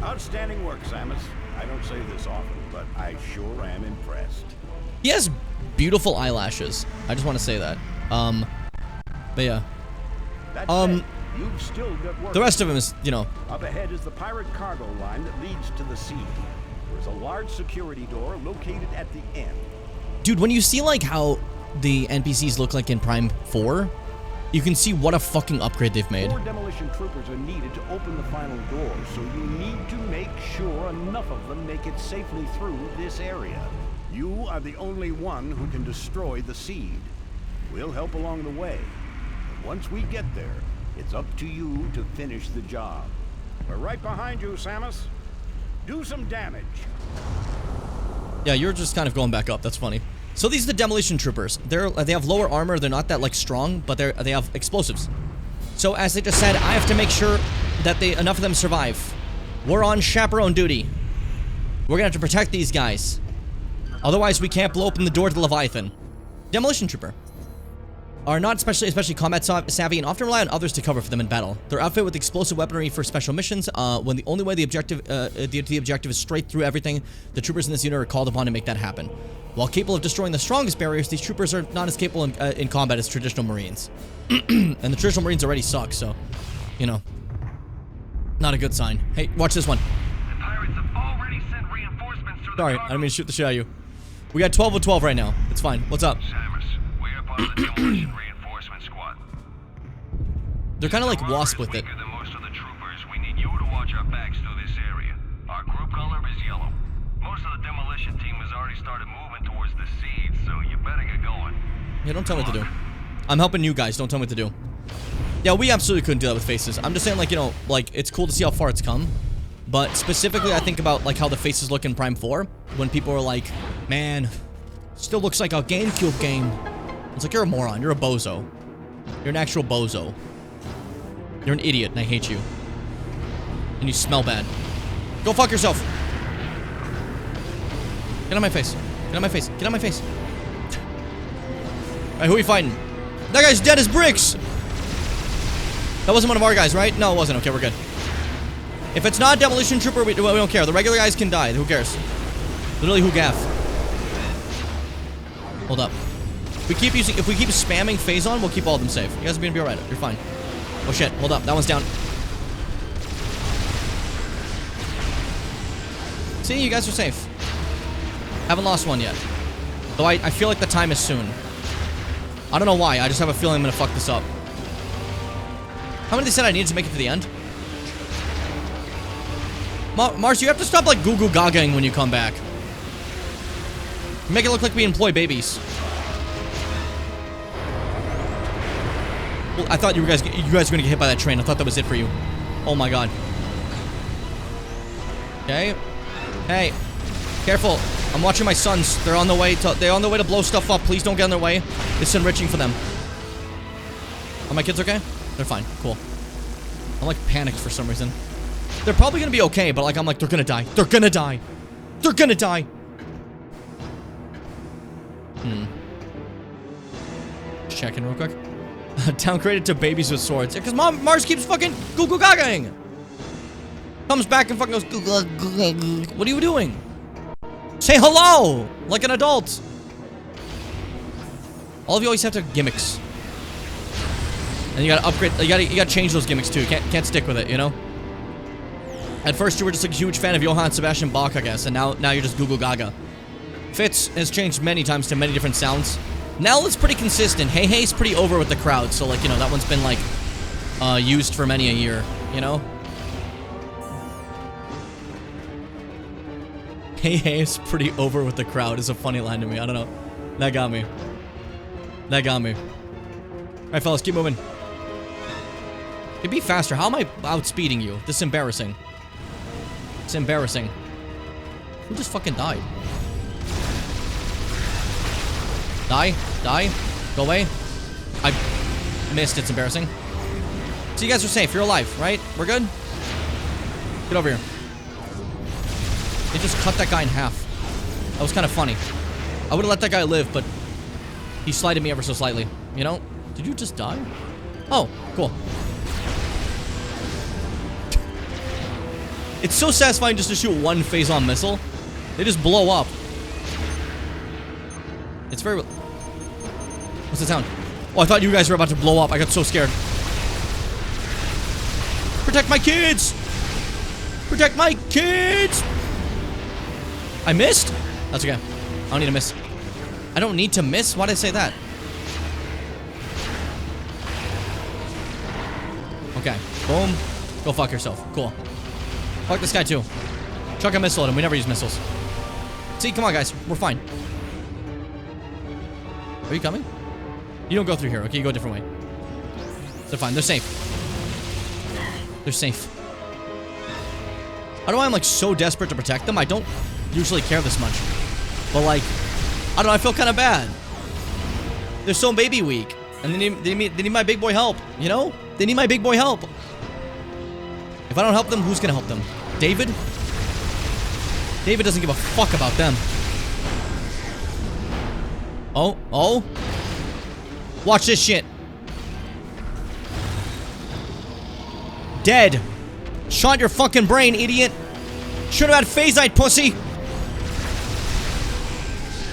Outstanding work, Samus. I don't say this often, but I sure am impressed. He has beautiful eyelashes. I just want to say that. But yeah. That said, you've still got work. The rest of him is, you know. Up ahead is the pirate cargo line that leads to the sea. There's a large security door located at the end. Dude, when you see, like, how the NPCs look like in Prime 4, you can see what a fucking upgrade they've made. 4 demolition troopers are needed to open the final door, so you need to make sure enough of them make it safely through this area. You are the only one who can destroy the seed. We'll help along the way. But once we get there, it's up to you to finish the job. We're right behind you, Samus. Do some damage. Yeah, you're just kind of going back up. That's funny. So these are the demolition troopers. They have lower armor. They're not that, like, strong, but they have explosives. So as they just said, I have to make sure that enough of them survive. We're on chaperone duty. We're gonna have to protect these guys. Otherwise, we can't blow open the door to the Leviathan. Demolition trooper are not especially combat savvy and often rely on others to cover for them in battle. They're outfitted with explosive weaponry for special missions. When the only way the objective is straight through everything, the troopers in this unit are called upon to make that happen. While capable of destroying the strongest barriers, these troopers are not as capable in combat as traditional Marines. And the traditional Marines already suck, so, you know, not a good sign. Hey, watch this one. The pirates have already sent reinforcements through the Sorry, I didn't mean to shoot the shit out of you. We got 12 of 12 right now. It's fine. What's up? Samus, we are part of the demolition reinforcement squad. They're kind of like Wasp with it. Weaker than most of the troopers. We need you to watch our backs through this area. Our group color is yellow. Most of the demolition team has already started moving towards the seed, so you better get going. Yeah, don't tell me what to do. I'm helping you guys. Don't tell me what to do. Yeah, we absolutely couldn't do that with faces. I'm just saying, like, you know, like, it's cool to see how far it's come. But specifically, I think about, like, how the faces look in Prime 4. When people are like, man, still looks like a GameCube game. It's like, you're a moron. You're a bozo. You're an actual bozo. You're an idiot, and I hate you. And you smell bad. Go fuck yourself. Get on my face. Get on my face. Get on my face. Alright, who are we fighting? That guy's dead as bricks! That wasn't one of our guys, right? No, it wasn't. Okay, we're good. If it's not a demolition trooper, we don't care. The regular guys can die. Who cares? Literally, who gaff? Hold up. If we keep spamming Phazon, we'll keep all of them safe. You guys are gonna be alright. You're fine. Oh shit, hold up. That one's down. See, you guys are safe. Haven't lost one yet. Though I feel like the time is soon. I don't know why. I just have a feeling I'm gonna fuck this up. How many they said I needed to make it to the end? Mars, you have to stop like goo-goo gagaing when you come back. You make it look like we employ babies. Well, I thought you guys were gonna get hit by that train. I thought that was it for you. Oh my god. Okay. Hey. Careful. I'm watching my sons. They're on the way to blow stuff up. Please don't get in their way. It's enriching for them. Are my kids okay? They're fine. Cool. I'm like panicked for some reason. They're probably gonna be okay, but like I'm like, they're gonna die. They're gonna die. They're gonna die. Just checking real quick. Downgraded to babies with swords. Because Mars keeps fucking goo-goo gagaing. Comes back and fucking goes, what are you doing? Say hello! Like an adult. All of you always have to have gimmicks. And you gotta upgrade, you gotta change those gimmicks too. Can't stick with it, you know? At first you were just like a huge fan of Johann Sebastian Bach, I guess, and now you're just Google Gaga. Fitz has changed many times to many different sounds. Nell is pretty consistent. Hey Hey's pretty over with the crowd, so like, you know, that one's been like used for many a year, you know? Hey Hey's pretty over with the crowd is a funny line to me. I don't know. That got me. That got me. Alright, fellas, keep moving. Hey, be faster. How am I outspeeding you? This is embarrassing. It's embarrassing. Who just fucking died? Die. Die. Go away. I missed. It's embarrassing. So you guys are safe. You're alive, right? We're good? Get over here. They just cut that guy in half. That was kind of funny. I would have let that guy live, but he slighted me ever so slightly. You know? Did you just die? Oh, cool. It's so satisfying just to shoot one phase-on missile. They just blow up. It's very... What's the sound? Oh, I thought you guys were about to blow up. I got so scared. Protect my kids! Protect my kids! I missed? That's okay. I don't need to miss. I don't need to miss? Why did I say that? Okay. Boom. Go fuck yourself. Cool. Fuck this guy too. Chuck a missile at him. We never use missiles. See, come on guys. We're fine. Are you coming? You don't go through here, okay? You go a different way. They're fine. They're safe. They're safe. I don't know why I'm like so desperate to protect them. I don't usually care this much. But like, I don't know, I feel kind of bad. They're so baby weak. And they need my big boy help, you know? They need my big boy help. If I don't help them, who's gonna help them? David? David doesn't give a fuck about them. Oh. Watch this shit. Dead. Shot your fucking brain, idiot. Should've had phasite, pussy.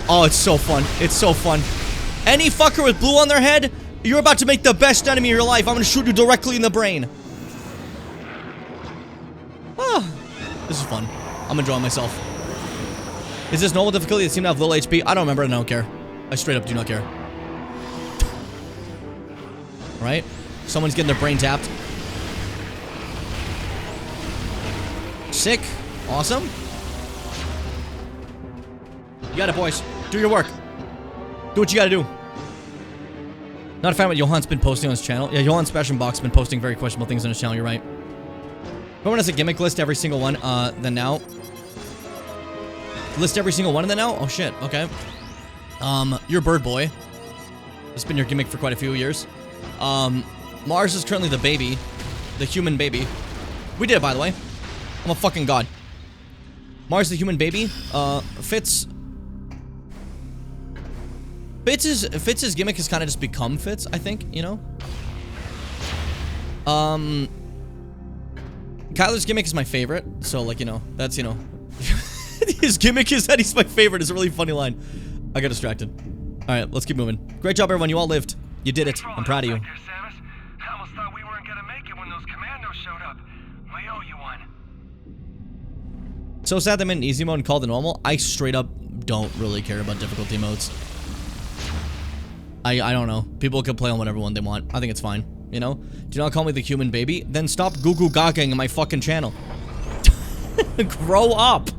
Oh, it's so fun. It's so fun. Any fucker with blue on their head, you're about to make the best enemy of your life. I'm gonna shoot you directly in the brain. Ah, this is fun. I'm enjoying myself. Is this normal difficulty? They seem to have low HP. I don't remember and I don't care. I straight up do not care. Right? Someone's getting their brain tapped. Sick. Awesome. You got it, boys. Do your work. Do what you gotta do. Not a fan of what Johan's been posting on his channel. Yeah, Johann Sebastian Bach's been posting very questionable things on his channel, you're right. Everyone has a gimmick list every single one, then now. List every single one of them now? Oh shit, okay. You're Bird Boy. It's been your gimmick for quite a few years. Mars is currently the baby. The human baby. We did it, by the way. I'm a fucking god. Mars the human baby. Fitz's gimmick has kind of just become Fitz, I think, you know? Kyler's gimmick is my favorite, so like, you know, that's, you know. His gimmick is that he's my favorite is a really funny line. I got distracted. Alright, let's keep moving. Great job, everyone. You all lived. You did it. I'm proud of you. I almost thought we weren't gonna make it when those commandos showed up. I owe you one. So sad they made an easy mode and called it normal. I straight up don't really care about difficulty modes. I don't know. People can play on whatever one they want. I think it's fine. You know? Do not call me the human baby? Then stop goo-goo gagaing in my fucking channel. Grow up!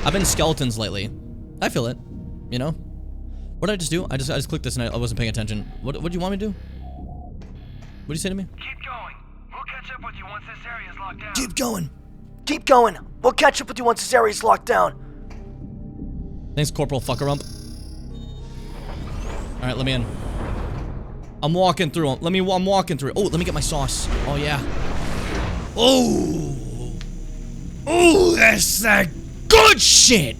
I've been skeletons lately. I feel it. You know? What did I just do? I just clicked this and I wasn't paying attention. What do you want me to do? What do you say to me? Keep going. We'll catch up with you once this area is locked down. Keep going. Keep going. We'll catch up with you once this area is locked down. Thanks, Corporal Fuckerump. Alright, let me in. I'm walking through. I'm walking through. Oh, let me get my sauce. Oh, yeah. Oh! Oh, that's that good shit!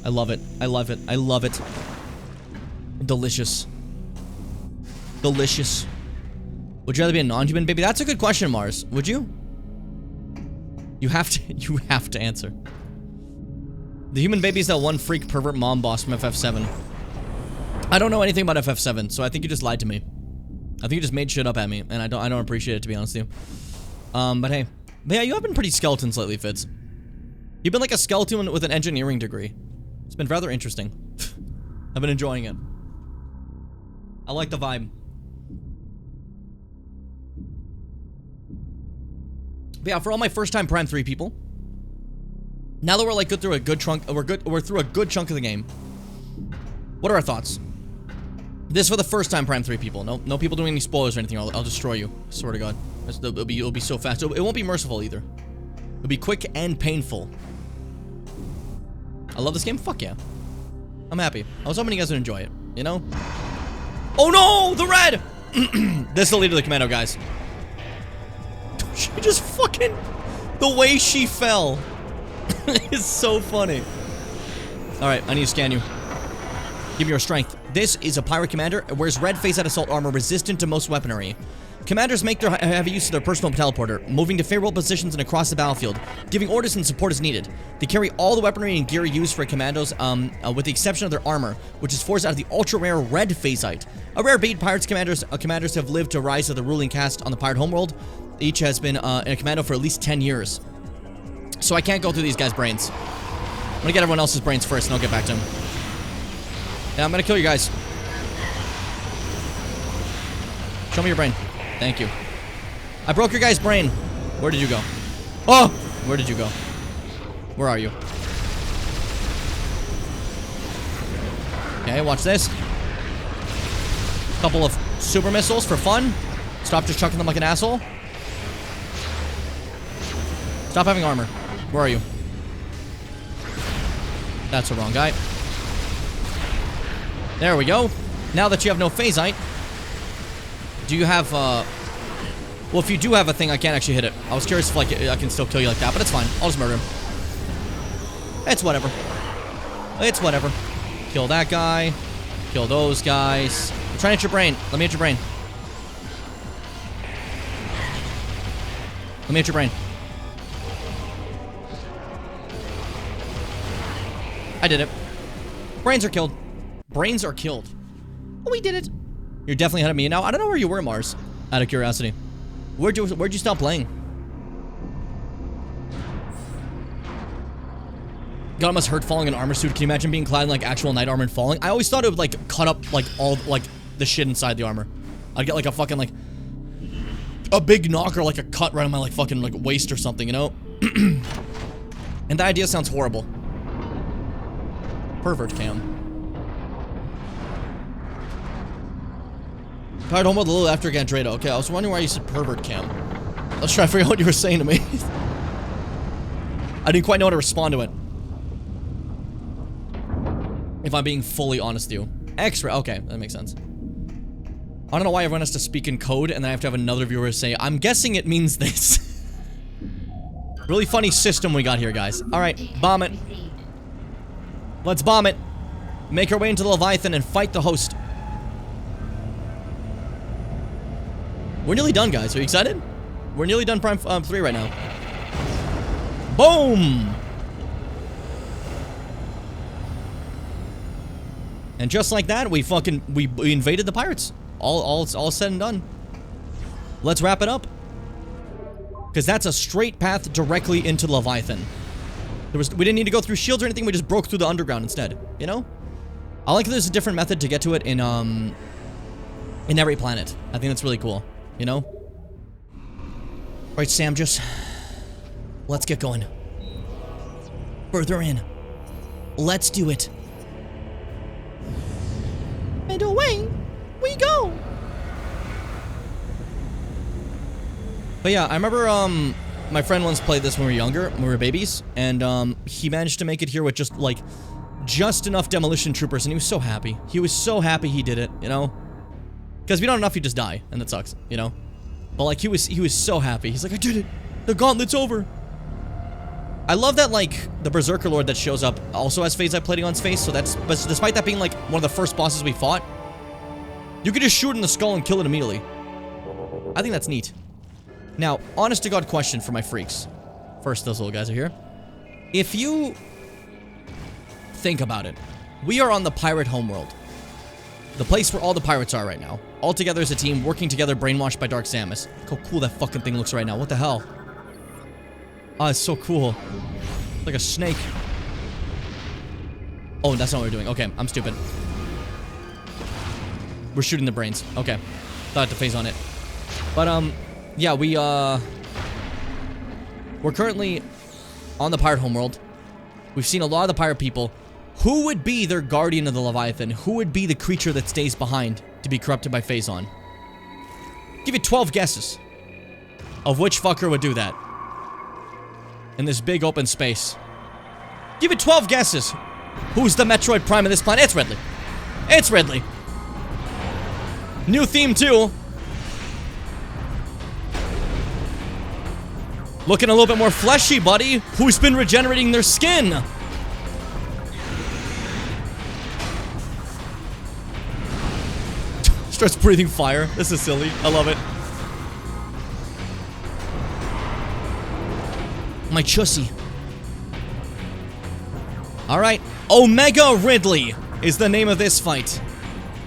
I love it. I love it. I love it. Delicious. Delicious. Would you rather be a non-human baby? That's a good question, Mars. Would you? You have to answer. The human baby is that one freak pervert mom boss from FF7. I don't know anything about FF7, so I think you just lied to me. I think you just made shit up at me, and I don't appreciate it, to be honest with you. But hey. But yeah, you have been pretty skeletons lately, Fitz. You've been like a skeleton with an engineering degree. It's been rather interesting. I've been enjoying it. I like the vibe. But yeah, for all my first time Prime 3 people, now that we're like through a good chunk, we're through a good chunk of the game. What are our thoughts? This for the first time Prime 3 people. No people doing any spoilers or anything. I'll destroy you. I swear to God. It'll be so fast. It won't be merciful either. It'll be quick and painful. I love this game. Fuck yeah. I'm happy. I was hoping you guys would enjoy it. You know? Oh no! The red! This is the leader of the commando, guys. She just fucking... The way she fell is so funny. Alright, I need to scan you. Give me your strength. This is a pirate commander. It wears red face-out assault armor resistant to most weaponry. Commanders make their heavy use of their personal teleporter, moving to favorable positions and across the battlefield, giving orders and support as needed. They carry all the weaponry and gear used for commandos, with the exception of their armor, which is forged out of the ultra-rare red phasite. A rare bead, pirates commanders have lived to rise to the ruling caste on the pirate homeworld. Each has been in a commando for at least 10 years. So I can't go through these guys' brains. I'm gonna get everyone else's brains first, and I'll get back to them. Yeah, I'm gonna kill you guys. Show me your brain. Thank you. I broke your guy's brain. Where did you go? Oh! Where did you go? Where are you? Okay, watch this. Couple of super missiles for fun. Stop just chucking them like an asshole. Stop having armor. Where are you? That's the wrong guy. There we go. Now that you have no phasite, do you have, well, if you do have a thing, I can't actually hit it. I was curious if, like, I can still kill you like that, but it's fine. I'll just murder him. It's whatever. It's whatever. Kill that guy. Kill those guys. I'm trying to hit your brain. Let me hit your brain. Let me hit your brain. I did it. Brains are killed. Brains are killed. Oh, we did it. You're definitely ahead of me now. I don't know where you were, Mars. Out of curiosity. Where'd you stop playing? God, it must hurt falling in an armor suit. Can you imagine being clad in like actual knight armor and falling? I always thought it would like cut up like all like the shit inside the armor. I'd get like a fucking like a big knock or like a cut right on my like fucking like waist or something, you know? And that idea sounds horrible. Pervert cam. Pirate home with a little after Gandrado. Okay, I was wondering why you said pervert cam. Let's try to figure out what you were saying to me. I didn't quite know how to respond to it. If I'm being fully honest with you. X-ray. Okay, that makes sense. I don't know why everyone has to speak in code and then I have to have another viewer say, I'm guessing it means this. Really funny system we got here, guys. Alright, bomb it. Let's bomb it. Make our way into the Leviathan and fight the host. We're nearly done, guys. Are you excited? We're nearly done Prime 3 right now. Boom! And just like that, we invaded the pirates. All said and done. Let's wrap it up. Because that's a straight path directly into Leviathan. We didn't need to go through shields or anything. We just broke through the underground instead. You know? I like that there's a different method to get to it in every planet. I think that's really cool. You know? Right, Sam, just let's get going. Further in. Let's do it. And away we go. But yeah, I remember my friend once played this when we were younger, when we were babies, and he managed to make it here with just like just enough demolition troopers, and he was so happy. He was so happy he did it, you know? Because if you don't have enough, you just die, and that sucks, you know? But like he was so happy. He's like, I did it. The gauntlet's over. I love that like the Berserker Lord that shows up also has phase eye plating on his face, so that's, but despite that being like one of the first bosses we fought, you could just shoot in the skull and kill it immediately. I think that's neat. Now, honest to God question for my freaks. First, those little guys are here. If you think about it, we are on the pirate homeworld. The place where all the pirates are right now. All together as a team, working together, brainwashed by Dark Samus. Look how cool that fucking thing looks right now. What the hell? Oh, it's so cool. Like a snake. Oh, that's not what we're doing. Okay, I'm stupid. We're shooting the brains. Okay. Thought I had to phase on it. But, yeah, we're currently on the pirate homeworld. We've seen a lot of the pirate people. Who would be their guardian of the Leviathan? Who would be the creature that stays behind to be corrupted by Phazon? Give you 12 guesses of which fucker would do that in this big open space. Give it 12 guesses. Who's the Metroid Prime of this planet? It's Ridley. It's Ridley. New theme too. Looking a little bit more fleshy, buddy. Who's been regenerating their skin? Starts breathing fire. This is silly. I love it. My chussy. Alright. Omega Ridley is the name of this fight.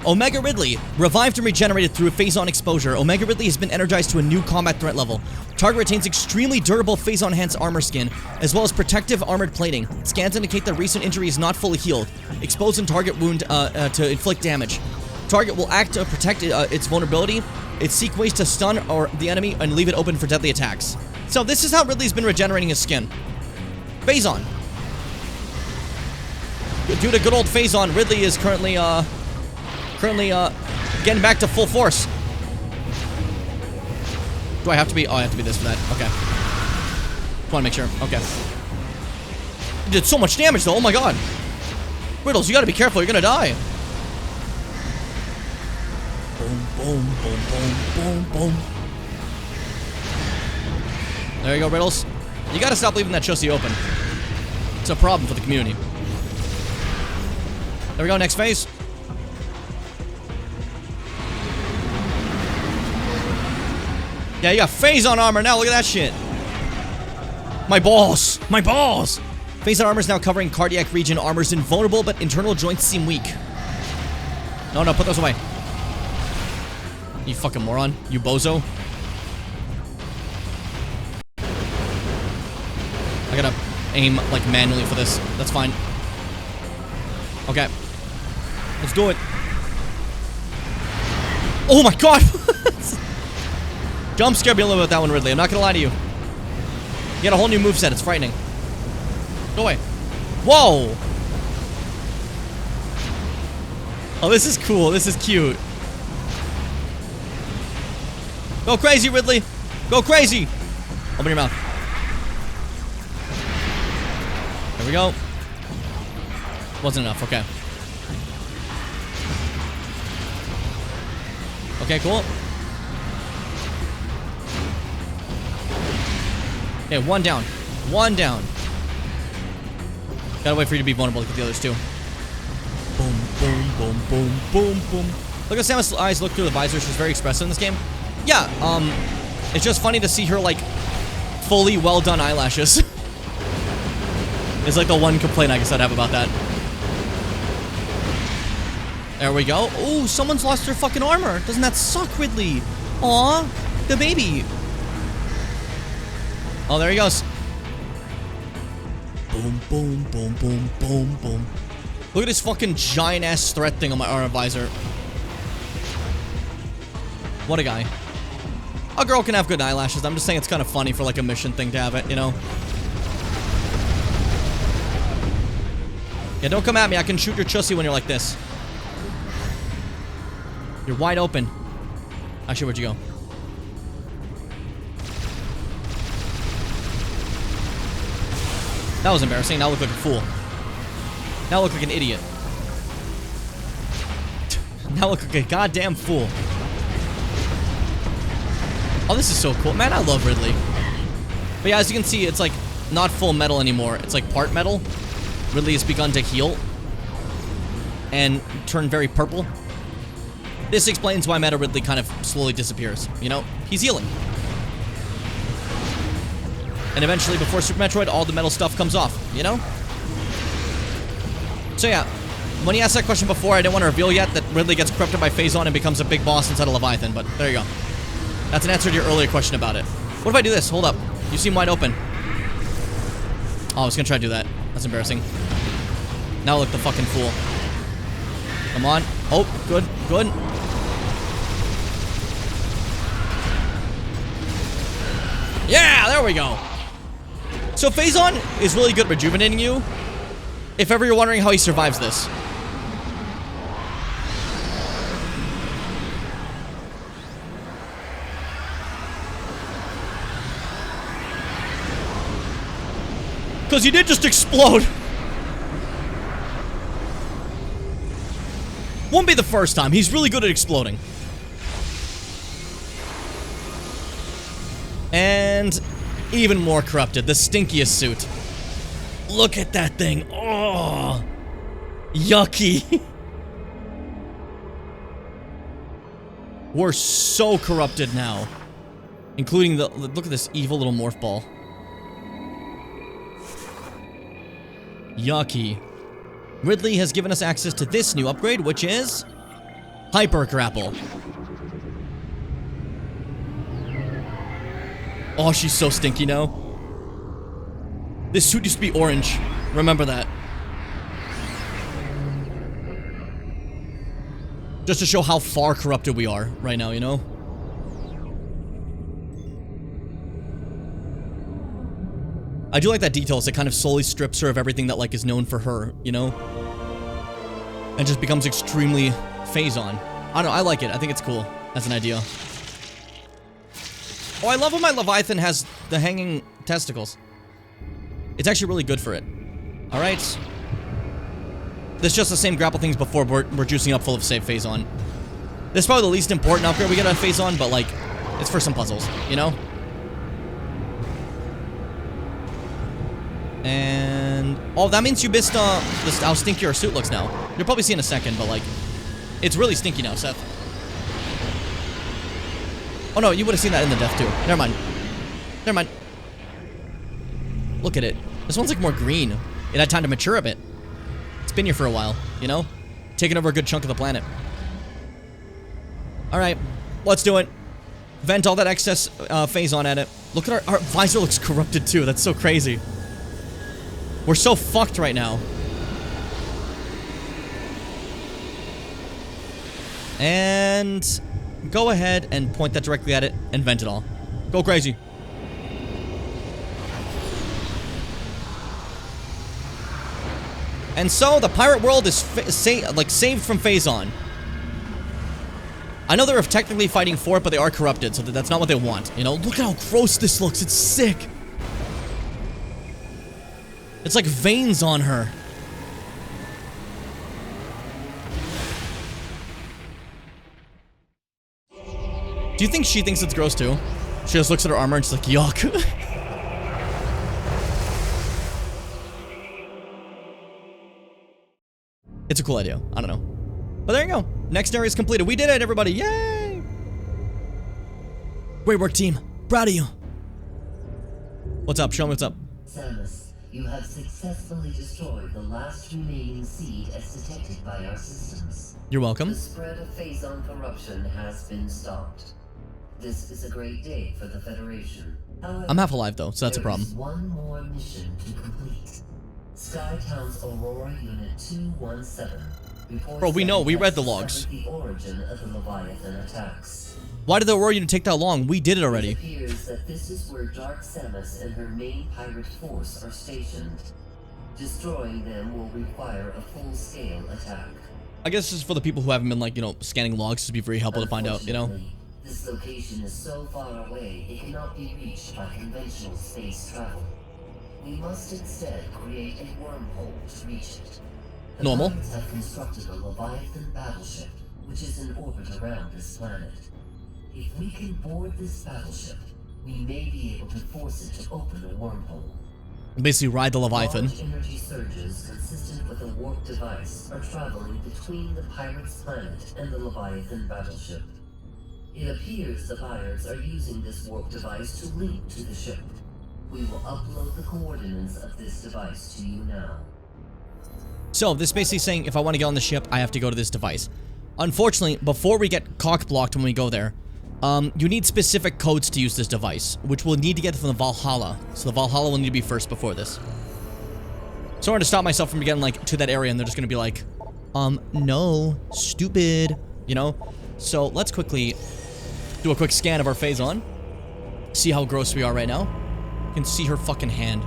Omega Ridley, revived and regenerated through a Phazon exposure. Omega Ridley has been energized to a new combat threat level. Target retains extremely durable Phazon-enhanced armor skin, as well as protective armored plating. Scans indicate that recent injury is not fully healed. Expose and target wound to inflict damage. Target will act to protect its vulnerability. It seek ways to stun or the enemy and leave it open for deadly attacks. So this is how Ridley's been regenerating his skin. Phazon. Due to good old Phazon, Ridley is currently getting back to full force. Do I have to be? Oh, I have to be this for that. Okay. Just want to make sure. Okay. You did so much damage, though. Oh my god. Riddles, you gotta be careful. You're gonna die. Boom, boom, boom, boom, boom, boom. There you go, Riddles. You gotta stop leaving that chussie open. It's a problem for the community. There we go. Next phase. Yeah, you got Phazon armor now. Look at that shit. My balls. My balls. Phazon armor is now covering cardiac region. Armor is invulnerable, but internal joints seem weak. No, put those away. You fucking moron. You bozo. I gotta aim, like, manually for this. That's fine. Okay. Let's do it. Oh my god! Jump scared me a little bit with that one, Ridley. I'm not gonna lie to you. You got a whole new moveset. It's frightening. Go away. Whoa! Oh, this is cool. This is cute. Go crazy, Ridley. Go crazy. Open your mouth. There we go. Wasn't enough. Okay. Okay, cool. Okay, one down. One down. Gotta wait for you to be vulnerable to get the others too. Boom, boom, boom, boom, boom, boom. Look at Samus' eyes look through the visor. She's very expressive in this game. Yeah, it's just funny to see her, like, fully well done eyelashes. It's like the one complaint I guess I'd have about that. There we go. Oh, someone's lost their fucking armor. Doesn't that suck, Ridley? Aw, the baby. Oh, there he goes. Boom, boom, boom, boom, boom, boom. Look at this fucking giant-ass threat thing on my armor visor. What a guy. A girl can have good eyelashes. I'm just saying it's kind of funny for like a mission thing to have it, you know? Yeah, don't come at me. I can shoot your chussy when you're like this. You're wide open. Actually, where'd you go? That was embarrassing. Now I look like a fool. Now I look like an idiot. Now I look like a goddamn fool. Oh, this is so cool. Man, I love Ridley. But yeah, as you can see, it's like not full metal anymore. It's like part metal. Ridley has begun to heal and turn very purple. This explains why Meta Ridley kind of slowly disappears. You know, he's healing. And eventually, before Super Metroid, all the metal stuff comes off, you know? So yeah, when he asked that question before, I didn't want to reveal yet that Ridley gets corrupted by Phazon and becomes a big boss inside of Leviathan, but there you go. That's an answer to your earlier question about it. What if I do this? Hold up. You seem wide open. Oh, I was gonna try to do that. That's embarrassing. Now I look the fucking fool. Come on. Oh, good, good. Yeah, there we go. So Phazon is really good at rejuvenating you. If ever you're wondering how he survives this. Because he did just explode. Won't be the first time. He's really good at exploding. And even more corrupted. The stinkiest suit. Look at that thing. Oh. Yucky. We're so corrupted now. Including the... Look at this evil little morph ball. Yucky. Ridley has given us access to this new upgrade, which is... Hyper Grapple. Oh, she's so stinky now. This suit used to be orange. Remember that. Just to show how far corrupted we are right now, you know? I do like that details. It kind of slowly strips her of everything that, like, is known for her, you know? And just becomes extremely Phazon. I don't know, I like it. I think it's cool as an idea. Oh, I love when my Leviathan has the hanging testicles. It's actually really good for it. Alright. This is just the same grapple things before, we're juicing up full of save Phazon. This is probably the least important upgrade we get on Phazon, but, like, it's for some puzzles, you know? And... oh, that means you missed, how stinky our suit looks now. You'll probably see in a second, but, like, it's really stinky now, Seth. Oh, no, you would have seen that in the death, too. Never mind. Never mind. Look at it. This one's, like, more green. It had time to mature a bit. It's been here for a while, you know? Taking over a good chunk of the planet. Alright, let's do it. Vent all that excess Phazon at it. Look at our visor looks corrupted, too. That's so crazy. We're so fucked right now. And... go ahead and point that directly at it and vent it all. Go crazy. And so, the pirate world is saved from Phazon. I know they're technically fighting for it, but they are corrupted, so that's not what they want. You know, look at how gross this looks. It's sick. It's like veins on her. Do you think she thinks it's gross too? She just looks at her armor and she's like, yuck. It's a cool idea. I don't know. But there you go. Next area is completed. We did it, everybody. Yay! Great work, team. Proud of you. What's up? Show me what's up. Samus, you have successfully destroyed the last remaining seed as detected by our systems. You're welcome. The spread of Phazon corruption has been stopped. This is a great day for the Federation. However, I'm half alive though, so that's a problem. There is one more mission to complete. Skytown's Aurora Unit 217 reports Bro, we know. that We read the has logs. discovered the origin of the Leviathan attacks. Why did the Aurora unit take that long? We did it already. It appears that this is where Dark Samus and her main pirate force are stationed. Destroying them will require a full-scale attack. I guess this is for the people who haven't been, like, you know, scanning logs to be very helpful to find out, you know? Unfortunately, this location is so far away it cannot be reached by conventional space travel. We must instead create a wormhole to reach it. The Normal. pirates have constructed a Leviathan battleship, which is in orbit around this planet. If we can board this battleship, we may be able to force it to open a wormhole. Basically, ride the Leviathan. Large energy surges consistent with a warp device are traveling between the pirates' planet and the Leviathan battleship. It appears the pirates are using this warp device to link to the ship. We will upload the coordinates of this device to you now. So, this is basically saying if I want to get on the ship, I have to go to this device. Unfortunately, before we get cock-blocked when we go there, you need specific codes to use this device, which we'll need to get from the Valhalla. So the Valhalla will need to be first before this. So I'm going to stop myself from getting, like, to that area, and they're just going to be like, no, stupid, you know? So let's quickly do a quick scan of our Phazon. See how gross we are right now. You can see her fucking hand.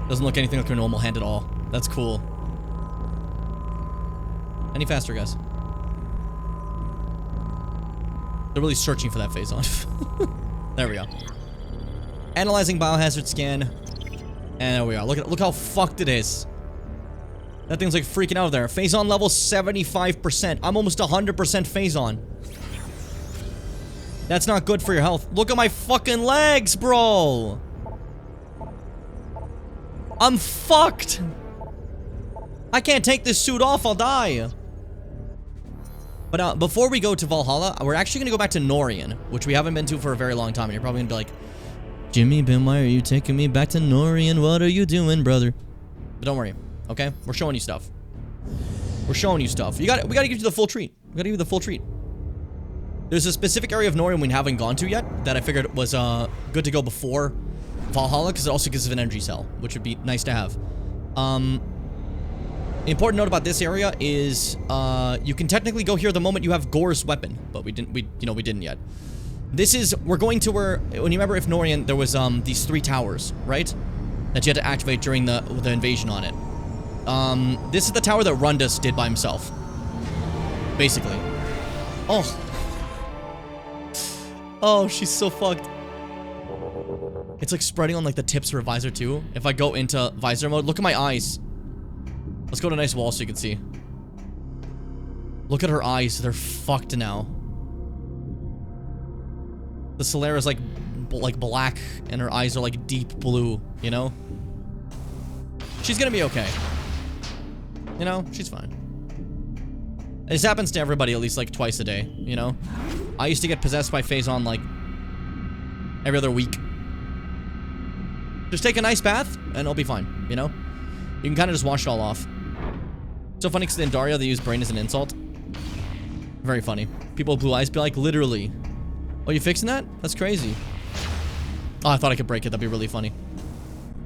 Doesn't look anything like her normal hand at all. That's cool. Any faster, guys? They're really searching for that Phazon. There we go. Analyzing biohazard scan. And there we are. Look how fucked it is. That thing's like freaking out there. Phazon level 75%. I'm almost 100% Phazon. That's not good for your health. Look at my fucking legs, bro. I'm fucked. I can't take this suit off. I'll die. But before we go to Valhalla, we're actually going to go back to Norian, which we haven't been to for a very long time. And you're probably going to be like, Jimmy, Ben, why are you taking me back to Norian? What are you doing, brother? But don't worry, okay? We're showing you stuff. We're showing you stuff. We got to give you the full treat. We got to give you the full treat. There's a specific area of Norian we haven't gone to yet that I figured was good to go before Valhalla, because it also gives us an energy cell, which would be nice to have. The important note about this area is you can technically go here the moment you have Gore's weapon, but we didn't yet. This is, we're going to where, when you remember if Norian, there was these 3 towers, right? That you had to activate during the invasion on it. This is the tower that Rundus did by himself. Basically. Oh. Oh, she's so fucked. It's like spreading on like the tips of her visor too. If I go into visor mode, look at my eyes. Let's go to a nice wall so you can see. Look at her eyes. They're fucked now. The Solera's like black and her eyes are like deep blue, you know? She's gonna be okay. You know, she's fine. This happens to everybody at least like twice a day, you know? I used to get possessed by Phazon like every other week. Just take a nice bath and it'll be fine, you know? You can kind of just wash it all off. So funny because in Daria they use brain as an insult. Very funny. People with blue eyes be like, literally. Oh, you fixing that? That's crazy. Oh, I thought I could break it. That'd be really funny.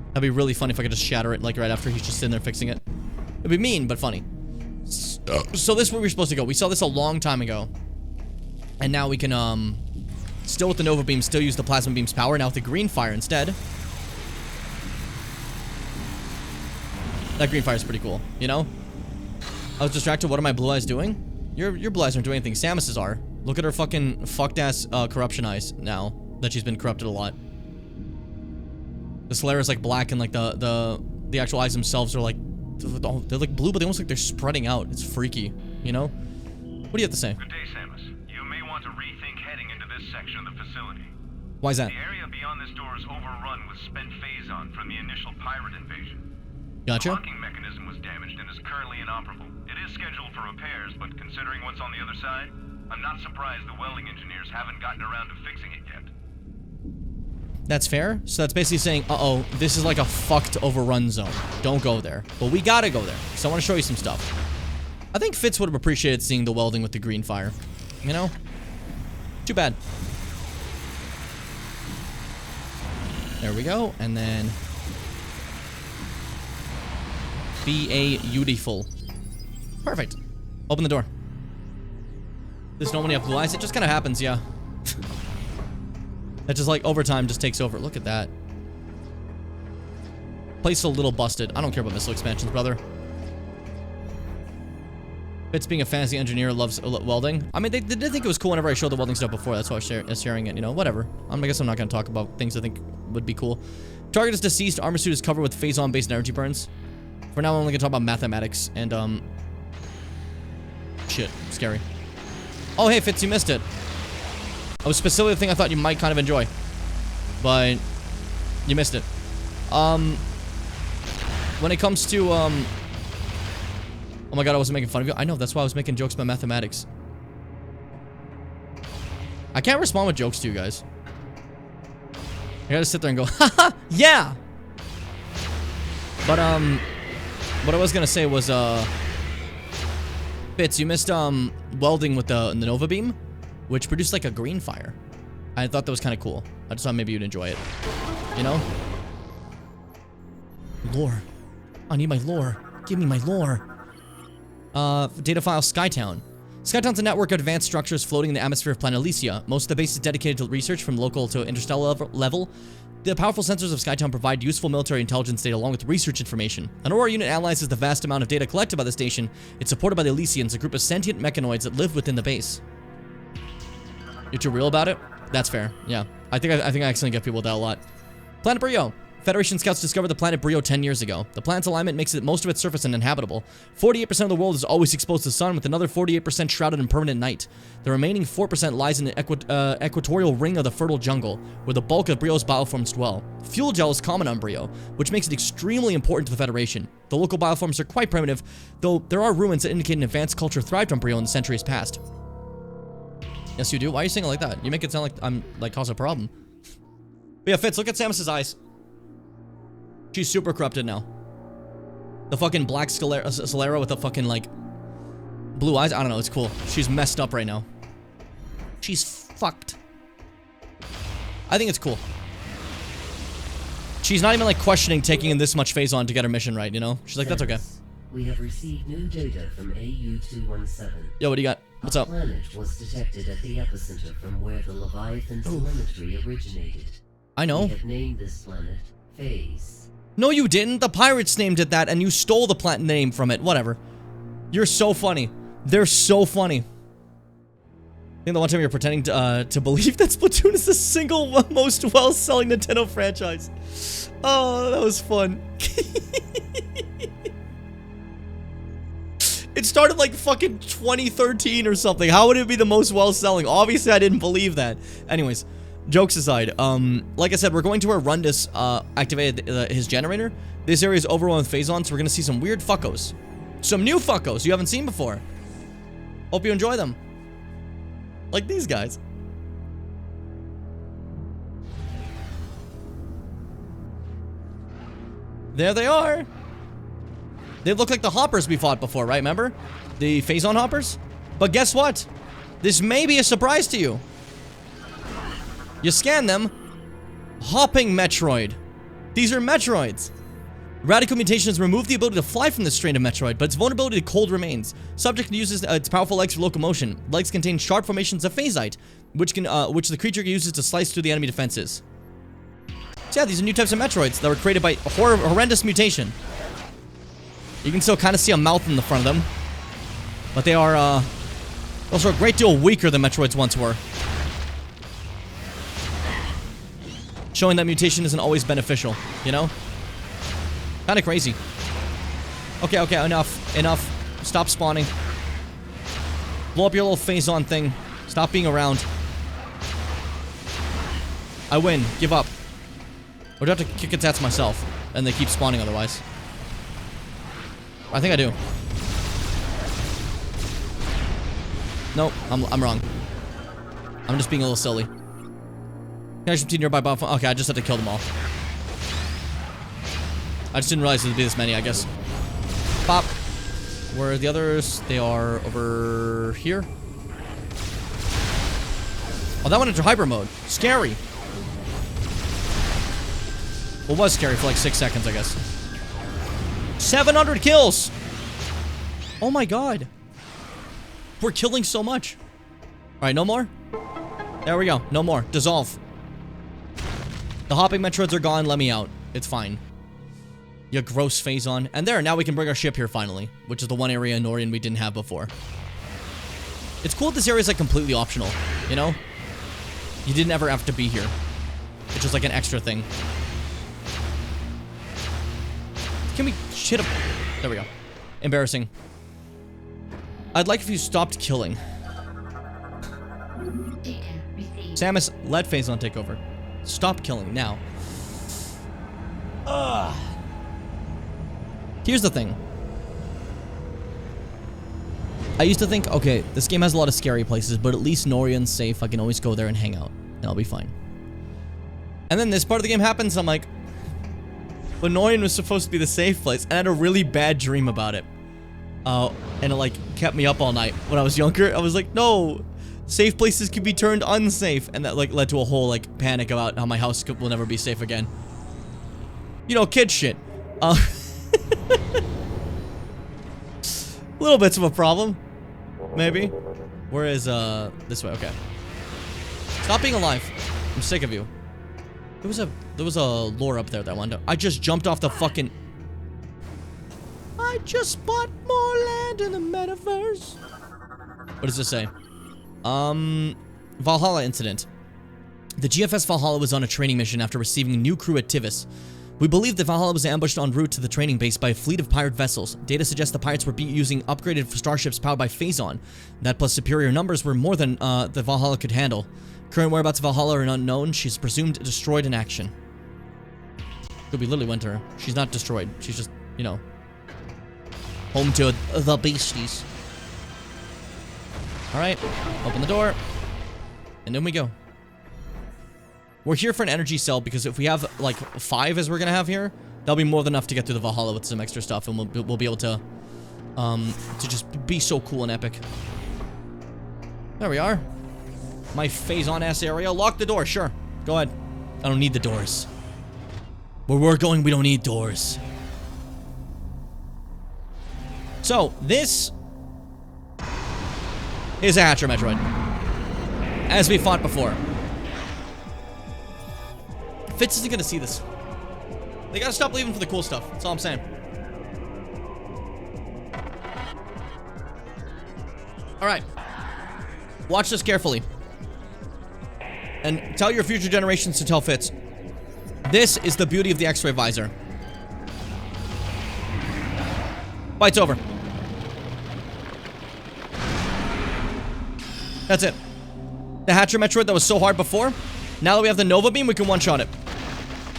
That'd be really funny if I could just shatter it like right after he's just sitting there fixing it. It'd be mean, but funny. So this is where we're supposed to go. We saw this a long time ago. And now we can, still with the Nova Beam, still use the Plasma Beam's power. Now with the Green Fire instead. That Green Fire is pretty cool, you know? I was distracted. What are my blue eyes doing? Your blue eyes aren't doing anything. Samus's are. Look at her fucking fucked-ass corruption eyes now that she's been corrupted a lot. The Solera's like black and like the actual eyes themselves are like, they're like blue, but they almost like they're spreading out. It's freaky, you know? What do you have to say? Good day, Samus. You may want to rethink heading into this section of the facility. Why is that? The area beyond this door is overrun with spent Phazon from the initial pirate invasion. Gotcha. The locking mechanism was damaged and is currently inoperable. It is scheduled for repairs, but considering what's on the other side, I'm not surprised the welding engineers haven't gotten around to fixing it yet. That's fair. So that's basically saying, uh-oh, this is like a fucked overrun zone. Don't go there. But we gotta go there. So I want to show you some stuff. I think Fitz would have appreciated seeing the welding with the Green Fire. You know? Too bad. There we go. And then Beautiful. Perfect. Open the door. There's no one you have blue eyes. It just kind of happens, yeah. That just like over time just takes over. Look at that. Place a little busted. I don't care about missile expansions, brother. Fitz being a fantasy engineer loves welding. I mean, they did think it was cool whenever I showed the welding stuff before. That's why I was sharing it, you know, whatever. I guess I'm not going to talk about things I think would be cool. Target is deceased. Armor suit is covered with phazon-based energy burns. For now, I'm only going to talk about mathematics and, shit. Scary. Oh, hey, Fitz, you missed it. I was specifically the thing I thought you might kind of enjoy. But you missed it. When it comes to, oh my god, I wasn't making fun of you. I know, that's why I was making jokes about mathematics. I can't respond with jokes to you guys. I gotta sit there and go, haha, yeah! But, what I was gonna say was, Fitz, you missed, welding with the Nova Beam, which produced, like, a green fire. I thought that was kind of cool. I just thought maybe you'd enjoy it. You know? Lore. I need my lore. Give me my lore. Data file Skytown. Skytown's a network of advanced structures floating in the atmosphere of planet Elysia. Most of the base is dedicated to research from local to interstellar level. The powerful sensors of Skytown provide useful military intelligence data along with research information. An Aurora unit analyzes the vast amount of data collected by the station. It's supported by the Elysians, a group of sentient mechanoids that live within the base. You're too real about it? That's fair. Yeah. I think I accidentally get people with that a lot. Planet Brio. Federation scouts discovered the planet Brio 10 years ago. The planet's alignment makes it most of its surface uninhabitable. 48% of the world is always exposed to the sun, with another 48% shrouded in permanent night. The remaining 4% lies in the equatorial ring of the fertile jungle, where the bulk of Brio's bioforms dwell. Fuel gel is common on Brio, which makes it extremely important to the Federation. The local bioforms are quite primitive, though there are ruins that indicate an advanced culture thrived on Brio in the centuries past. Yes, you do? Why are you saying it like that? You make it sound like I'm, like, causing a problem. But yeah, Fitz, look at Samus's eyes. She's super corrupted now. The fucking black Solera with the fucking, like, blue eyes. I don't know. It's cool. She's messed up right now. She's fucked. I think it's cool. She's not even, like, questioning taking in this much phazon to get her mission right, you know? She's like, that's okay. We have received new data from AU-217. Yo, what do you got? What's up? A planet was detected at the epicenter from where the Leviathan telemetry originated. I know. We have named this planet Phase. No, you didn't. The pirates named it that, and you stole the planet name from it. Whatever. You're so funny. They're so funny. I think the one time you're pretending to believe that Splatoon is the single most well-selling Nintendo franchise. Oh, that was fun. It started like fucking 2013 or something. How would it be the most well-selling? Obviously, I didn't believe that. Anyways. Jokes aside, like I said, we're going to where Rundus activated his generator. This area is overrun with phazon, so we're going to see some weird fuckos. Some new fuckos you haven't seen before. Hope you enjoy them. Like these guys. There they are. They look like the hoppers we fought before, right? Remember? The phazon hoppers? But guess what? This may be a surprise to you. You scan them. Hopping Metroid. These are Metroids. Radical mutations remove the ability to fly from this strain of Metroid, but its vulnerability to cold remains. Subject uses its powerful legs for locomotion. Legs contain sharp formations of phasite, which the creature uses to slice through the enemy defenses. So yeah, these are new types of Metroids that were created by horrendous mutation. You can still kind of see a mouth in the front of them, but they are also a great deal weaker than Metroids once were. Showing that mutation isn't always beneficial, you know? Kind of crazy. Okay, enough. Stop spawning. Blow up your little phazon thing. Stop being around. I win. Give up. Or do I have to kick its ass myself? And they keep spawning otherwise. I think I do. Nope, I'm wrong. I'm just being a little silly. Connection between nearby bioform. Okay, I just had to kill them all. I just didn't realize there'd be this many, I guess. Pop. Where are the others? They are over here. Oh, that went into hyper mode. Scary. Well, it was scary for like 6 seconds, I guess. 700 kills! Oh my god. We're killing so much. Alright, no more? There we go. No more. Dissolve. The hopping Metroids are gone. Let me out. It's fine. You gross Phazon. And there, now we can bring our ship here finally. Which is the one area in Norian we didn't have before. It's cool that this area is like completely optional. You know? You didn't ever have to be here. It's just like an extra thing. Can we shit up? There we go. Embarrassing. I'd like if you stopped killing. Samus, let Phazon take over. Stop killing now. Ugh. Here's the thing. I used to think, okay, this game has a lot of scary places, but at least Norian's safe. I can always go there and hang out. And I'll be fine. And then this part of the game happens, I'm like, but Norian was supposed to be the safe place. And I had a really bad dream about it. And it like kept me up all night when I was younger. I was like, no, safe places can be turned unsafe. And that like led to a whole like panic about how my house will never be safe again. You know, kid shit. Little bits of a problem. Maybe. Where is, this way, okay. Stop being alive. I'm sick of you. There was a lore up there that I wanted to... I just jumped off the fucking... I just bought more land in the metaverse. What does this say? Valhalla incident. The GFS Valhalla was on a training mission after receiving a new crew at Tivis. We believe that Valhalla was ambushed en route to the training base by a fleet of pirate vessels. Data suggests the pirates were using upgraded starships powered by Phazon. That plus superior numbers were more than the Valhalla could handle. Current whereabouts of Valhalla are unknown. She's presumed destroyed in action. Could be literally went to her. She's not destroyed. She's just, you know, home to the beasties. Alright, open the door. And in we go. We're here for an energy cell because if we have like 5 as we're gonna have here, that'll be more than enough to get through the Valhalla with some extra stuff, and we'll be able to just be so cool and epic. There we are. My Phazon ass area. Lock the door, sure. Go ahead. I don't need the doors. Where we're going, we don't need doors. So, this is a Hatcher Metroid. As we fought before. Fitz isn't gonna see this. They gotta stop leaving for the cool stuff. That's all I'm saying. Alright. Watch this carefully. And tell your future generations to tell Fitz. This is the beauty of the X-ray visor. Fight's over. That's it. The Hatcher Metroid that was so hard before, now that we have the Nova Beam, we can one-shot it.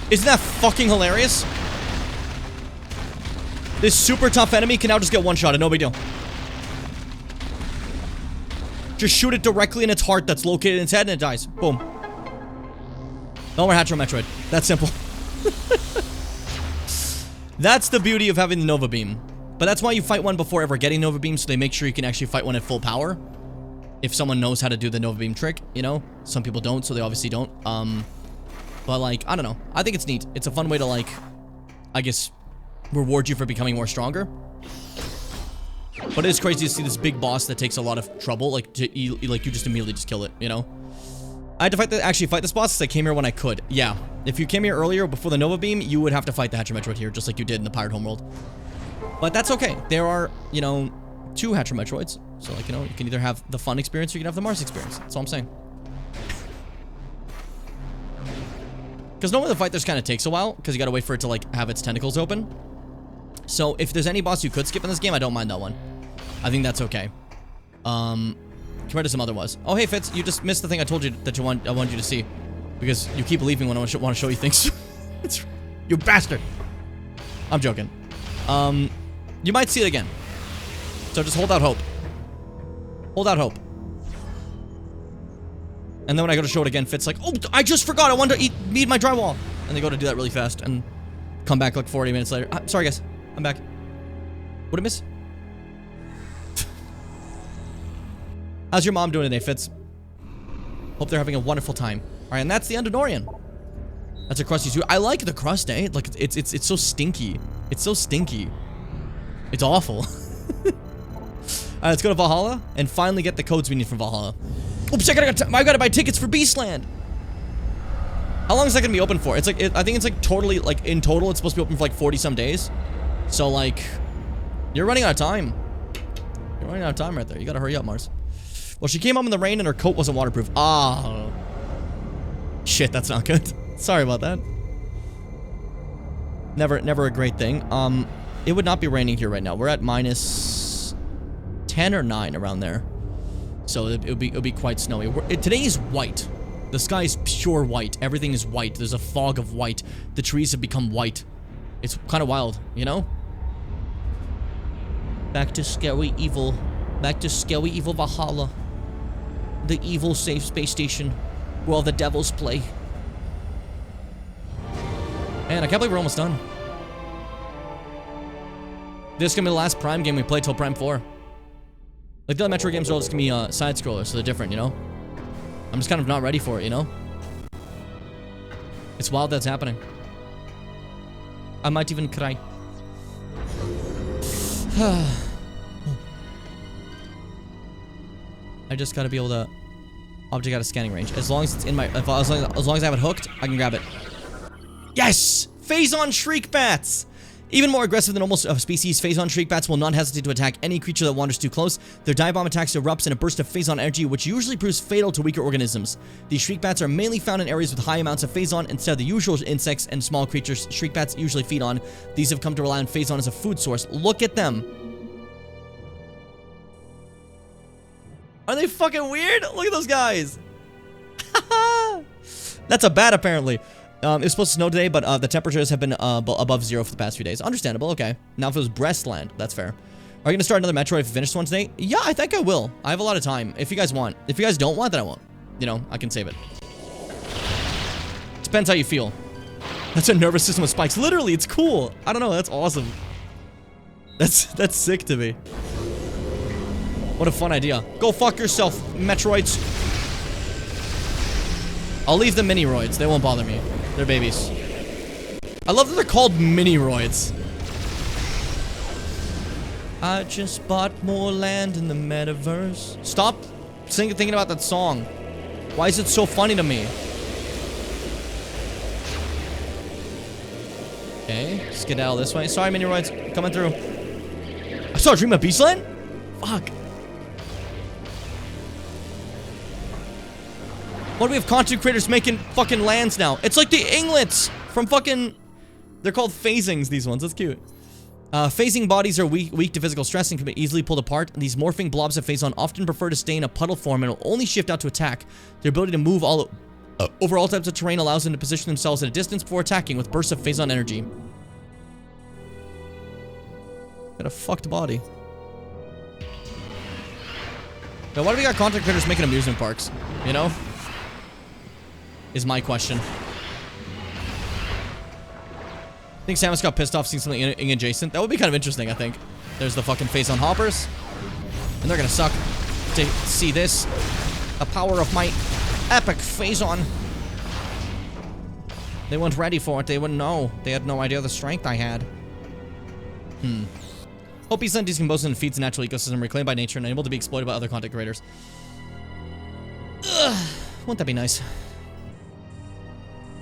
Isn't that fucking hilarious? This super tough enemy can now just get one-shotted, no big deal. Just shoot it directly in its heart that's located in its head and it dies. Boom. No more Hatcher Metroid. That's simple. That's the beauty of having the Nova Beam. But that's why you fight one before ever getting Nova Beam, so they make sure you can actually fight one at full power. If someone knows how to do the Nova Beam trick, you know? Some people don't, so they obviously don't. But like, I don't know. I think it's neat. It's a fun way to like, I guess, reward you for becoming more stronger. But it is crazy to see this big boss that takes a lot of trouble, like, you just immediately just kill it, you know? I had to actually fight this boss because I came here when I could. Yeah. If you came here earlier before the Nova Beam, you would have to fight the Hatcher Metroid here, just like you did in the Pirate Homeworld. But that's okay. There are, you know, 2 Hatcher Metroids. So, like, you know, you can either have the fun experience or you can have the Mars experience. That's all I'm saying. Because normally the fight just kind of takes a while, because you gotta wait for it to, like, have its tentacles open. So, if there's any boss you could skip in this game, I don't mind that one. I think that's okay. Compared to some other ones. Oh, hey, Fitz, you just missed the thing I told you that I wanted you to see. Because you keep leaving when I want to show you things. You bastard! I'm joking. You might see it again. So just hold out hope. Hold out hope. And then when I go to show it again, Fitz like, oh, I just forgot. I wanted to eat my drywall. And they go to do that really fast and come back like 40 minutes later. Sorry, guys. I'm back. What'd I miss? How's your mom doing today, Fitz? Hope they're having a wonderful time. All right, and that's the end of Norian. That's a crusty too. I like the crust, eh? Like it's so stinky. It's so stinky. It's awful. Alright, let's go to Valhalla and finally get the codes we need from Valhalla. Oops, I gotta buy tickets for Beastland. How long is that gonna be open for? It's like, I think it's like totally, like in total, it's supposed to be open for like 40 some days. So like, you're running out of time. You're running out of time right there. You gotta hurry up, Mars. Well, she came up in the rain and her coat wasn't waterproof. Ah. Shit, that's not good. Sorry about that. Never a great thing. It would not be raining here right now. We're at minus 10 or 9 around there. So it would be quite snowy. Today is white. The sky is pure white. Everything is white. There's a fog of white. The trees have become white. It's kind of wild, you know? Back to scary evil. Back to scary evil Valhalla. The evil safe space station where all the devils play. Man, I can't believe we're almost done. This is gonna be the last Prime game we play till Prime 4. Like, the other Metroid games are all just gonna be side-scrollers, so they're different, you know? I'm just kind of not ready for it, you know? It's wild that's happening. I might even cry. I just gotta be able to object out of scanning range. As long as it's in my, as long as I have it hooked, I can grab it. Yes! Phazon Shriek Bats! Even more aggressive than almost species, Phazon Shriek Bats will not hesitate to attack any creature that wanders too close. Their dive bomb attacks erupts in a burst of Phazon energy, which usually proves fatal to weaker organisms. These Shriek Bats are mainly found in areas with high amounts of Phazon instead of the usual insects and small creatures Shriek Bats usually feed on. These have come to rely on Phazon as a food source. Look at them! Are they fucking weird? Look at those guys! That's a bat, apparently. It's supposed to snow today, but the temperatures have been above 0 for the past few days. Understandable, okay. Now if it was Breastland, that's fair. Are you gonna start another Metroid if you finish this one today? Yeah, I think I will. I have a lot of time. If you guys want. If you guys don't want, then I won't. You know, I can save it. Depends how you feel. That's a nervous system with spikes. Literally, it's cool. I don't know, that's awesome. That's sick to me. What a fun idea. Go fuck yourself, Metroids. I'll leave the mini-roids. They won't bother me. They're babies. I love that they're called mini-roids. I just bought more land in the metaverse. Stop thinking about that song. Why is it so funny to me? Okay, skedaddle this way. Sorry, mini-roids. Coming through. I saw a dream of Beastland? Fuck. Why do we have content creators making fucking lands now? It's like the Inglets from fucking... They're called phasings, these ones. That's cute. Phasing bodies are weak to physical stress and can be easily pulled apart. These morphing blobs of Phazon often prefer to stay in a puddle form and will only shift out to attack. Their ability to move over all types of terrain allows them to position themselves at a distance before attacking with bursts of Phazon energy. Got a fucked body. Now, why do we got content creators making amusement parks? You know? Is my question. I think Samus got pissed off seeing something adjacent. That would be kind of interesting, I think. There's the fucking Phazon hoppers. And they're gonna suck to see this. The power of my epic Phazon. They weren't ready for it. They wouldn't know. They had no idea the strength I had. Hope Beastland decomposes and feeds the natural ecosystem reclaimed by nature and able to be exploited by other content creators. Ugh. Wouldn't that be nice?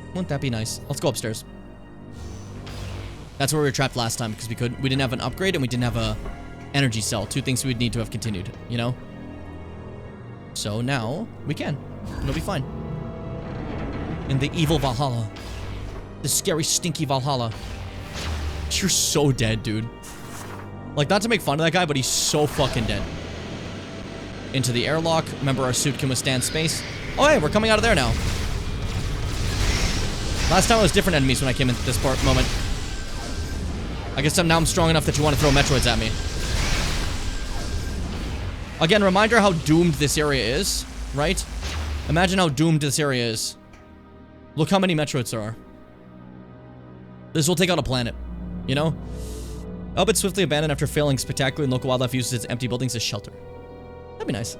Wouldn't that be nice? Let's go upstairs. That's where we were trapped last time because we didn't have an upgrade and we didn't have a energy cell. Two things we would need to have continued, you know? So now we can. It'll be fine. In the evil Valhalla. The scary, stinky Valhalla. You're so dead, dude. Like, not to make fun of that guy, but he's so fucking dead. Into the airlock. Remember, our suit can withstand space. Oh, hey, we're coming out of there now. Last time it was different enemies when I came into this moment. I guess now I'm strong enough that you want to throw Metroids at me. Again, reminder how doomed this area is, right? Imagine how doomed this area is. Look how many Metroids there are. This will take out a planet, you know? Oh, but swiftly abandoned after failing spectacularly, and local wildlife uses its empty buildings as shelter. That'd be nice.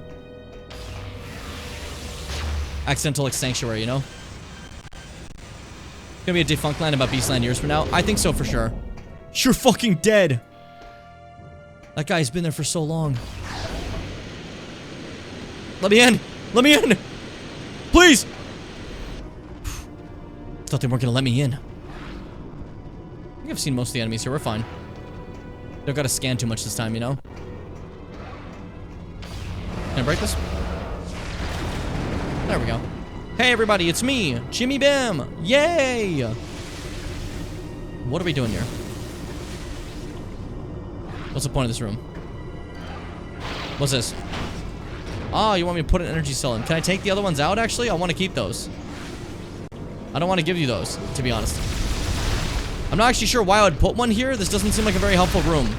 Accidental sanctuary, you know? Gonna be a defunct land about Beastland years from now? I think so for sure. You're fucking dead. That guy's been there for so long. Let me in! Let me in! Please! Thought they weren't gonna let me in. I think I've seen most of the enemies here. We're fine. Don't gotta scan too much this time, you know? Can I break this? There we go. Hey everybody, it's me, Jimmy Bam! Yay! What are we doing here? What's the point of this room? What's this? Oh, you want me to put an energy cell in. Can I take the other ones out, actually? I want to keep those. I don't want to give you those, to be honest. I'm not actually sure why I would put one here. This doesn't seem like a very helpful room.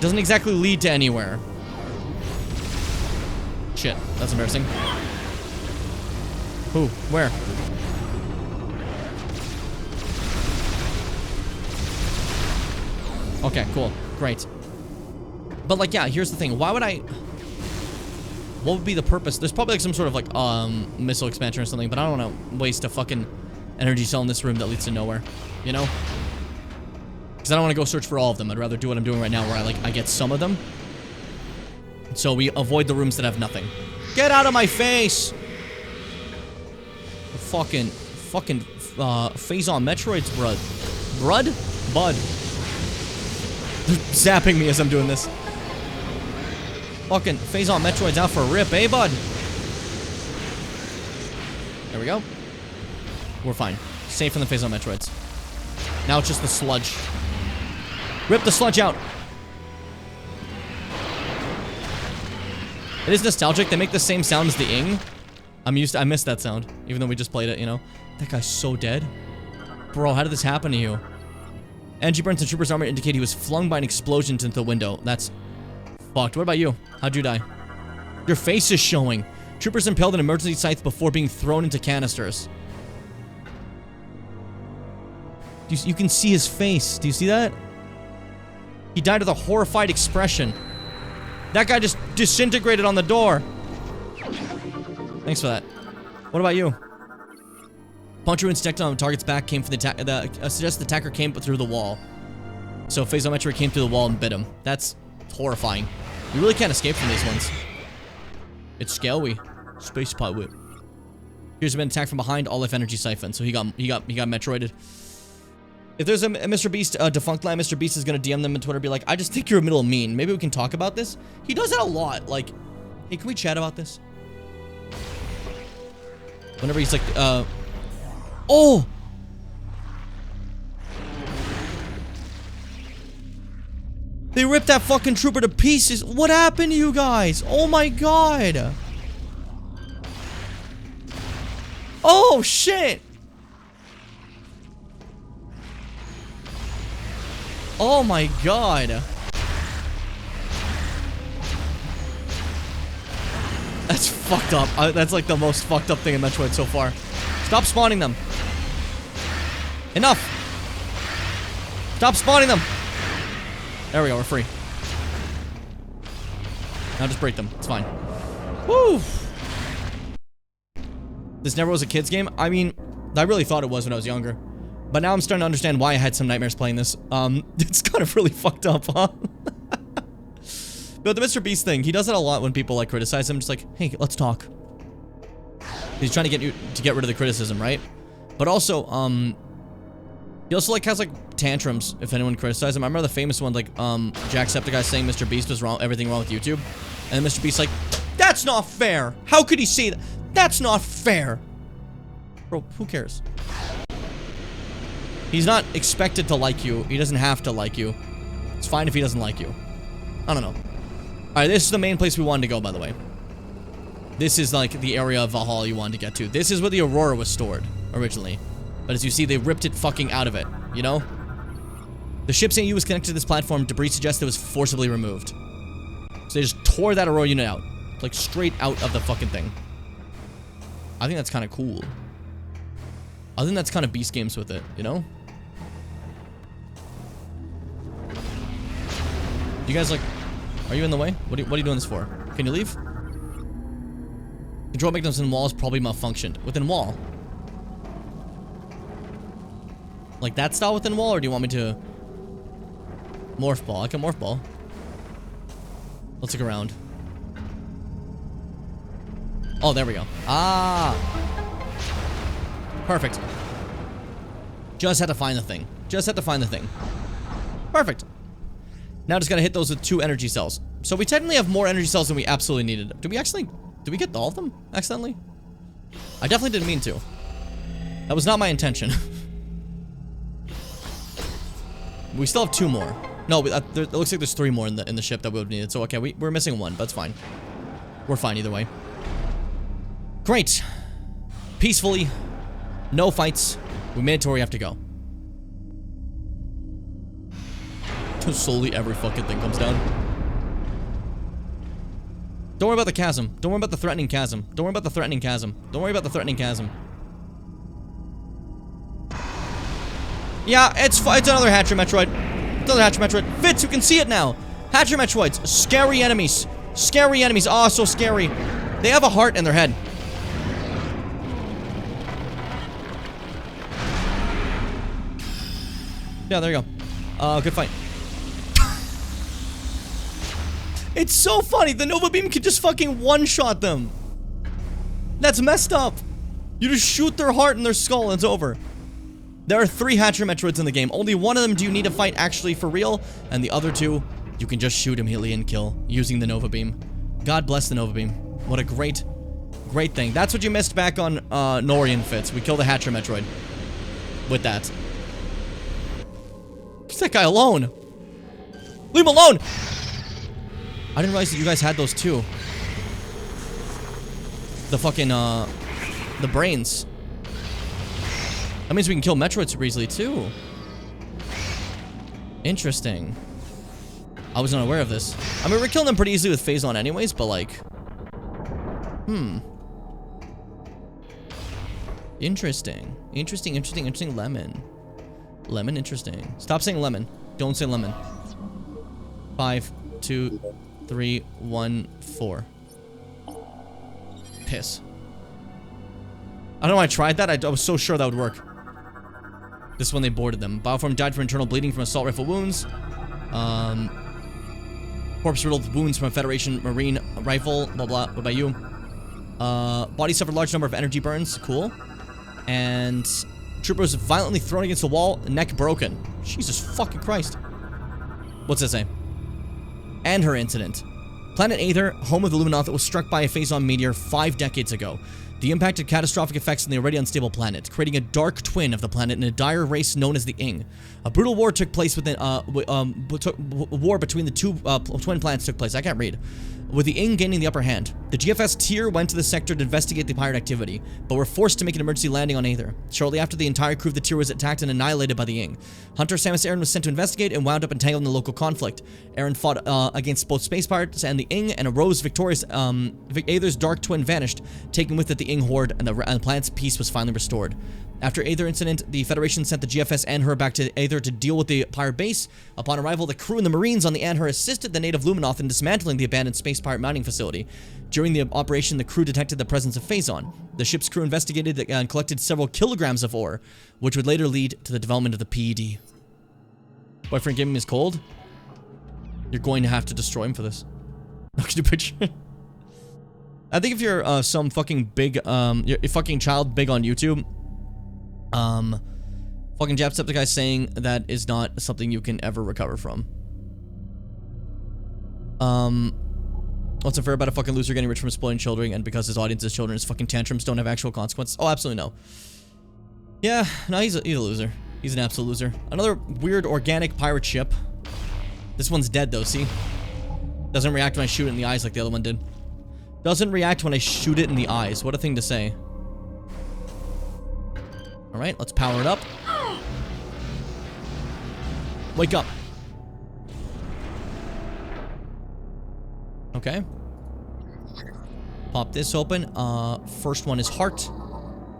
Doesn't exactly lead to anywhere. Shit, that's embarrassing. Who? Where? Okay, cool. Great. But, like, yeah, here's the thing. Why would I... What would be the purpose? There's probably, like, some sort of, like, missile expansion or something, but I don't want to waste a fucking energy cell in this room that leads to nowhere. You know? Because I don't want to go search for all of them. I'd rather do what I'm doing right now, where I get some of them. So we avoid the rooms that have nothing. Get out of my face! Fucking phase on Metroid's Bud? They're zapping me as I'm doing this. Fucking phase on Metroid's out for a rip, eh, bud? There we go. We're fine. Safe from the phase on Metroids. Now it's just the sludge. Rip the sludge out. It is nostalgic. They make the same sound as the ing. I missed that sound, even though we just played it, you know? That guy's so dead. Bro, how did this happen to you? Energy burns and Trooper's armor indicate he was flung by an explosion into the window. That's fucked. What about you? How'd you die? Your face is showing. Troopers impaled an emergency scythe before being thrown into canisters. You can see his face. Do you see that? He died with a horrified expression. That guy just disintegrated on the door. Thanks for that. What about you? Puncture insect on the target's back came from the attack. Suggests the attacker came through the wall. So Phasometry came through the wall and bit him. That's horrifying. You really can't escape from these ones. It's scary. Space pilot. Here's been attacked from behind. All life energy siphon. So he got Metroided. If there's a Mr. Beast defunct line, Mr. Beast is gonna DM them on Twitter, be like, I just think you're a little mean. Maybe we can talk about this. He does that a lot. Like, hey, can we chat about this? Whenever he's like, oh! They ripped that fucking trooper to pieces. What happened to you guys? Oh my god. Oh shit. Oh my god. That's fucked up. That's like the most fucked up thing in Metroid so far. Stop spawning them. Enough. Stop spawning them. There we go, we're free. Now just break them. It's fine. Woo! This never was a kid's game? I mean, I really thought it was when I was younger. But now I'm starting to understand why I had some nightmares playing this. It's kind of really fucked up, huh? But the Mr. Beast thing, he does it a lot when people, like, criticize him. Just like, hey, let's talk. He's trying to get you to get rid of the criticism, right? But also, he also, like, has, like, tantrums if anyone criticizes him. I remember the famous one, like, Jacksepticeye saying Mr. Beast was wrong, everything wrong with YouTube. And then Mr. Beast's like, that's not fair! How could he say that? That's not fair! Bro, who cares? He's not expected to like you. He doesn't have to like you. It's fine if he doesn't like you. I don't know. Alright, this is the main place we wanted to go, by the way. This is, like, the area of Valhalla you wanted to get to. This is where the Aurora was stored, originally. But as you see, they ripped it fucking out of it, you know? The ship's AU was connected to this platform. Debris suggests it was forcibly removed. So they just tore that Aurora unit out. Like, straight out of the fucking thing. I think that's kind of cool. I think that's kind of Beast Games with it, you know? You guys, like... Are you in the way? What are you doing this for? Can you leave? Control mechanisms in walls probably malfunctioned. Within wall? Like that style within wall, or do you want me to... Morph ball? I can morph ball. Let's look around. Oh, there we go. Ah! Perfect. Just had to find the thing. Just had to find the thing. Perfect. Now just gotta hit those with 2 energy cells. So we technically have more energy cells than we absolutely needed. Did we get all of them accidentally? I definitely didn't mean to. That was not my intention. We still have 2 more. No, it looks like there's 3 more in the ship that we would need. So okay, we're missing 1, but that's fine. We're fine either way. Great. Peacefully. No fights. We made it to where we have to go. Slowly every fucking thing comes down. Don't worry about the chasm. Don't worry about the threatening chasm. Don't worry about the threatening chasm. Don't worry about the threatening chasm. Yeah, it's another Hatcher Metroid. It's another Hatcher Metroid. Fitz, you can see it now. Hatcher Metroids. Scary enemies. Scary enemies. Oh, so scary. They have a heart in their head. Yeah, there you go. Good fight. It's so funny. The Nova Beam can just fucking one-shot them. That's messed up. You just shoot their heart and their skull and it's over. There are 3 Hatcher Metroids in the game. Only one of them do you need to fight actually for real, and the other 2, you can just shoot immediately and kill using the Nova Beam. God bless the Nova Beam. What a great, great thing. That's what you missed back on Nori and Fitz. We killed the Hatcher Metroid with that. Leave that guy alone. Leave him alone. I didn't realize that you guys had those too. The fucking, the brains. That means we can kill Metroid super easily too. Interesting. I was not aware of this. I mean, we're killing them pretty easily with Phazon anyways, but like... Interesting. Interesting, lemon. Lemon, interesting. Stop saying lemon. Don't say lemon. 5, 2, 3, 1, 4. Piss. I don't know why I tried that. I was so sure that would work. This is when they boarded them. Bioform died from internal bleeding from assault rifle wounds. Corpse-riddled wounds from a Federation Marine rifle. Blah, blah. What about you? Body suffered large number of energy burns. Cool. And trooper was violently thrown against the wall. Neck broken. Jesus fucking Christ. What's that say? And her incident. Planet Aether, home of the Luminoth, was struck by a Phazon meteor 5 decades ago. The impact had catastrophic effects on the already unstable planet, creating a dark twin of the planet in a dire race known as the Ing. A brutal war took place within, war between the two twin planets took place. I can't read. With the Ing gaining the upper hand. The GFS tier went to the sector to investigate the pirate activity, but were forced to make an emergency landing on Aether. Shortly after, the entire crew of the tier was attacked and annihilated by the Ing. Hunter Samus Aran was sent to investigate and wound up entangled in the local conflict. Aran fought against both space pirates and the Ing and arose victorious. Aether's dark twin vanished, taking with it the Ing horde, and the planet's peace was finally restored. After Aether incident, the Federation sent the GFS Anhur back to Aether to deal with the pirate base. Upon arrival, the crew and the Marines on the Anhur assisted the native Luminoth in dismantling the abandoned space pirate mining facility. During the operation, the crew detected the presence of Phazon. The ship's crew investigated and collected several kilograms of ore, which would later lead to the development of the PED. Boyfriend Gaming is cold? You're going to have to destroy him for this. Look at your picture. I think if you're some fucking big, you're a fucking child big on YouTube, fucking Jacksepticeye saying that is not something you can ever recover from. What's unfair about a fucking loser getting rich from spoiling children and because his audience is children, his fucking tantrums don't have actual consequences? Oh, absolutely no. Yeah, no, he's a loser. He's an absolute loser. Another weird organic pirate ship. This one's dead though, see? Doesn't react when I shoot it in the eyes like the other one did. Doesn't react when I shoot it in the eyes. What a thing to say. Alright, let's power it up. Wake up. Okay. Pop this open. First one is heart.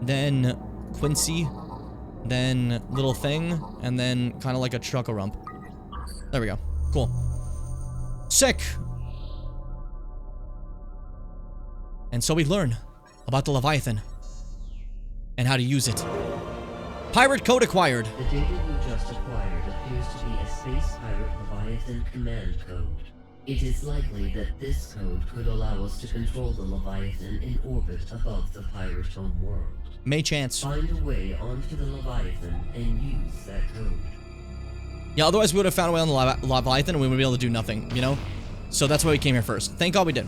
Then Quincy. Then little thing. And then kind of like a Choco Rump. There we go. Cool. Sick. And so we learn about the Leviathan. And how to use it. Pirate code acquired. The data you just acquired appears to be a space pirate Leviathan command code. It is likely that this code could allow us to control the Leviathan in orbit above the pirate home world. May chance. Find a way onto the Leviathan and use that code. Yeah, otherwise we would have found a way on the Leviathan and we would be able to do nothing, you know? So that's why we came here first. Thank God we did.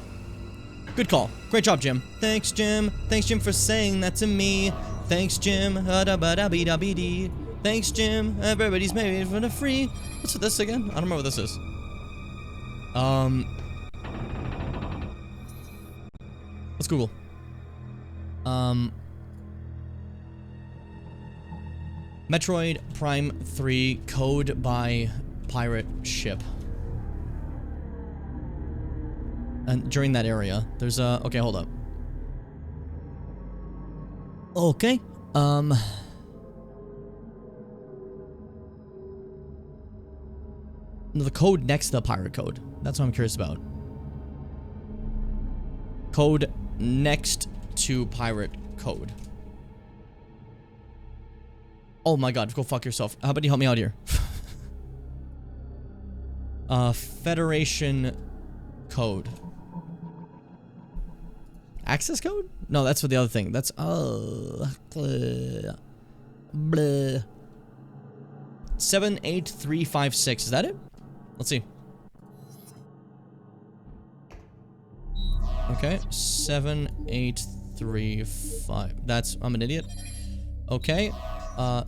Good call. Great job, Jim. Thanks, Jim. Thanks, Jim, for saying that to me. Thanks, Jim. Thanks, Jim. Everybody's made for the free. What's this again? I don't remember what this is. Let's Google. Metroid Prime 3 code by pirate ship. And during that area, there's a... Okay, hold up. Okay. The code next to the pirate code. That's what I'm curious about. Code next to pirate code. Oh my god, go fuck yourself. How about you help me out here? Federation code. Access code? No, that's for the other thing. That's bleh. 78356. Is that it? Let's see. Okay, 7835. That's... I'm an idiot. Okay.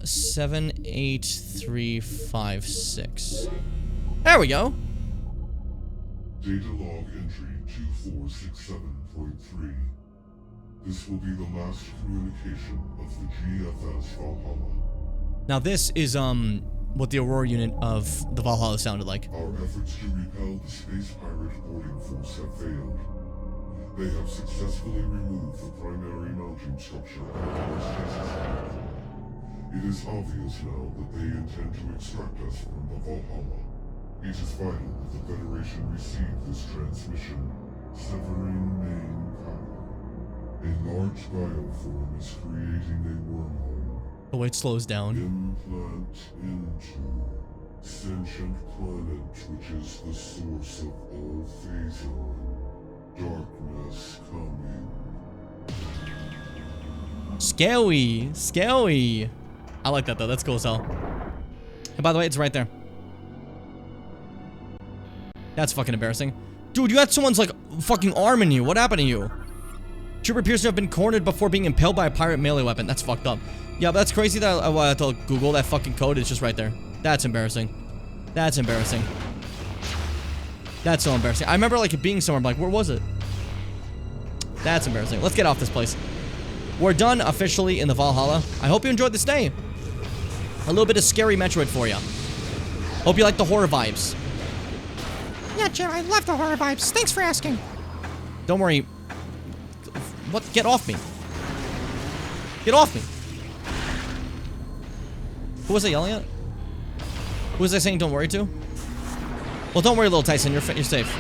78356. There we go. Data log entry 2467.3. This will be the last communication of the GFS Valhalla. Now this is what the Aurora unit of the Valhalla sounded like. Our efforts to repel the space pirate boarding force have failed. They have successfully removed the primary mounting structure of our stasis tank. It is obvious now that they intend to extract us from the Valhalla. It is vital that the Federation receive this transmission, severing main power. A large bioform is creating a wormhole. The way it slows down. Implant into sentient planet, which is the source of all phazon. Darkness coming. Scary. Scary. I like that though. That's cool as hell. And by the way, it's right there. That's fucking embarrassing. Dude, you had someone's like fucking arm in you. What happened to you? Trooper appears to have been cornered before being impaled by a pirate melee weapon. That's fucked up. Yeah, but that's crazy that I had to Google that fucking code. It's just right there. That's embarrassing. That's embarrassing. That's so embarrassing. I remember like it being somewhere. I'm like, where was it? That's embarrassing. Let's get off this place. We're done officially in the Valhalla. I hope you enjoyed the stay. A little bit of scary Metroid for you. Hope you like the horror vibes. Yeah, Jim, I love the horror vibes. Thanks for asking. Don't worry. What? Get off me. Get off me. Who was I yelling at? Who was I saying don't worry to? Well, don't worry, little Tyson. You're safe.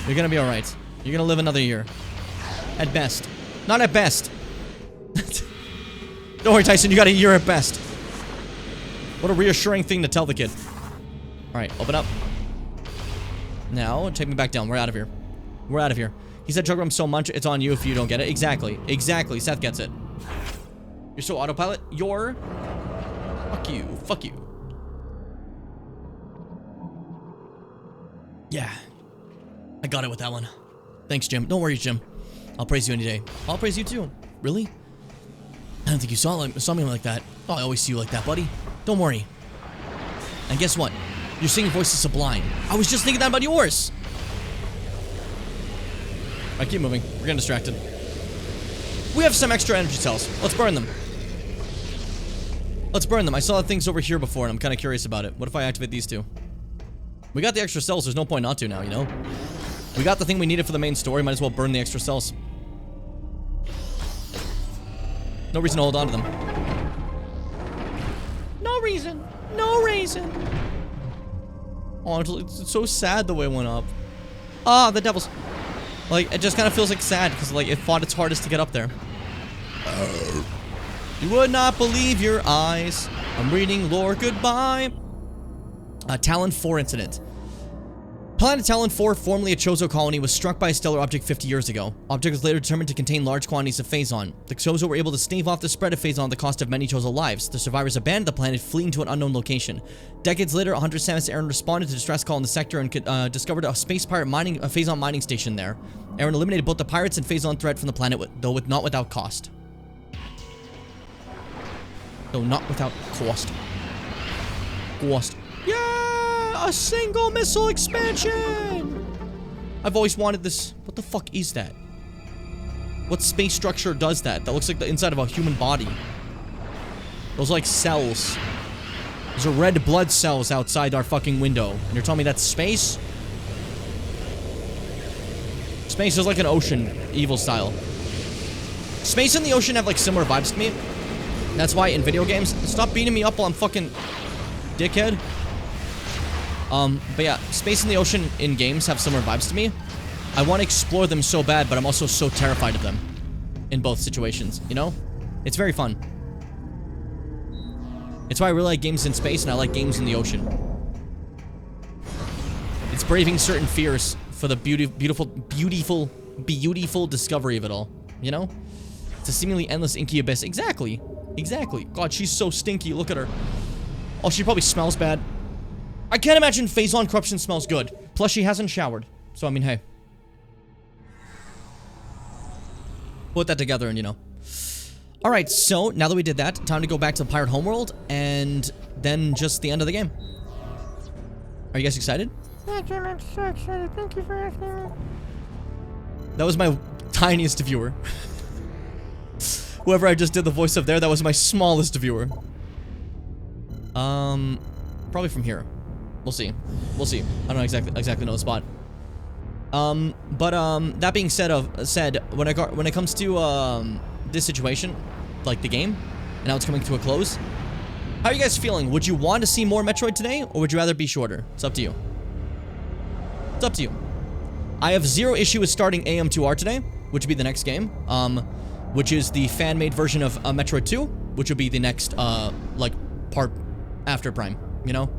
You're gonna be alright. You're gonna live another year. At best. Not at best. Don't worry, Tyson. You got a year at best. What a reassuring thing to tell the kid. Alright, open up. Now, take me back down. We're out of here. We're out of here. He said chug so much, it's on you if you don't get it. Exactly. Exactly. Seth gets it. You're so autopilot. You're... Fuck you. Fuck you. Yeah. I got it with that one. Thanks, Jim. Don't worry, Jim. I'll praise you any day. I'll praise you too. Really? I don't think you saw me like that. Oh, I always see you like that, buddy. Don't worry. And guess what? Your singing voice is sublime. I was just thinking that about yours. Alright, keep moving. We're getting distracted. We have some extra energy cells. Let's burn them. Let's burn them. I saw things over here before, and I'm kind of curious about it. What if I activate these two? We got the extra cells. There's no point not to now, you know? We got the thing we needed for the main story. Might as well burn the extra cells. No reason to hold on to them. No reason. No reason. Oh, it's so sad the way it went up. Ah, the devils. Like, it just kind of feels like sad because, like, it fought its hardest to get up there. You would not believe your eyes. I'm reading lore goodbye. Talon 4 incident. planet Talon 4, formerly a Chozo colony, was struck by a stellar object 50 years ago. Object was later determined to contain large quantities of Phazon. The Chozo were able to stave off the spread of Phazon at the cost of many Chozo lives. The survivors abandoned the planet, fleeing to an unknown location. Decades later, 100 Samus Aaron responded to a distress call in the sector and discovered a space pirate mining, a Phazon mining station there. Aaron eliminated both the pirates and Phazon threat from the planet, though not without cost. Though not without cost. Yeah! A single missile expansion! I've always wanted this. What the fuck is that? What space structure does that? That looks like the inside of a human body. Those are like cells. Those are red blood cells outside our fucking window. And you're telling me that's space? Space is like an ocean, evil style. Space and the ocean have like similar vibes to me. That's why in video games, stop beating me up while I'm fucking dickhead. But yeah, space and the ocean in games have similar vibes to me. I want to explore them so bad, but I'm also so terrified of them in both situations, you know? It's very fun. It's why I really like games in space and I like games in the ocean. It's braving certain fears for the beautiful discovery of it all, you know? It's a seemingly endless inky abyss. Exactly. Exactly. God, she's so stinky. Look at her. Oh, she probably smells bad. I can't imagine Phazon corruption smells good. Plus, she hasn't showered. So, I mean, hey. Put that together and, you know. Alright, so, now that we did that, time to go back to the Pirate Homeworld, and then just the end of the game. Are you guys excited? Yeah, Jim, I'm so excited. Thank you for asking me. That was my tiniest viewer. Whoever I just did the voice of there, that was my smallest viewer. Probably from here. We'll see. We'll see. I don't exactly know the spot. That being said, when it comes to this situation, like the game, and now it's coming to a close, how are you guys feeling? Would you want to see more Metroid today, or would you rather be shorter? It's up to you. It's up to you. I have zero issue with starting AM2R today, which would be the next game, which is the fan-made version of Metroid 2, which will be the next, like, part after Prime, you know?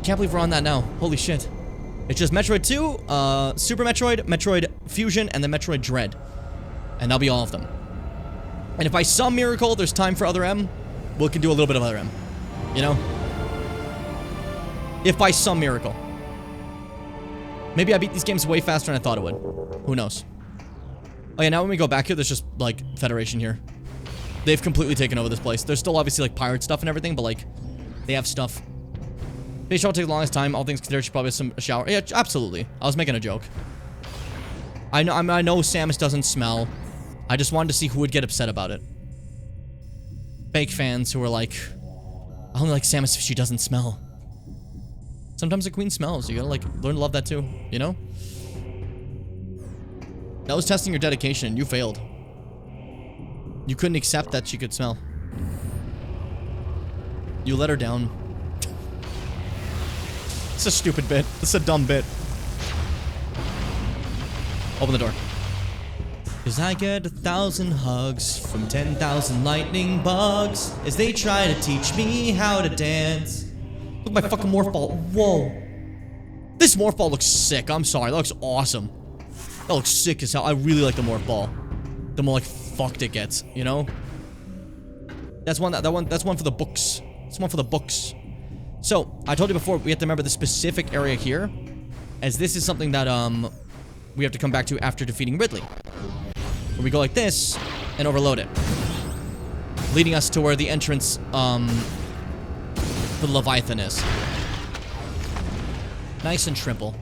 Can't believe we're on that now. Holy shit. It's just Metroid 2, Super Metroid, Metroid Fusion, and then Metroid Dread. And that'll be all of them. And if by some miracle there's time for Other M, we can do a little bit of Other M. You know? If by some miracle. Maybe I beat these games way faster than I thought it would. Who knows? Oh yeah, now when we go back here, there's just, like, Federation here. They've completely taken over this place. There's still obviously, like, pirate stuff and everything, but, like, they have stuff. Space shuttle take the longest time. All things considered, should probably have some shower. Yeah, absolutely. I was making a joke. I know Samus doesn't smell. I just wanted to see who would get upset about it. Fake fans who were like, I only like Samus if she doesn't smell. Sometimes the queen smells. You gotta, like, learn to love that too, you know? That was testing your dedication. You failed. You couldn't accept that she could smell. You let her down. It's a stupid bit. It's a dumb bit. Open the door. 'Cause I get 1,000 hugs from 10,000 lightning bugs as they try to teach me how to dance. Look at my fucking morph ball. Whoa. This morph ball looks sick. I'm sorry. That looks awesome. That looks sick as hell. I really like the morph ball. The more, like, fucked it gets, you know? That's one for the books. It's one for the books. So, I told you before, we have to remember the specific area here, as this is something that, we have to come back to after defeating Ridley. Where we go like this, and overload it. Leading us to where the entrance, for the Leviathan is. Nice and trimple.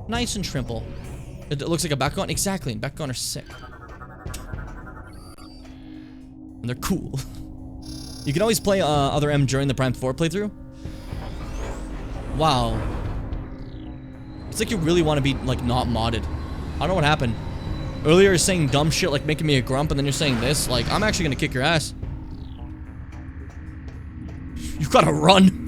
Nice and trimple. It looks like a Bakugan. Exactly, and Bakugan are sick. And they're cool. You can always play Other M during the Prime 4 playthrough. Wow. It's like you really want to be, like, not modded. I don't know what happened. Earlier you're saying dumb shit like making me a grump, and then you're saying this. Like, I'm actually gonna kick your ass. You gotta run.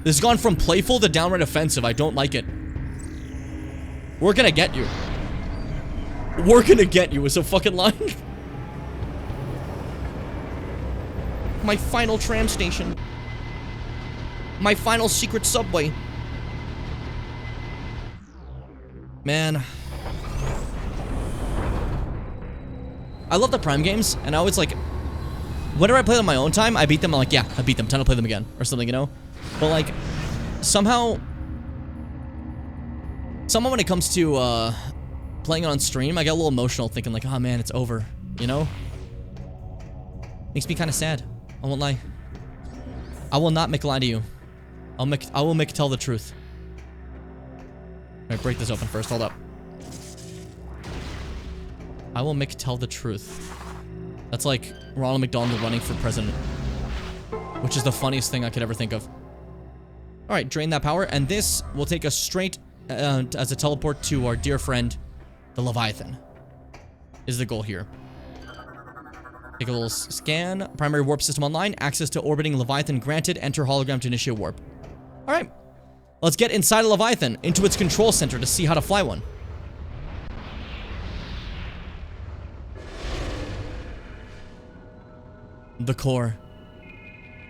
This has gone from playful to downright offensive. I don't like it. We're gonna get you. We're gonna get you is a fucking line. My final tram station. My final secret subway. Man. I love the Prime games, and I always like... Whenever I play them on my own time, I beat them, I'm like, yeah, I beat them. Time to play them again. Or something, you know? But like, somehow when it comes to playing it on stream, I get a little emotional thinking like, oh man, it's over. You know? Makes me kind of sad. I won't lie. I will not make a lie to you. I will make tell the truth. Alright, break this open first. Hold up. I will make tell the truth. That's like Ronald McDonald running for president. Which is the funniest thing I could ever think of. Alright, drain that power. And this will take us straight as a teleport to our dear friend, the Leviathan. Is the goal here. Take a little scan. Primary warp system online. Access to orbiting Leviathan granted. Enter hologram to initiate warp. Alright. Let's get inside a Leviathan, into its control center to see how to fly one. The core.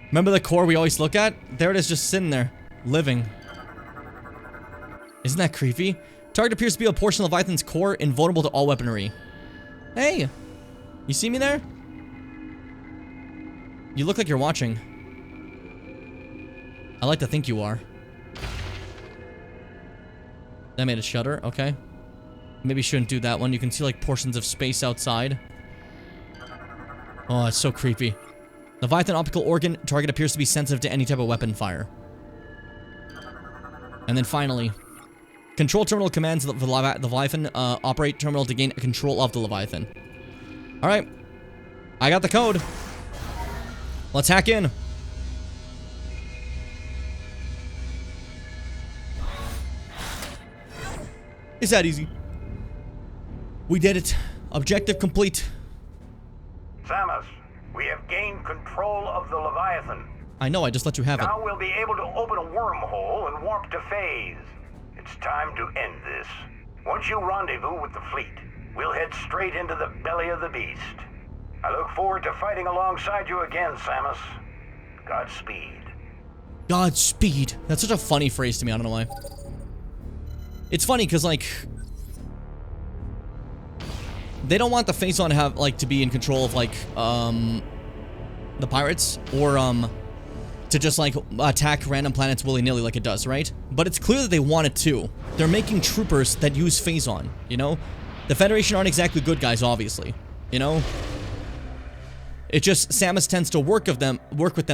Remember the core we always look at? There it is, just sitting there, living. Isn't that creepy? Target appears to be a portion of Leviathan's core, invulnerable to all weaponry. Hey! You see me there? You look like you're watching. I like to think you are. That made it shudder, okay. Maybe shouldn't do that one. You can see like portions of space outside. Oh, it's so creepy. Leviathan optical organ. Target appears to be sensitive to any type of weapon fire. And then finally, control terminal commands the Leviathan operate terminal to gain control of the Leviathan. Alright. I got the code. Let's hack in. It's that easy. We did it. Objective complete. Samus, we have gained control of the Leviathan. I know, I just let you have it. Now we'll be able to open a wormhole and warp to phase. It's time to end this. Once you rendezvous with the fleet, we'll head straight into the belly of the beast. I look forward to fighting alongside you again, Samus. Godspeed. Godspeed. That's such a funny phrase to me, I don't know why. It's funny because, like, they don't want the Phazon to have, like, to be in control of, like, the pirates, or, to just, like, attack random planets willy-nilly like it does, right? But it's clear that they want it too. They're making troopers that use Phazon, you know? The Federation aren't exactly good guys, obviously, you know? It just, Samus tends to work with them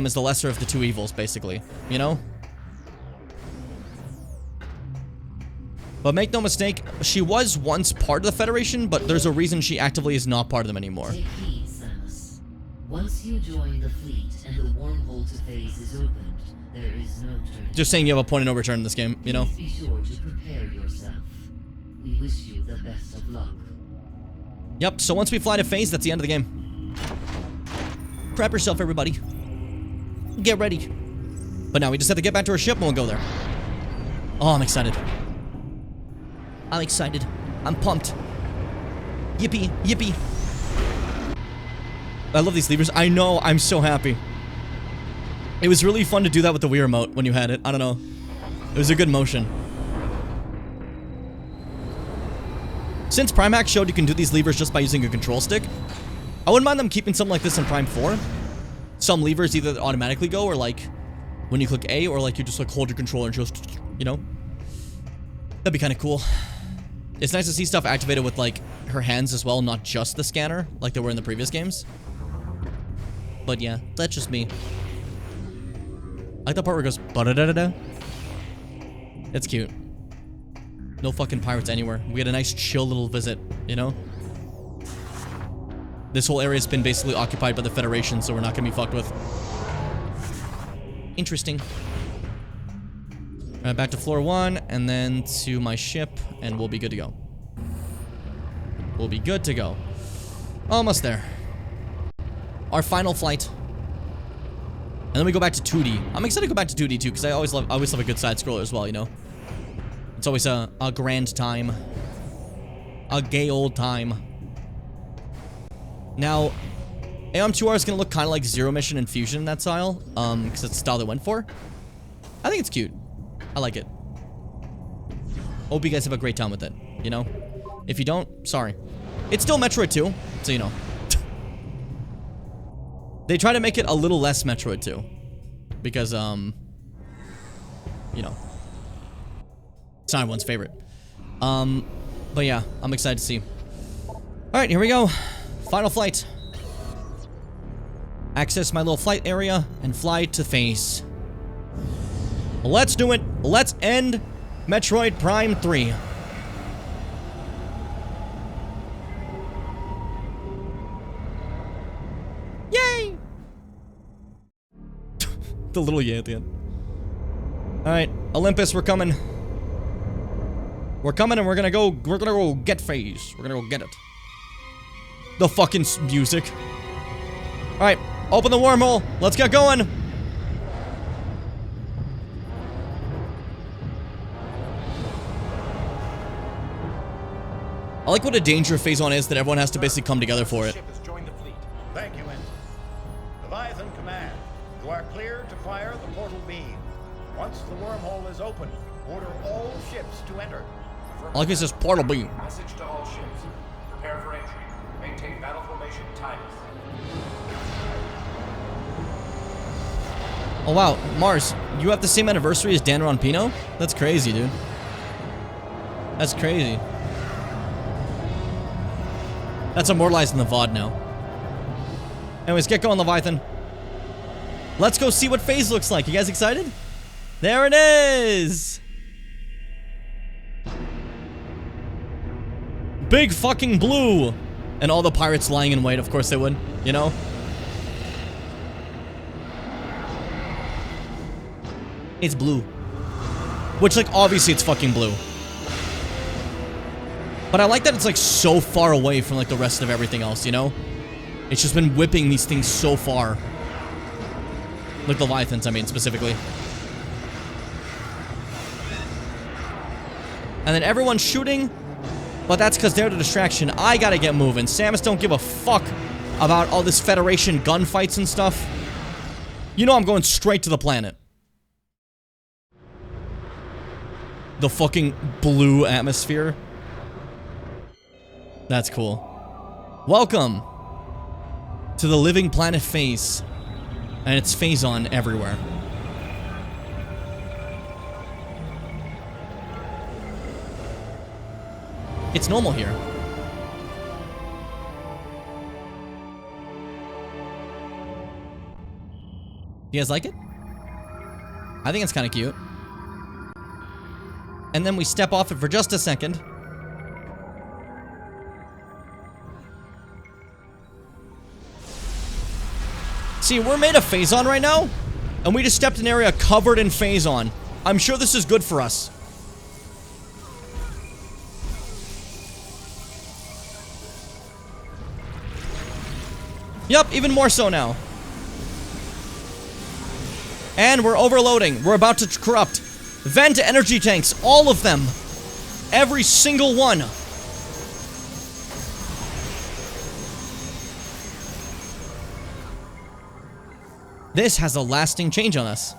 as the lesser of the two evils, basically, you know? But make no mistake, she was once part of the Federation, but there's a reason she actively is not part of them anymore. Take heed, Samus. Once you join the fleet and the wormhole to phase is opened, there is no turning. Just saying you have a point of no return in this game, you know? Please be sure to prepare yourself. We wish you the best of luck. Yep, so once we fly to phase, that's the end of the game. Prep yourself, everybody. Get ready. But now we just have to get back to our ship and we'll go there. Oh, I'm excited. I'm excited. I'm pumped. Yippee, yippee. I love these levers. I know, I'm so happy. It was really fun to do that with the Wii remote when you had it. I don't know. It was a good motion. Since Prime Hack showed you can do these levers just by using a control stick, I wouldn't mind them keeping something like this in Prime 4. Some levers either automatically go, or like when you click A, or like you just like hold your controller and just, you know. That'd be kind of cool. It's nice to see stuff activated with like her hands as well, not just the scanner like they were in the previous games. But yeah, that's just me. I like the part where it goes ba-da-da-da-da. It's cute. No fucking pirates anywhere. We had a nice chill little visit, you know? This whole area's been basically occupied by the Federation, so we're not gonna be fucked with. Interesting. Back to floor 1, and then to my ship, and we'll be good to go. We'll be good to go. Almost there. Our final flight. And then we go back to 2D. I'm excited to go back to 2D too, because I always love a good side scroller as well, you know? It's always a grand time. A gay old time. Now, AM2R is going to look kind of like Zero Mission and Fusion in that style, because it's the style they went for. I think it's cute. I like it. Hope you guys have a great time with it, you know? If you don't, sorry. It's still Metroid 2, so you know. They try to make it a little less Metroid 2. Because, you know. It's not everyone's favorite. But yeah, I'm excited to see. Alright, here we go. Final flight. Access my little flight area and fly to phase. Let's do it. Let's end Metroid Prime 3. Yay! The little yay at the end. Alright, Olympus, we're coming. We're coming and we're gonna go get phase. We're gonna go get it. The fucking music. Alright, open the wormhole. Let's get going. I like what a danger phase-on is that everyone has to basically come together for it. Thank you, Ensign. Leviathan Command, you are cleared to fire the portal beam. Once the wormhole is open, order all ships to enter. I like this says portal beam. Message to all ships. Prepare for entry. Maintain battle formation timeless. Oh wow, Mars, you have the same anniversary as Dan Ronpino? That's crazy, dude. That's crazy. That's immortalized in the VOD now. Anyways, get going, Leviathan. Let's go see what phase looks like. You guys excited? There it is! Big fucking blue! And all the pirates lying in wait, of course they would, you know? It's blue. Which, like, obviously it's fucking blue. But I like that it's, like, so far away from, like, the rest of everything else, you know? It's just been whipping these things so far. Like Leviathans, I mean, specifically. And then everyone's shooting, but that's because they're the distraction. I gotta get moving. Samus don't give a fuck about all this Federation gunfights and stuff. You know I'm going straight to the planet. The fucking blue atmosphere. That's cool. Welcome to the living planet phase. And it's phase-on everywhere. It's normal here. You guys like it? I think it's kind of cute. And then we step off it for just a second. See, we're made of phase-on right now, and we just stepped in an area covered in phase-on. I'm sure this is good for us. Yup, even more so now. And we're overloading. We're about to corrupt. Vent energy tanks, all of them. Every single one. This has a lasting change on us.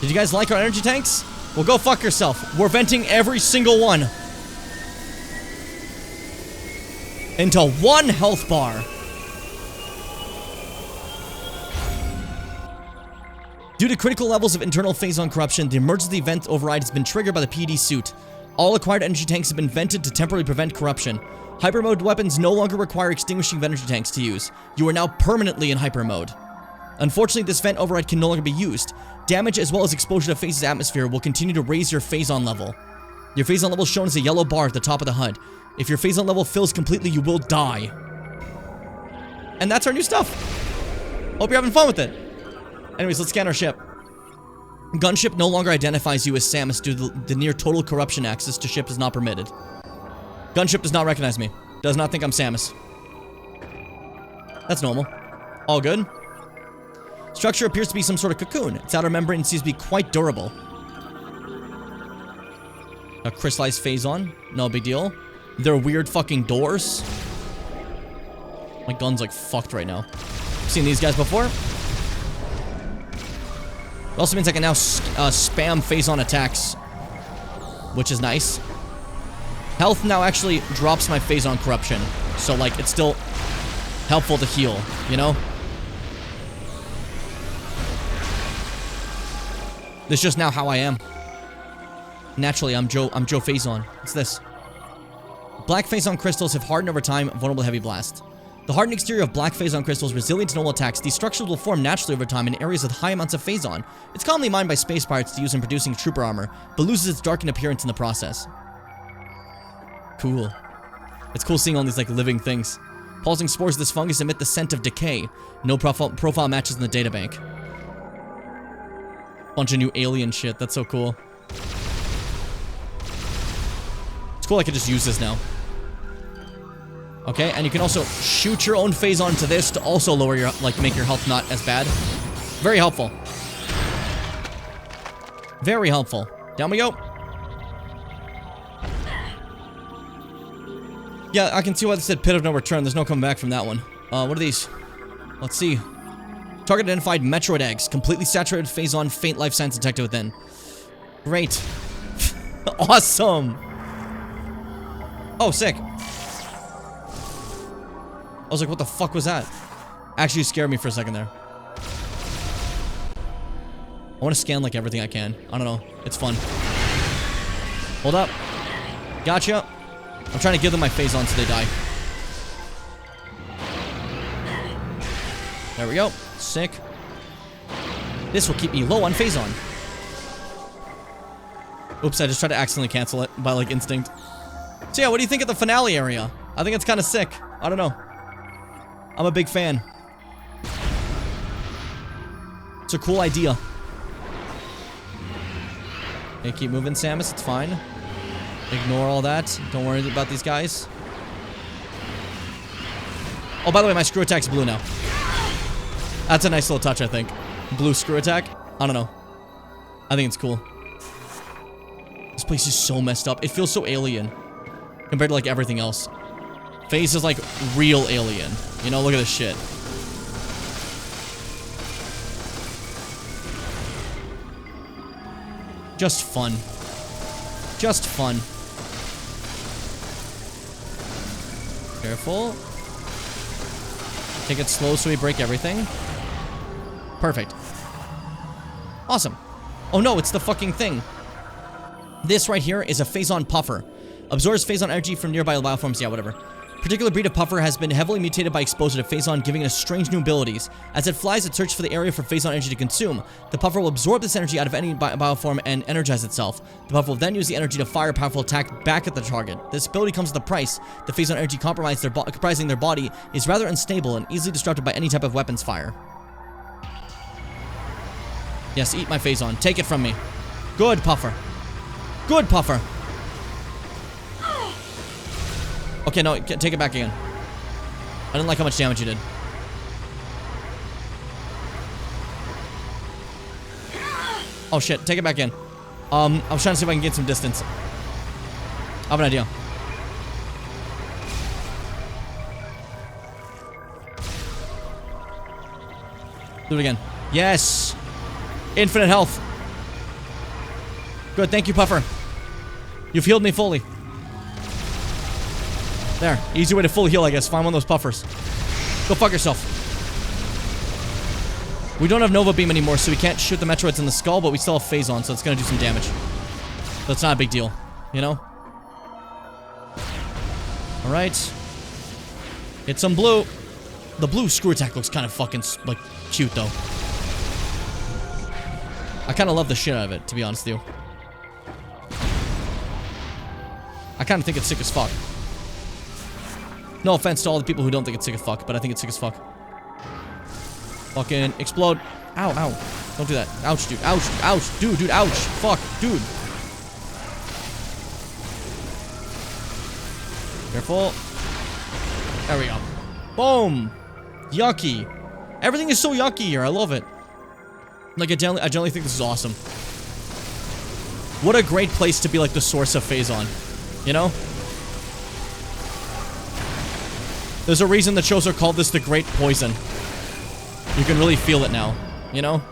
Did you guys like our energy tanks? Well, go fuck yourself. We're venting every single one into one health bar. Due to critical levels of internal phase-on corruption, the emergency vent override has been triggered by the PD suit. All acquired energy tanks have been vented to temporarily prevent corruption. Hyper mode weapons no longer require extinguishing of energy tanks to use. You are now permanently in hyper mode. Unfortunately, this vent override can no longer be used. Damage as well as exposure to phase's atmosphere will continue to raise your phase-on level. Your phase-on level is shown as a yellow bar at the top of the HUD. If your phase-on level fills completely, you will die. And that's our new stuff. Hope you're having fun with it. Anyways, let's scan our ship. Gunship no longer identifies you as Samus due to the near total corruption. Access to ship is not permitted. Gunship does not recognize me. Does not think I'm Samus. That's normal. All good. Structure appears to be some sort of cocoon. Its outer membrane seems to be quite durable. A crystallized phase-on. No big deal. They're weird fucking doors. My gun's like fucked right now. Seen these guys before? It also means I can now spam phase-on attacks, which is nice. Health now actually drops my phase-on corruption, so like it's still helpful to heal, you know? This is just now how I am. Naturally, I'm Joe Phase-on. What's this? Black Phase-on crystals have hardened over time, vulnerable to heavy blast. The hardened exterior of black Phase-on crystals is resilient to normal attacks. These structures will form naturally over time in areas with high amounts of Phase-on. It's commonly mined by space pirates to use in producing trooper armor, but loses its darkened appearance in the process. Cool. It's cool seeing all these like living things. Pulsing spores of this fungus emit the scent of decay. No profile matches in the databank. Bunch of new alien shit. That's so cool. It's cool I can just use this now. Okay, and you can also shoot your own phase onto this to also lower your, like, make your health not as bad. Very helpful. Very helpful. Down we go. Yeah, I can see why they said pit of no return. There's no coming back from that one. What are these? Let's see. Target identified. Metroid eggs. Completely saturated phase-on. Faint life signs detected within. Great. Awesome. Oh, sick. I was like, what the fuck was that? Actually scared me for a second there. I want to scan like everything I can. I don't know. It's fun. Hold up. Gotcha. I'm trying to give them my phase on so they die. There we go. Sick. This will keep me low on phase on. Oops, I just tried to accidentally cancel it by like instinct. So yeah, what do you think of the finale area? I think it's kind of sick. I don't know. I'm a big fan. It's a cool idea. Okay, keep moving, Samus. It's fine. Ignore all that. Don't worry about these guys. Oh, by the way, my screw attack's blue now. That's a nice little touch, I think. Blue screw attack? I don't know. I think it's cool. This place is so messed up. It feels so alien compared to, like, everything else. Phase is, like, real alien. You know, look at this shit. Just fun. Just fun. Careful. Take it slow so we break everything. Perfect. Awesome. Oh no, it's the fucking thing. This right here is a phase-on puffer. Absorbs phase-on energy from nearby bioforms. Yeah, whatever. Particular breed of puffer has been heavily mutated by exposure to phase-on, giving it strange new abilities. As it flies, it searches for the area for phase-on energy to consume. The puffer will absorb this energy out of any bioform and energize itself. The puffer will then use the energy to fire a powerful attack back at the target. This ability comes with a price. The phase-on energy comprising their body is rather unstable and easily disrupted by any type of weapons fire. Yes, eat my phase-on. Take it from me. Good, puffer. Good, puffer. Okay, no, take it back again. I didn't like how much damage you did. Oh shit, take it back in. I was trying to see if I can get some distance. I have an idea. Do it again. Yes! Infinite health. Good, thank you, Puffer. You've healed me fully. There. Easy way to full heal, I guess. Find one of those puffers. Go fuck yourself. We don't have Nova Beam anymore, so we can't shoot the Metroids in the skull, but we still have phase on, so it's gonna do some damage. That's not a big deal, you know? Alright. Hit some blue. The blue screw attack looks kind of fucking, like, cute, though. I kind of love the shit out of it, to be honest with you. I kind of think it's sick as fuck. No offense to all the people who don't think it's sick as fuck, but I think it's sick as fuck. Fucking explode. Ow, ow. Don't do that. Ouch, dude. Ouch, ouch. Dude, ouch. Fuck, dude. Careful. There we go. Boom. Yucky. Everything is so yucky here. I love it. Like, I generally think this is awesome. What a great place to be, like, the source of phase on. You know? There's a reason the shows are called this the Great Poison. You can really feel it now, you know?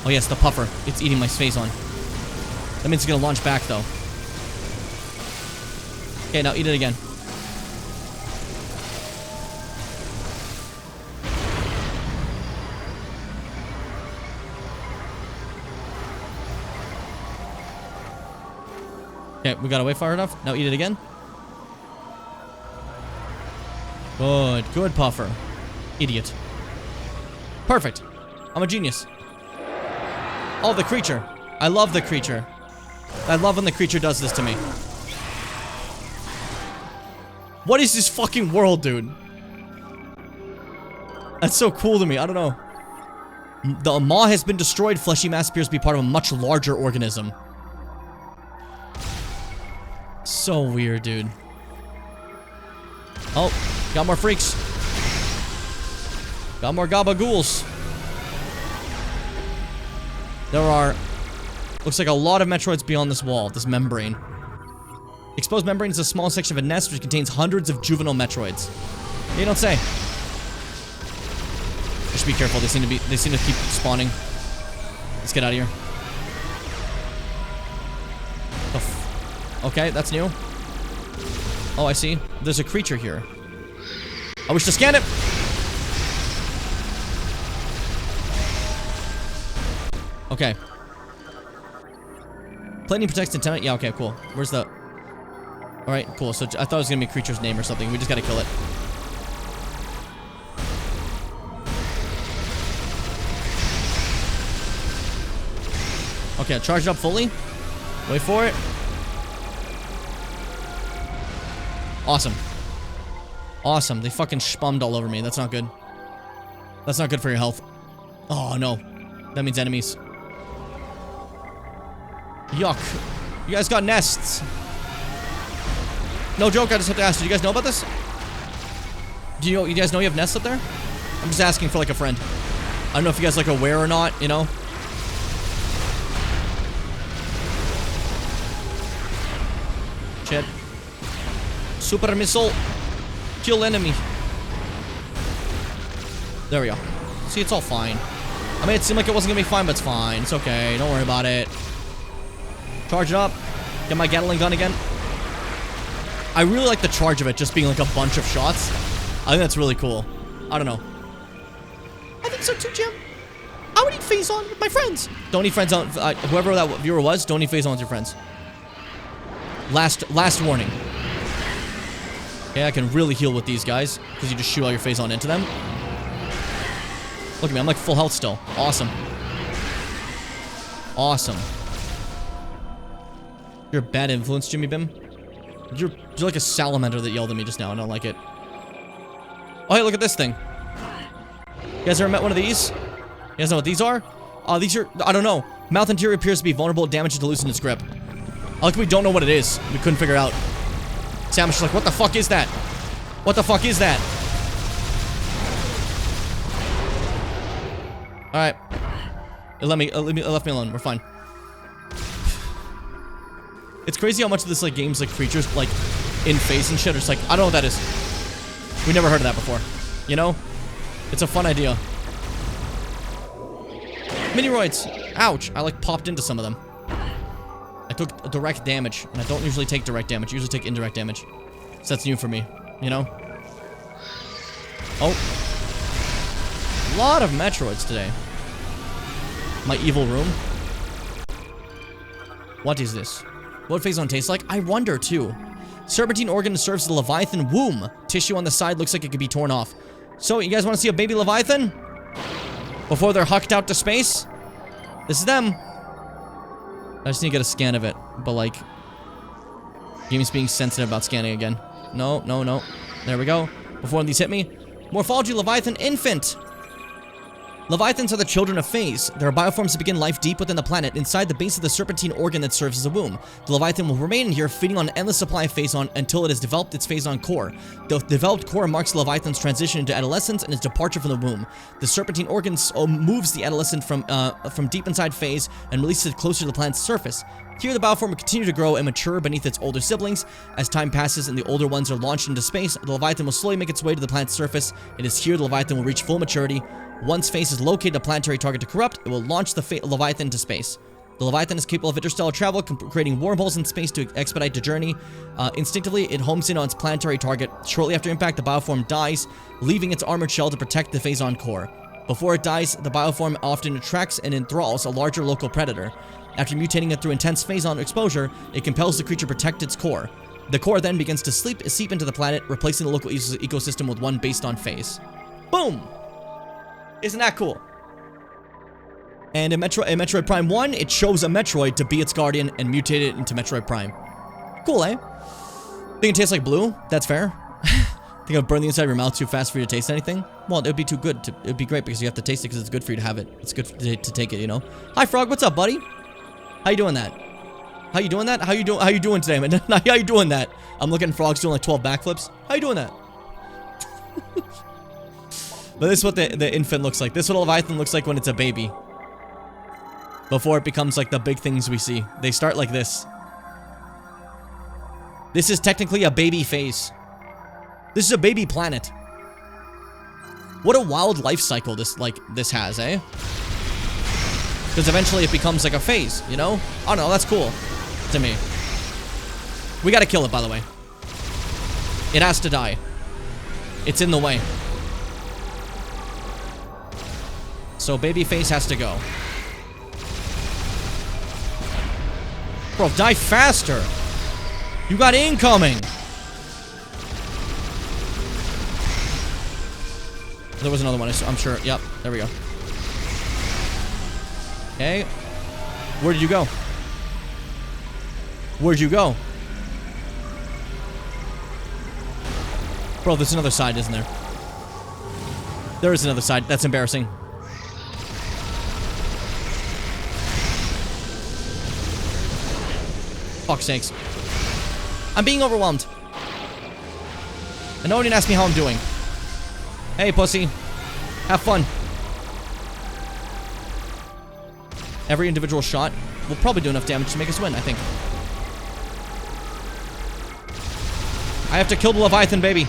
Oh yes, the puffer. It's eating my phazon. That means it's gonna launch back though. Okay, now eat it again. Okay, we got away far enough. Now eat it again. Good, good puffer. Idiot. Perfect. I'm a genius. Oh, the creature. I love the creature. I love when the creature does this to me. What is this fucking world, dude? That's so cool to me. I don't know. The maw has been destroyed. Fleshy mass appears to be part of a much larger organism. So weird, dude. Oh, got more freaks. Got more gabagools. There are, looks like a lot of Metroids beyond this wall, this membrane. Exposed membrane is a small section of a nest which contains hundreds of juvenile Metroids. You don't say. I should be careful. They seem to keep spawning. Let's get out of here. Okay, that's new. Oh, I see. There's a creature here. I wish to scan it. Okay. Plating protects antenna. Yeah, okay, cool. Where's the... Alright, cool. So I thought it was gonna be a creature's name or something. We just gotta kill it. Okay, charge it up fully. Wait for it. Awesome. Awesome. They fucking spummed all over me. That's not good. That's not good for your health. Oh, no. That means enemies. Yuck. You guys got nests. No joke, I just have to ask. Do you guys know about this? Do you guys know you have nests up there? I'm just asking for like a friend. I don't know if you guys like aware or not, you know? Shit. Super missile. Kill enemy. There we go. See, it's all fine. I mean, it seemed like it wasn't gonna be fine, but it's fine. It's okay. Don't worry about it. Charge it up. Get my Gatling gun again. I really like the charge of it just being like a bunch of shots. I think that's really cool. I don't know. I think so too, Jim. I would eat phazon with my friends. Don't eat friends on... whoever that viewer was, don't eat phazon with your friends. Last warning. Okay, I can really heal with these guys because you just shoot all your phazon into them. Look at me, I'm like full health still. Awesome. Awesome. You're a bad influence, Jimmy Bim. You're like a salamander that yelled at me just now. I don't like it. Oh, hey, look at this thing. You guys ever met one of these? You guys know what these are? These are, I don't know. Mouth interior appears to be vulnerable to damage to loosen its grip. I like we don't know what it is. We couldn't figure out. Sam's just like, what the fuck is that? What the fuck is that? Alright. It left me alone. We're fine. It's crazy how much of this like games like creatures like in face and shit are just like, I don't know what that is. We never heard of that before. You know? It's a fun idea. Miniroids! Ouch! I like popped into some of them. I took direct damage, and I don't usually take direct damage. I usually take indirect damage. So that's new for me, you know? Oh. A lot of Metroids today. My evil room. What is this? What phazon tastes like? I wonder, too. Serpentine organ serves the Leviathan womb. Tissue on the side looks like it could be torn off. So, you guys want to see a baby Leviathan? Before they're hucked out to space? This is them. I just need to get a scan of it. But, like... Game's being sensitive about scanning again. No, no, no. There we go. Before these hit me. Morphology Leviathan infant. Leviathans are the children of phase. There are bioforms that begin life deep within the planet, inside the base of the serpentine organ that serves as a womb. The Leviathan will remain in here, feeding on an endless supply of phazon until it has developed its phazon core. The developed core marks the Leviathan's transition into adolescence and its departure from the womb. The serpentine organ moves the adolescent from deep inside phase and releases it closer to the planet's surface. Here, the bioform will continue to grow and mature beneath its older siblings. As time passes and the older ones are launched into space, the Leviathan will slowly make its way to the planet's surface. It is here the Leviathan will reach full maturity. Once Phase is located a planetary target to corrupt, it will launch the Leviathan into space. The Leviathan is capable of interstellar travel, creating wormholes in space to expedite the journey. Instinctively, it homes in on its planetary target. Shortly after impact, the bioform dies, leaving its armored shell to protect the Phazon core. Before it dies, the bioform often attracts and enthralls a larger local predator. After mutating it through intense Phazon exposure, it compels the creature to protect its core. The core then begins to seep into the planet, replacing the local ecosystem with one based on phase. Boom! Isn't that cool? And in Metroid Prime 1, it chose a Metroid to be its guardian and mutated it into Metroid Prime. Cool, eh? Think it tastes like blue? That's fair. Think it'll burn the inside of your mouth too fast for you to taste anything? Well, it would be too good. It would be great because you have to taste it because it's good for you to have it. It's good to take it, you know? Hi, Frog. What's up, buddy? How you doing that? How you doing that? How you doing today, man? How you doing that? I'm looking at Frogs doing like 12 backflips. How you doing that? But this is what the infant looks like. This is what a Leviathan looks like when it's a baby. Before it becomes like the big things we see. They start like this. This is technically a baby phase. This is a baby planet. What a wild life cycle this has, eh? Because eventually it becomes like a phase, you know? Oh no, that's cool to me. We gotta kill it, by the way. It has to die. It's in the way. So baby face has to go. Bro, die faster. You got incoming. There was another one, I'm sure. Yep, there we go. Okay. Where did you go? Where'd you go? Bro, there's another side, isn't there? There is another side. That's embarrassing. Fuck's sakes. I'm being overwhelmed. And no one didn't ask me how I'm doing. Hey, pussy. Have fun. Every individual shot will probably do enough damage to make us win, I think. I have to kill the Leviathan, baby.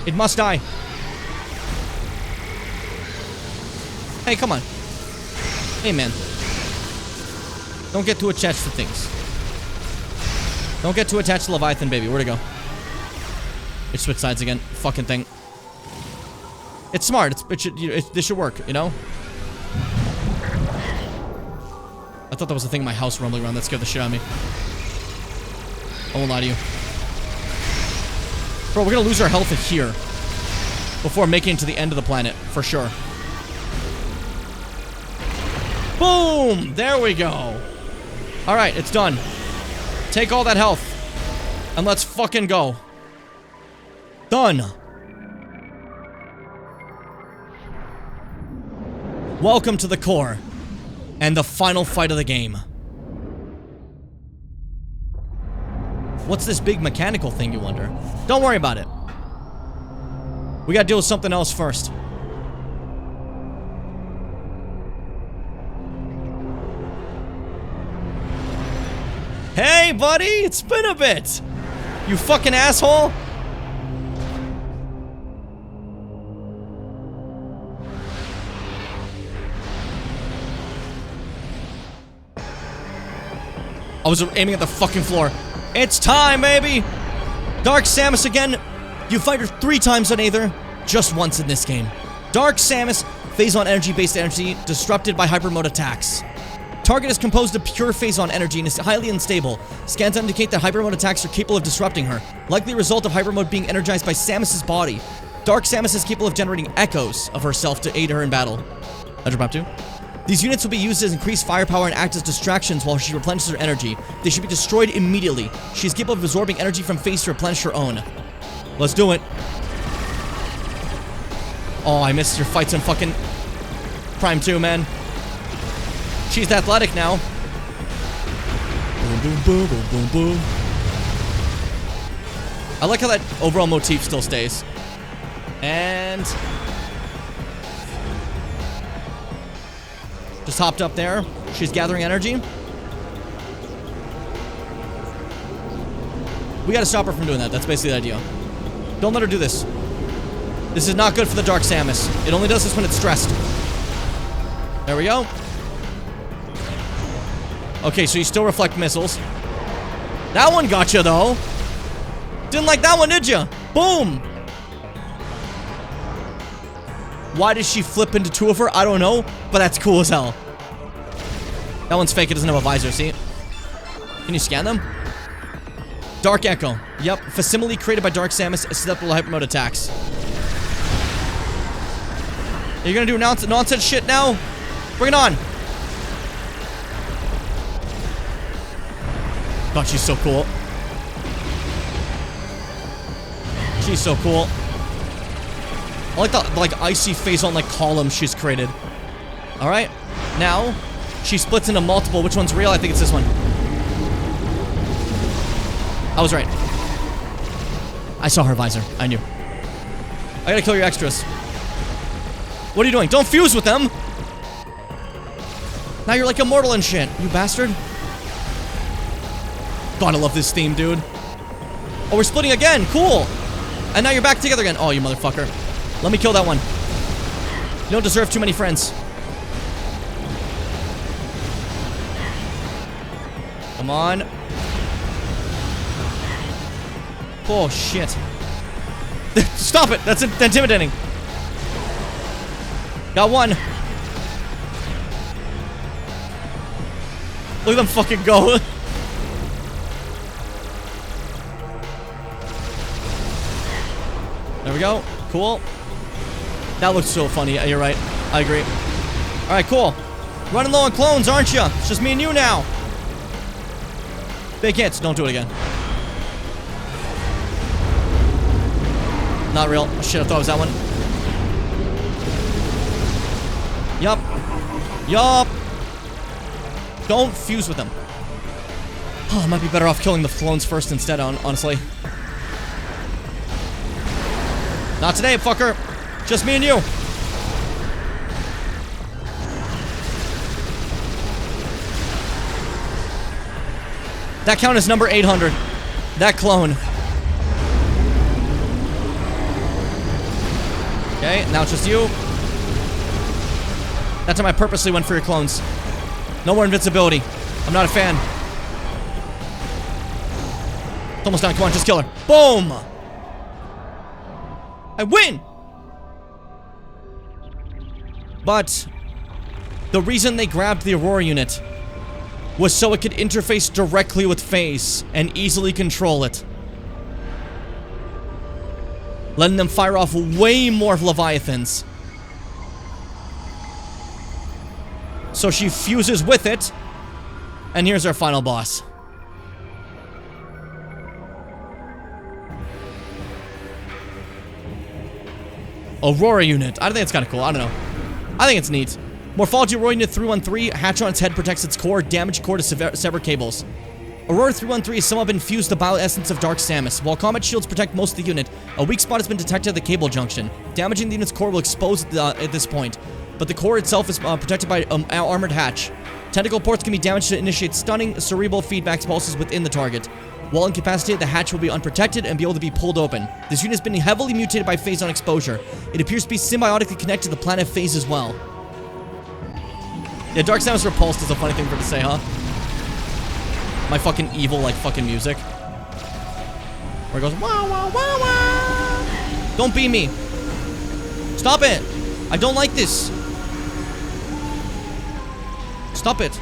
It must die. Hey, come on. Hey, man. Don't get too attached to things. Don't get too attached to Leviathan, baby. Where'd it go? It switched sides again. Fucking thing. It's smart. This should work, you know? I thought that was the thing in my house rumbling around. That scared the shit out of me. I won't lie to you. Bro, we're gonna lose our health here before making it to the end of the planet, for sure. Boom! There we go. Alright, it's done. Take all that health. And let's fucking go. Done. Welcome to the core. And the final fight of the game. What's this big mechanical thing, you wonder? Don't worry about it. We gotta deal with something else first. Hey, buddy! It's been a bit! You fucking asshole! I was aiming at the fucking floor. It's time, baby! Dark Samus again. You fight her 3 times on Aether, just once in this game. Dark Samus, Phazon energy-based energy, disrupted by hyper mode attacks. Target is composed of pure Phazon energy and is highly unstable. Scans indicate that hyper mode attacks are capable of disrupting her. Likely result of hyper mode being energized by Samus's body. Dark Samus is capable of generating echoes of herself to aid her in battle. Ledger Map 2. These units will be used as increased firepower and act as distractions while she replenishes her energy. They should be destroyed immediately. She is capable of absorbing energy from Phase to replenish her own. Let's do it. Oh, I missed your fights in fucking Prime 2, man. She's athletic now. Boom, boom, boom, boom, boom, boom. I like how that overall motif still stays. And just hopped up there. She's gathering energy. We gotta stop her from doing that. That's basically the idea. Don't let her do this. This is not good for the Dark Samus. It only does this when it's stressed. There we go. Okay, so you still reflect missiles. That one got you, though. Didn't like that one, did you? Boom. Why did she flip into two of her? I don't know, but that's cool as hell. That one's fake. It doesn't have a visor, see? Can you scan them? Dark Echo. Yep. Facsimile created by Dark Samus, susceptible to hyper mode attacks. You're gonna do nonsense shit now? Bring it on. God, she's so cool. She's so cool. I like the icy face on column she's created. Alright. Now, she splits into multiple. Which one's real? I think it's this one. I was right. I saw her visor. I knew. I gotta kill your extras. What are you doing? Don't fuse with them! Now you're like immortal and shit, you bastard. God, I love this theme, dude. Oh, we're splitting again. Cool. And now you're back together again. Oh, you motherfucker. Let me kill that one. You don't deserve too many friends. Come on. Oh, shit. Stop it. That's intimidating. Got one. Look at them fucking go. There we go. Cool. That looks so funny. You're right. I agree. Alright, cool. Running low on clones, aren't you? It's just me and you now. Big hits. Don't do it again. Not real. Oh, shit, I thought it was that one. Yup. Yup. Don't fuse with them. Oh, I might be better off killing the clones first instead, honestly. Not today, fucker. Just me and you. That count is number 800. That clone. Okay, now it's just you. That time I purposely went for your clones. No more invincibility. I'm not a fan. It's almost done. Come on, just kill her. Boom! I win! But the reason they grabbed the Aurora unit was so it could interface directly with Phase and easily control it. Letting them fire off way more Leviathans. So she fuses with it. And here's our final boss. Aurora unit. I think it's kind of cool. I don't know. I think it's neat. Morphology Aurora Unit 313. Hatch on its head protects its core. Damage core to sever cables. Aurora 313 is somewhat been fused the bioessence of Dark Samus. While combat shields protect most of the unit, a weak spot has been detected at the cable junction. Damaging the unit's core will expose at this point. But the core itself is protected by armored hatch. Tentacle ports can be damaged to initiate stunning cerebral feedback pulses within the target. While incapacitated, the hatch will be unprotected and be able to be pulled open. This unit has been heavily mutated by Phase on exposure. It appears to be symbiotically connected to the planet Phase as well. Yeah, Dark Samus Repulsed is a funny thing for it to say, huh? My fucking evil, fucking music. Where it goes, wow, wow, wow, wow. Don't be me. Stop it. I don't like this. Stop it.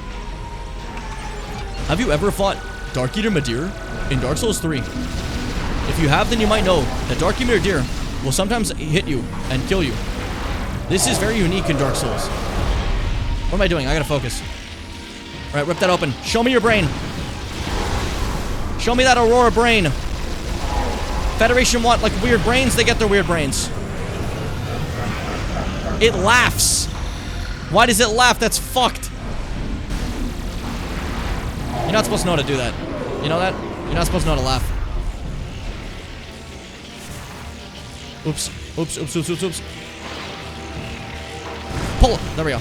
Have you ever fought Dark Eater Madir in Dark Souls 3? If you have, then you might know that Dark Eater Madir will sometimes hit you and kill you. This is very unique in Dark Souls. What am I doing? I gotta focus. Alright, rip that open. Show me your brain. Show me that Aurora brain. Federation want, weird brains? They get their weird brains. It laughs. Why does it laugh? That's fucked. You're not supposed to know how to do that. You know that? You're not supposed to know how to laugh. Oops. Oops, oops, oops, oops, oops. Pull it. There we go.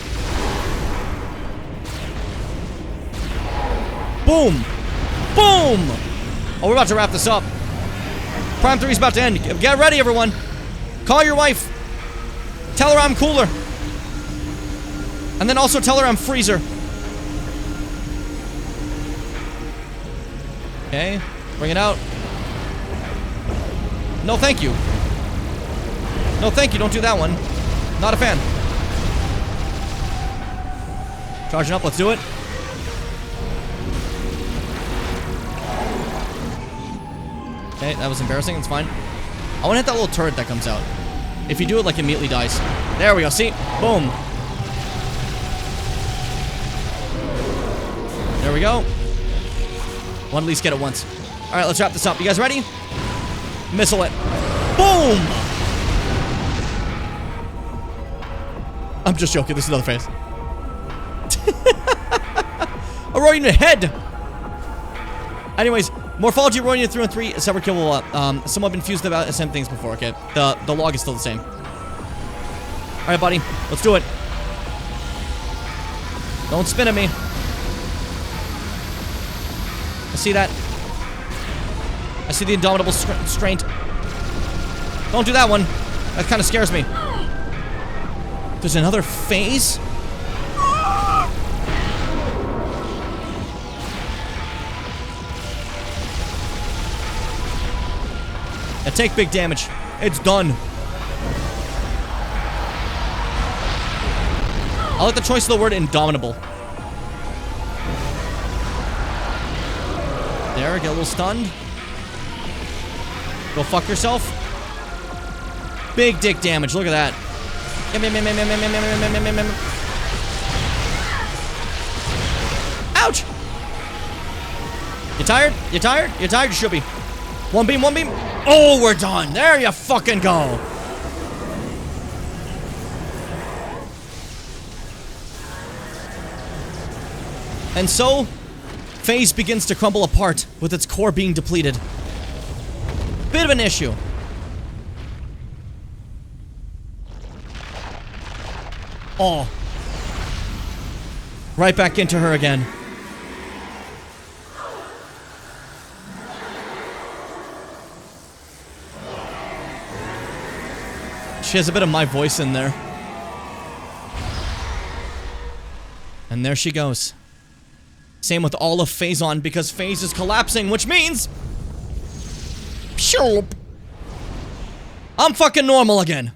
Boom! Boom! Oh, we're about to wrap this up. Prime 3 is about to end. Get ready, everyone. Call your wife. Tell her I'm cooler. And then also tell her I'm freezer. Okay, bring it out. No, thank you. No, thank you. Don't do that one. Not a fan. Charging up. Let's do it. Okay, that was embarrassing. It's fine. I want to hit that little turret that comes out. If you do it, like, immediately dies. There we go. See? Boom. There we go. One at least get it once. All right, let's wrap this up. You guys ready? Missile it. Boom! I'm just joking. This is another phase. Aurorian head! Anyways, Morphology Aurorian 3 and 3, separate kill will up. Some have been fused about the same things before, okay? The log is still the same. Alright, buddy. Let's do it. Don't spin at me. I see that. I see the indomitable strength. Don't do that one. That kind of scares me. There's another phase? Yeah, take big damage. It's done. I like the choice of the word indomitable. There, get a little stunned. Go fuck yourself. Big dick damage, look at that. Ouch! You tired? You tired? You tired? You should be. One beam, one beam. Oh, we're done. There you fucking go. And so, phase begins to crumble apart with its core being depleted. Bit of an issue. Oh. Right back into her again. She has a bit of my voice in there. And there she goes. Same with all of Phazon, because phase is collapsing, which means... I'm fucking normal again.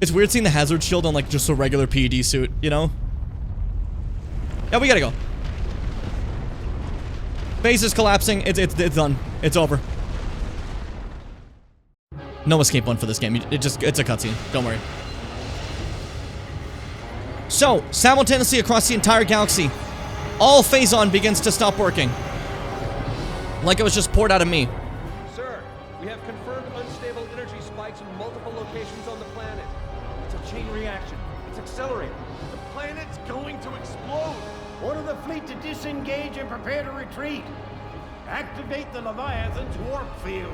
It's weird seeing the hazard shield on, like, just a regular PED suit, you know? Yeah, we gotta go. Phase is collapsing. It's done. It's over. No escape one for this game. It's a cutscene. Don't worry. So, simultaneously across the entire galaxy, all Phazon begins to stop working. Like it was just poured out of me. Sir, we have confirmed unstable energy spikes in multiple locations on the planet. It's a chain reaction. It's accelerating. The planet's going to explode. Order the fleet to disengage and prepare to retreat. Activate the Leviathan's warp field.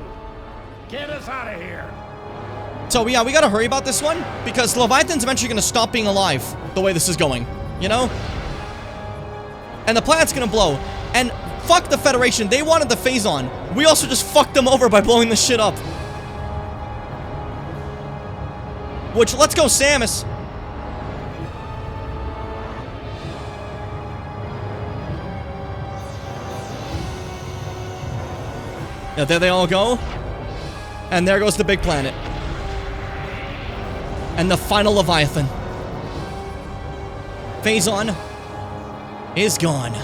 Get us out of here. So, yeah, we gotta hurry about this one, because Leviathan's eventually gonna stop being alive the way this is going, you know? And the planet's gonna blow. And fuck the Federation, they wanted the Phazon. We also just fucked them over by blowing this shit up. Which, let's go, Samus. Yeah, there they all go. And there goes the big planet. And the final Leviathan. Phazon is gone.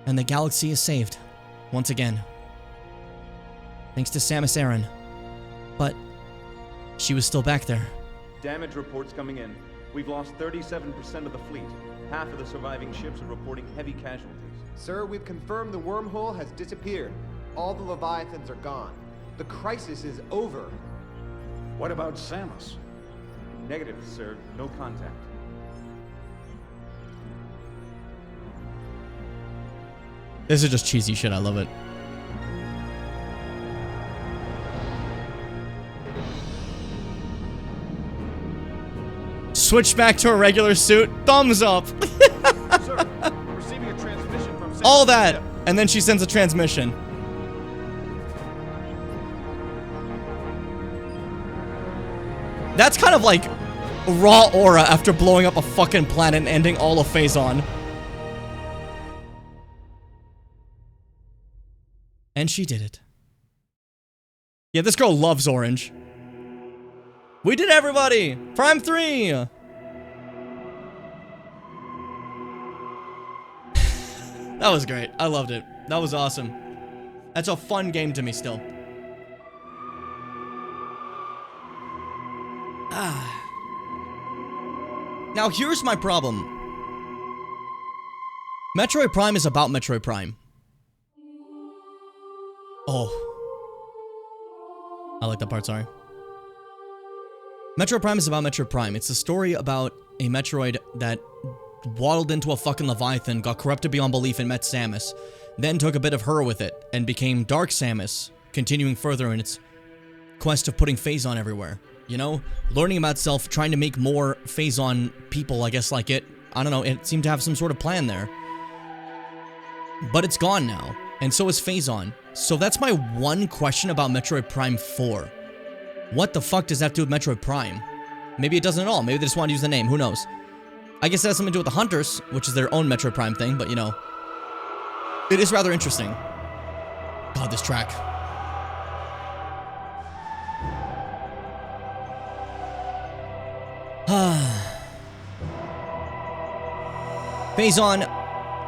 And the galaxy is saved. Once again. Thanks to Samus Aran. But she was still back there. Damage reports coming in. We've lost 37% of the fleet. Half of the surviving ships are reporting heavy casualties. Sir, we've confirmed the wormhole has disappeared. All the Leviathans are gone. The crisis is over. What about Samus? Negative, sir. No contact. This is just cheesy shit. I love it. Switch back to a regular suit. Thumbs up. Sir, receiving a transmission from All that. And then she sends a transmission. That's kind of like raw aura after blowing up a fucking planet and ending all of Phazon. And she did it. Yeah, this girl loves orange. We did, everybody! Prime 3! That was great. I loved it. That was awesome. That's a fun game to me still. Now here's my problem. Metroid Prime is about Metroid Prime. Oh. I like that part, sorry. Metroid Prime is about Metroid Prime. It's a story about a Metroid that waddled into a fucking Leviathan, got corrupted beyond belief and met Samus, then took a bit of her with it, and became Dark Samus, continuing further in its quest of putting Phazon everywhere. You know? Learning about itself, trying to make more Phazon people, I guess, like it. I don't know, it seemed to have some sort of plan there. But it's gone now, and so is Phazon. So that's my one question about Metroid Prime 4. What the fuck does that do with Metroid Prime? Maybe it doesn't at all. Maybe they just want to use the name. Who knows? I guess it has something to do with the Hunters, which is their own Metroid Prime thing, but you know. It is rather interesting. God, this track. Phazon,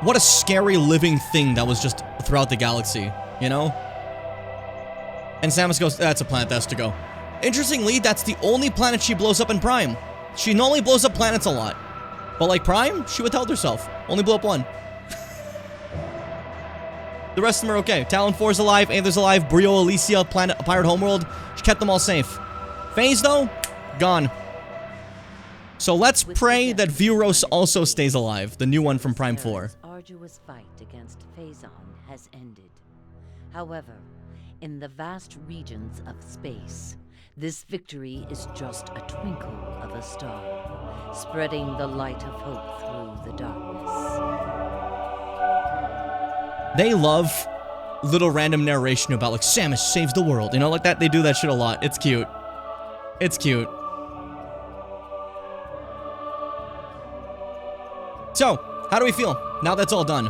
what a scary living thing that was just throughout the galaxy, you know? And Samus goes, that's a planet that has to go. Interestingly, that's the only planet she blows up in Prime. She normally blows up planets a lot. But like Prime, she withheld herself. Only blew up one. The rest of them are okay. Talon 4's alive, Aether's alive, Brio, Elysia, Planet, Pirate Homeworld. She kept them all safe. Phase, though, gone. So let's pray that Vuros also stays alive, the new one from Prime 4. Arduous fight against Phazon has ended. However, in the vast regions of space, this victory is just a twinkle of a star, spreading the light of hope through the darkness. They love little random narration about, like, Samus saves the world. You know, like that. They do that shit a lot. It's cute. It's cute. So, how do we feel now that's all done?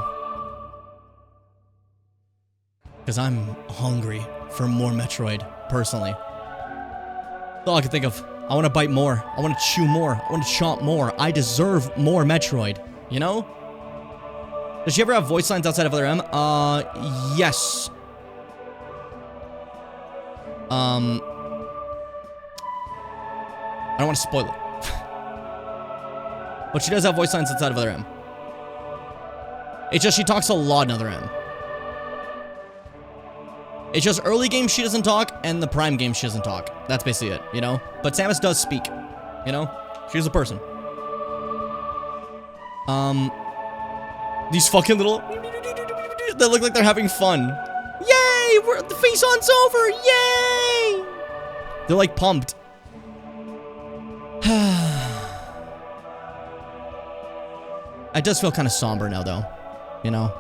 Because I'm hungry for more Metroid, personally. That's all I can think of. I want to bite more. I want to chew more. I want to chomp more. I deserve more Metroid. You know? Does she ever have voice lines outside of other M? Yes. I don't want to spoil it. But she does have voice lines inside of other M. It's just she talks a lot in other M. It's just early game she doesn't talk, and the Prime game she doesn't talk. That's basically it, you know? But Samus does speak, you know? She's a person. These fucking little... They look like they're having fun. Yay! The Phazon's over! Yay! They're like pumped. It does feel kind of somber now, though. You know?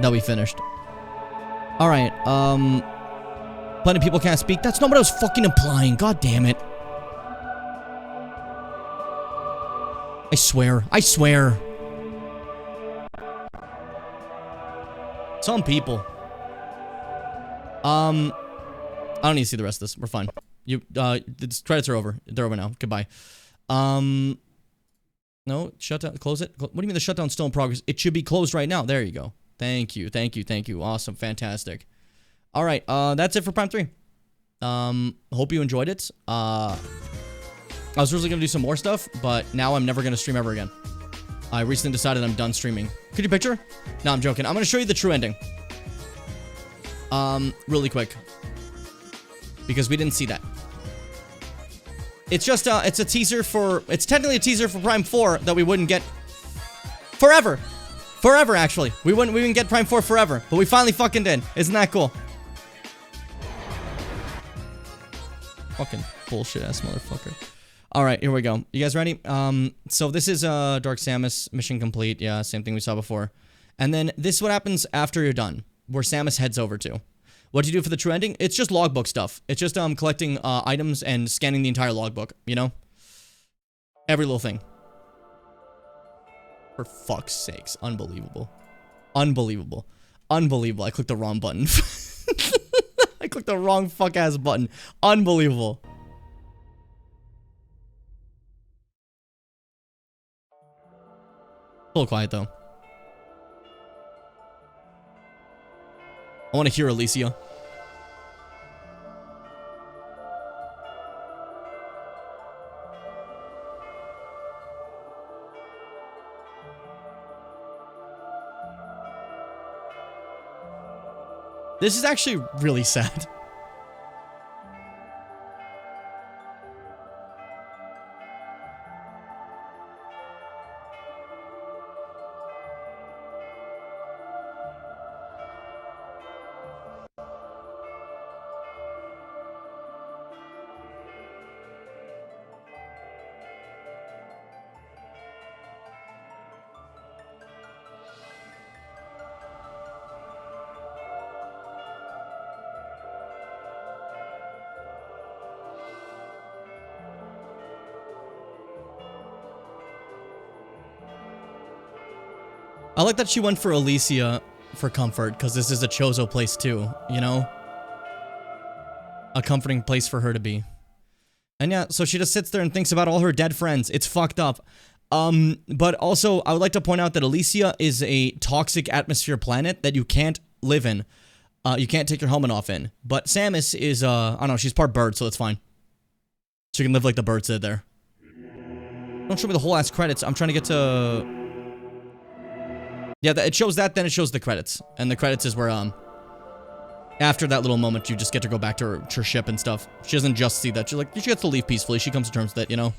That we finished. Alright, plenty of people can't speak. That's not what I was fucking implying. God damn it. I swear. I swear. Some people. I don't need to see the rest of this. We're fine. The credits are over. They're over now. Goodbye. No, shutdown. Close it. What do you mean the shutdown's still in progress? It should be closed right now. There you go. Thank you. Thank you. Thank you. Awesome. Fantastic. All right. That's it for Prime 3. Hope you enjoyed it. I was originally going to do some more stuff, but now I'm never going to stream ever again. I recently decided I'm done streaming. Could you picture? No, I'm joking. I'm going to show you the true ending. Really quick. Because we didn't see that. It's just, it's a teaser for, it's technically a teaser for Prime 4 that we wouldn't get forever. Forever, actually. We wouldn't get Prime 4 forever, but we finally fucking did. Isn't that cool? Fucking bullshit ass motherfucker. Alright, here we go. You guys ready? So this is Dark Samus, mission complete. Yeah, same thing we saw before. And then this is what happens after you're done, where Samus heads over to. What do you do for the true ending? It's just logbook stuff. It's just collecting items and scanning the entire logbook, you know? Every little thing. For fuck's sakes. Unbelievable. Unbelievable. Unbelievable. I clicked the wrong button. I clicked the wrong fuck-ass button. Unbelievable. A little quiet, though. I want to hear Alicia. This is actually really sad. I like that she went for Alicia for comfort, because this is a Chozo place too, you know? A comforting place for her to be. And yeah, so she just sits there and thinks about all her dead friends. It's fucked up. But also, I would like to point out that Alicia is a toxic atmosphere planet that you can't live in. You can't take your helmet off in. But Samus is, I don't know, she's part bird, so it's fine. She can live like the birds did there. Don't show me the whole ass credits. I'm trying to get to... Yeah, it shows that, then it shows the credits. And the credits is where, after that little moment, you just get to go back to her ship and stuff. She doesn't just see that. She's like, she gets to leave peacefully. She comes to terms with it, you know?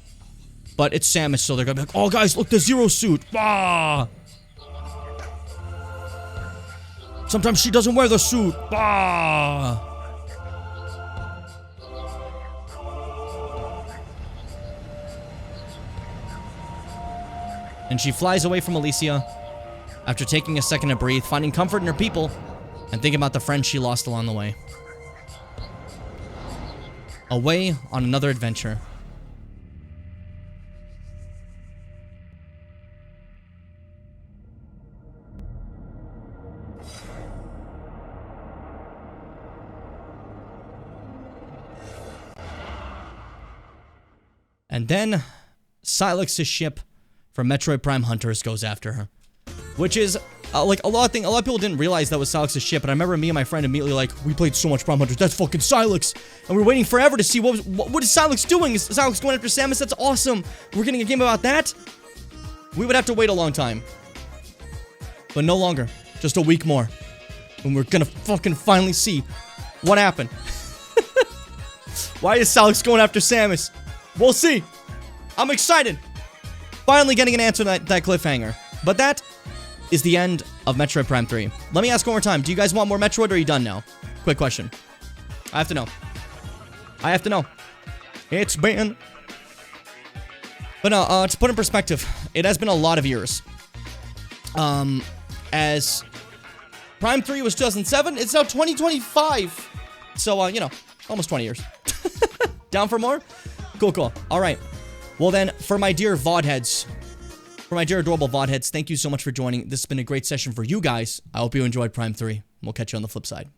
But it's Samus, so they're gonna be like, oh, guys, look, the Zero suit. Ah! Sometimes she doesn't wear the suit. Ah! And she flies away from Alicia after taking a second to breathe, finding comfort in her people, and thinking about the friends she lost along the way. Away on another adventure. And then, Silex's ship from Metroid Prime Hunters goes after her. Which is, like, a lot of people didn't realize that was Silex's ship, but I remember me and my friend immediately like, we played so much Prime Hunters, that's fucking Silex! And we're waiting forever to see what is Silex doing? Is Silex going after Samus? That's awesome! We're getting a game about that? We would have to wait a long time. But no longer. Just a week more. And we're gonna fucking finally see what happened. Why is Silex going after Samus? We'll see. I'm excited. Finally getting an answer to that cliffhanger. But that is the end of Metroid Prime 3. Let me ask one more time. Do you guys want more Metroid, or are you done now? Quick question. I have to know. I have to know. It's been... But no, to put in perspective, it has been a lot of years. As Prime 3 was 2007, it's now 2025. So, you know, almost 20 years. Down for more? Cool, cool. All right. Well then, for my dear VOD heads, for my dear adorable VOD heads, thank you so much for joining. This has been a great session for you guys. I hope you enjoyed Prime 3. We'll catch you on the flip side.